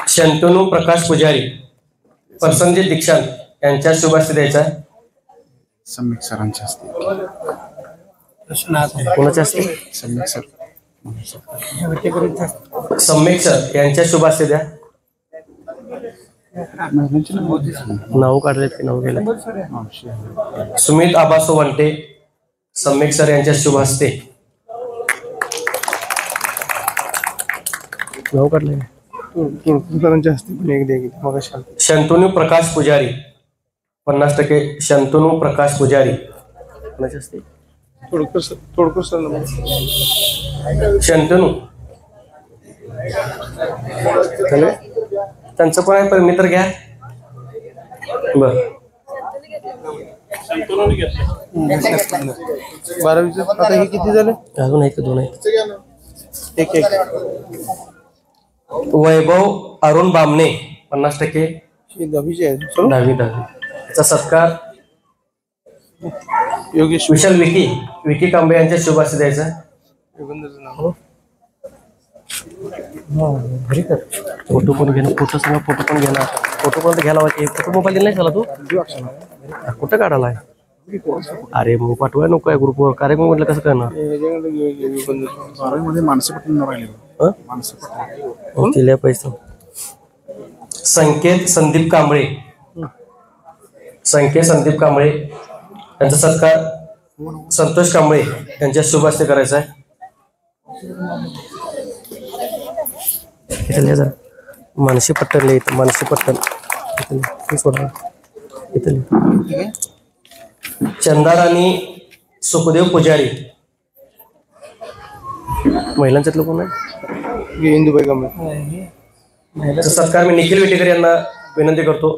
शंतनू प्रकाश पुजारी, प्रसंजित दीक्षांत यांच्या शुभ हस्ते द्यायचा आहे. सम्यक सरांच्या हस्ते. कोणाच्या हस्ते? सम्यक सर. सम्यक सर यांच्या शुभ हस्ते द्या. नाव काढलेत की नाव गेलं? सुमित आबासो वंटे, सम्यक सर यांच्या शुभ हस्ते नाव काढले. सरांच्या हस्ते पण एक द्या. मग शंतनू प्रकाश पुजारी 50%. शंतनू प्रकाश पुजारी कोणाच्या हस्ते? थोडकर सर शंतनू त्यांचं पण आहे, पण मी तर घ्या. बर 12वीचं आता हे किती झाले? अजून एक 2 आहेत. एक वैभव अरुण बामणे 50%. 10वीचे आहे. 10वी याचा सत्कार योगेश विशाल विकी कांबळे यांच्या शुभ हस्ते द्यायचा. योगेंद्रचं नाव. फोटो पण घेणं, फोटो पण घेणार. फोटो पण घ्यायला हवा. फोटो मोबाईल नाही झाला तू कुठं काढायला? अरे मग पाठवाय नको आहे ग्रुपवर. कार्यक्रम म्हटलं कसं करणार? माणसं पटून राहिले. दिल्या पैसा. संकेत संदीप कांबळे यांचा सत्कार संतोष कांबळे यांच्या शुभ हस्ते करायचा आहे. मानसी पट्टण लिहित. मानसी पट्टण चंदाराणी सुखदेव पुजारी महिलांच्यातलं कोण आहे? इंदुबाई कांबळे. सत्कार मी निखिल विटेकर यांना विनंती करतो.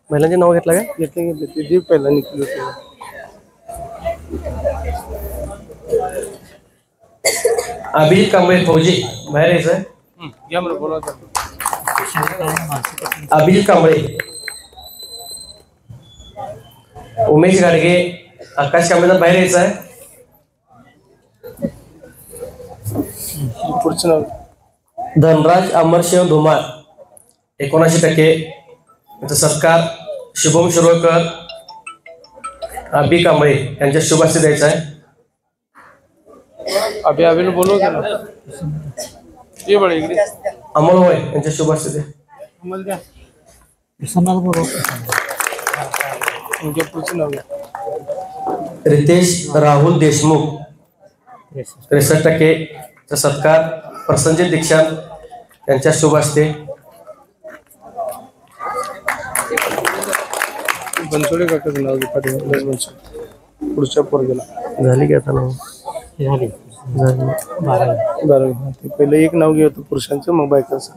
महिलांचे नाव घेतलं काय? घेतले ते दीप पहिला निखिल. अभिजित कांबळे फौजी बाहेर यायचं. अभिजित कांबळे, उमेश गाडगे, आकाश कांबळे बाहेर यायचं आहे. पुढचं नाव धनराज अमरशिव धुमाळ 79%. याचा सत्कार शुभम शिरोळकर, अभि कांबळे यांच्या शुभ हस्ते द्यायचा आहे. अभिला बोलव त्याला. ये बळे इकडे. अमोल होय यांच्या शुभ हस्ते द्या. अमल द्या. पुढचं नाव रितेश राहुल देशमुख 63%. चा सत्कार प्रसंजित दीक्षांत यांच्या शुभ हस्ते. बनसोडे काकाचं नाव पुढच्या पोरगेला झाली की आता नाव? बरं. ते पहिलं एक नाव घे होतं पुरुषांचं, मग बायकांचं.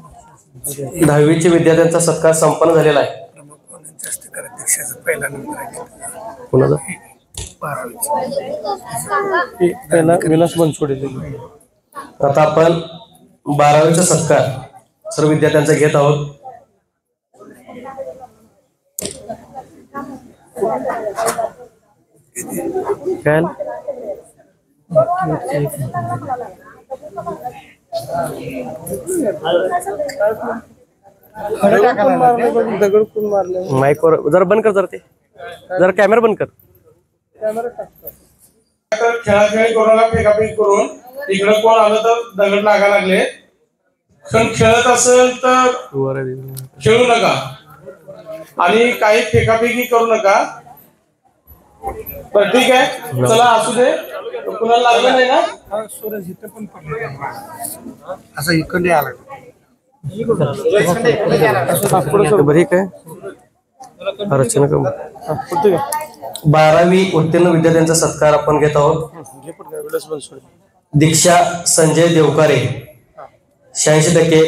10वीचे विद्यार्थ्यांचा सत्कार संपन्न झालेला आहे. कोणाचा? विलास बनसोडे. आता आपण 12वीचा सत्कार सर्व विद्यार्थ्यांचा घेत आहोत. काय माईकवर जरा बंद कर, जरा ते जरा कॅमेरा बंद कर. खेळाखेळी करू नका, फेकाफेकी करून इकडे कोण आलं तर दगड लागायला लागले. पण खेळत असेल तर खेळू नका आणि काही फेकाफेकी करू नका. बरं ठीक आहे, चला असू दे. कुणाला लागलं नाही ना? सूरज इथं पण पडला असं इकडे आला. बरी काय रचना 12वी उत्तीर्ण विद्यार्थ्यांचा सत्कार आपण घेत आहोत. दीक्षा संजय देवकारे 86%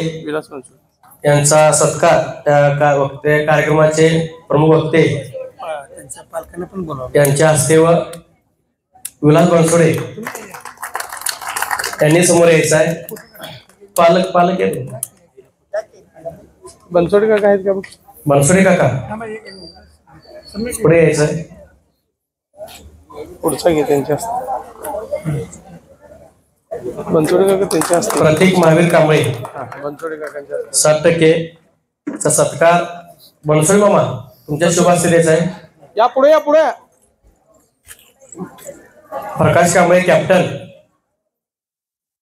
यांचा सत्कार त्या कार्यक्रमाचे प्रमुख वक्ते त्यांच्या पालकांना पण बोलावं. यांच्या हस्ते व विलास बनसोडे यांनी समोर यायचं आहे. पालक येत बनसोडे काका आहेत का? बनसोडे काका पुढे यायचं आहे. पुढचा घे त्यांच्या बनसोडे काका त्यांच्या हस्ते. प्रतीक महावीर कांबळे बनसोडे काकांच्या 60% चा सत्कार बनसोडे मामा तुमच्या शुभ हस्ते द्यायचा आहे. या पुढे प्रकाश कांबळे कॅप्टन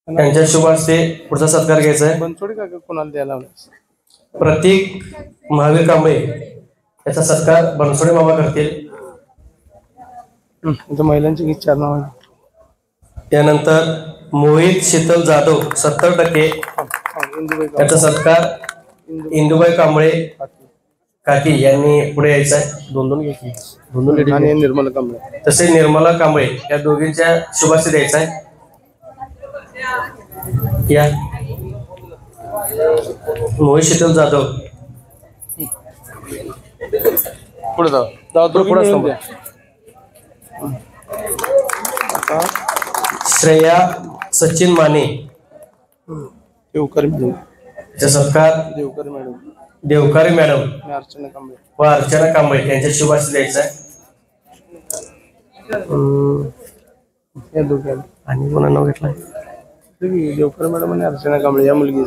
यांच्या शुभ हस्ते पुढचा सत्कार घ्यायचा आहे. बनसोडे काका कोणाला द्यायला लावला? प्रतीक महावीर कांबळे याचा सत्कार बनसोडे मामा करतील. महिलांची इच्छा नाव आहे. त्यानंतर मोहित शीतल जाधव 70% याचा सत्कार इंदुबाई कांबळे काकी यांनी पुढे यायचा आहे. दोन आणि निर्मला कांबळे तसे निर्मला कांबळे या दोघींच्या शुभास्ते द्यायचा आहे. या मोहित शीतल जाधव पुढे पुढे श्रेया सचिन माने देवकर मॅडम याचा सत्कार देवकारी मॅडम अर्चना कांबळे व अर्चना कांबळे यांच्या शुभास्ते द्यायचा आहे. या दोघांना आणि कोणा नाव घेतलं देवकर मॅडम आणि अर्चना कांबळे या मुलगी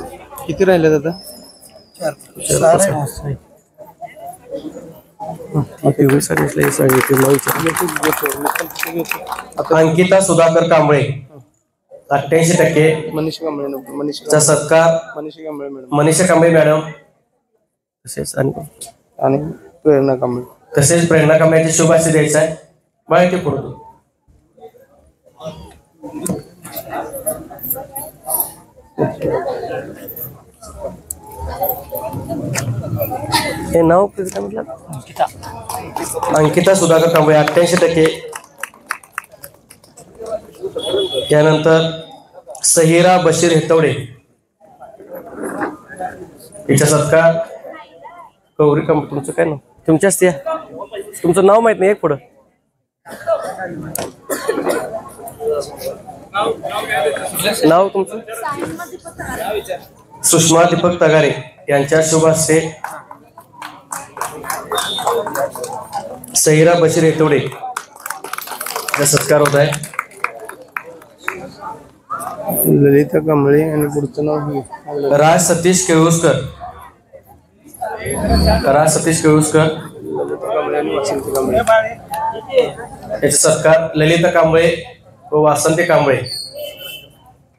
किती राहिल्यात आता? 4 अंकिता सुधाकर कांबळे 88% मनीषा कांबळे नको. चा सत्कार मनीषा कांबळे मॅडम मनीषा कांबळे मॅडम तसेच आणि प्रेरणा कांबळे तसेच प्रेरणा कांबळेचे शुभ हस्ते द्यायचा आहे. बाय ते पुढे हे नाव काय म्हटलं? अंकिता सुधाकर कांबळे 88%. त्यानंतर सहिरा बशीर हेतवडे याचा सत्कार गौरी कांबळे. तुमचं काय नाव? तुमच्या हस्ते तुमचं नाव माहित नाही एक पुढं नाव तुमचं? सुषमा दीपक तगारे यांच्या शुभ हस्ते सहिरा बशीर हेतवडे याचा सत्कार होत आहे. ललिता कांबळे आणि पुढचं नाव राज सतीश केळुसकर याचा सत्कार ललिता कांबळे व वासंती कांबळे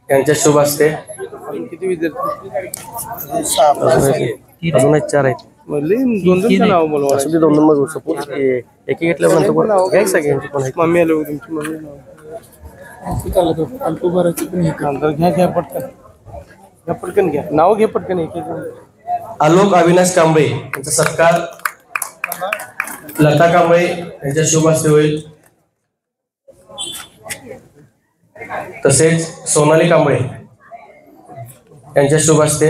यांच्या शुभ हस्ते. किती विद्यार्थी? अजून 4 आहेत. दोन नाव बोलवा. दोन मग सपोज एक घेतल्यानंतर घ्या सगळ्यांची पण मम्मी आलो तुमची मम्मी घ्या पटकन घ्या नाव घे पटकन एक आलोक अविनाश कांबळे यांचा सत्कार लता कांबळे यांच्या शुभ हस्ते होईल. तसेच सोनाली कांबळे यांच्या शुभ हस्ते.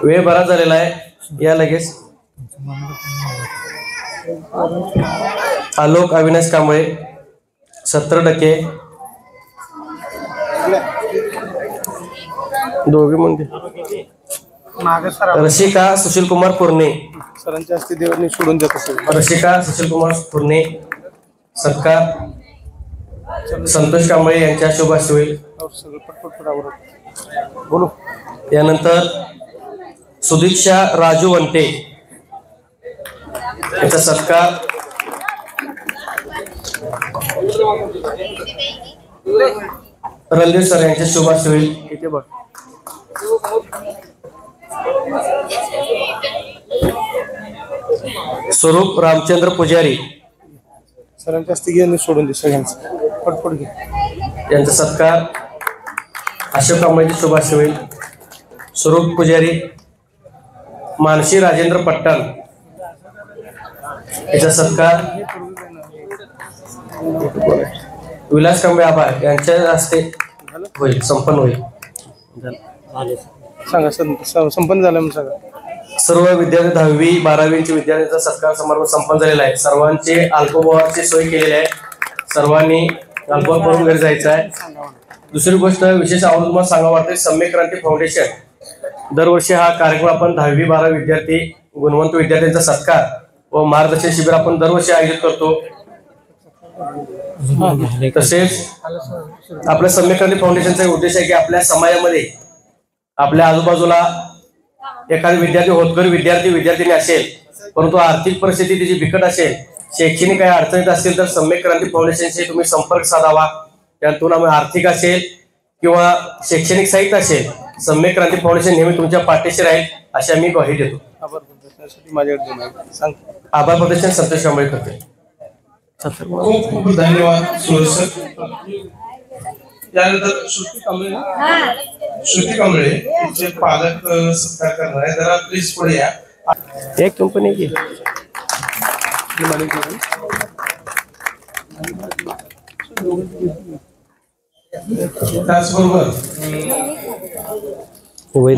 वेळ बराच झालेला आहे, या लगेच. आलोक अविनाश कांबळे 70%. दोघे म्हणते. रशिका सुशील कुमार पुर्णे. सरांच्या हस्ते देवांनी सोडून देत असेल. रशिका सुशील कुमार पुर्णे सत्कार. संतोष कांबळे यांच्या शुभाशी होईल. बोलू. यानंतर सुदीक्षा राजू वंटे याचा सत्कार. रणधीर सर यांच्या शुभाशी होईल. इथे बघ. स्वरूप रामचंद्र पुजारी सरांच्या हस्ते सोडून दे सगळ्यांचं. पटपट घे. यांचा सत्कार. अशोक कांबळेची शुभाशी होईल. स्वरूप पुजारी. मानसी राजेंद्र पट्टण याचा सत्कार. विलास कांबळे आभार यांच्या हस्ते होईल, संपन्न होईल. सांगा संपन्न झालं म्हणून सांगा. सर्व विद्यार्थी 10वी 12वीचे विद्यार्थ्यांचा सत्कार समारंभ संपन्न झालेला आहे. सर्वांचे अल्पोपहारची सोय केलेली आहे. सर्वांनी अल्पोपहार करून घरी जायचं आहे. दुसरी गोष्ट विशेष आवडून तुम्हाला सांगा वाटते, सम्यक क्रांती फाउंडेशन दरवर्षी हा कार्यक्रम आपण 10वी 12वी विद्यार्थी गुणवंत विद्यार्थ्यांचा सत्कार व मार्गदर्शन शिबिर आपण दरवर्षी आयोजित करतो. तसेच आपल्या सम्यक क्रांती फाउंडेशनचा उद्देश आहे की आपल्या समाजामध्ये आपल्या आजूबाजूला एखादी विद्यार्थी होतकरी विद्यार्थी असेल, परंतु आर्थिक परिस्थिती त्याची बिकट असेल, शैक्षणिक काही अडचणीत असतील, तर सम्यक क्रांती फाउंडेशनशी तुम्ही संपर्क साधावा. त्यातून आम्ही आर्थिक असेल किंवा शैक्षणिक साहित्य असेल, सम्यक क्रांती फाउंडेशन नेहमी तुमच्या पाठीशी राहील अशी आम्ही ग्वाही देतो. आभार प्रदर्शन संतोष कांबळे करते. खूप खूप धन्यवाद सुरेश सर. यानंतर श्रुती कांबळे यांचे पालक सत्कार करणार आहे. जरा प्लीज पुढे या. एक कंपनी की त्याचबरोबर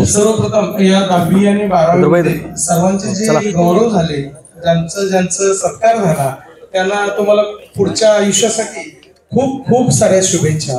सर्वप्रथम या 10वी आणि 12वी सर्वांचे जे गौरव झाले, ज्यांचं सत्कार झाला, त्यांना तुम्हाला पुढच्या आयुष्यासाठी खूप खूप साऱ्या शुभेच्छा.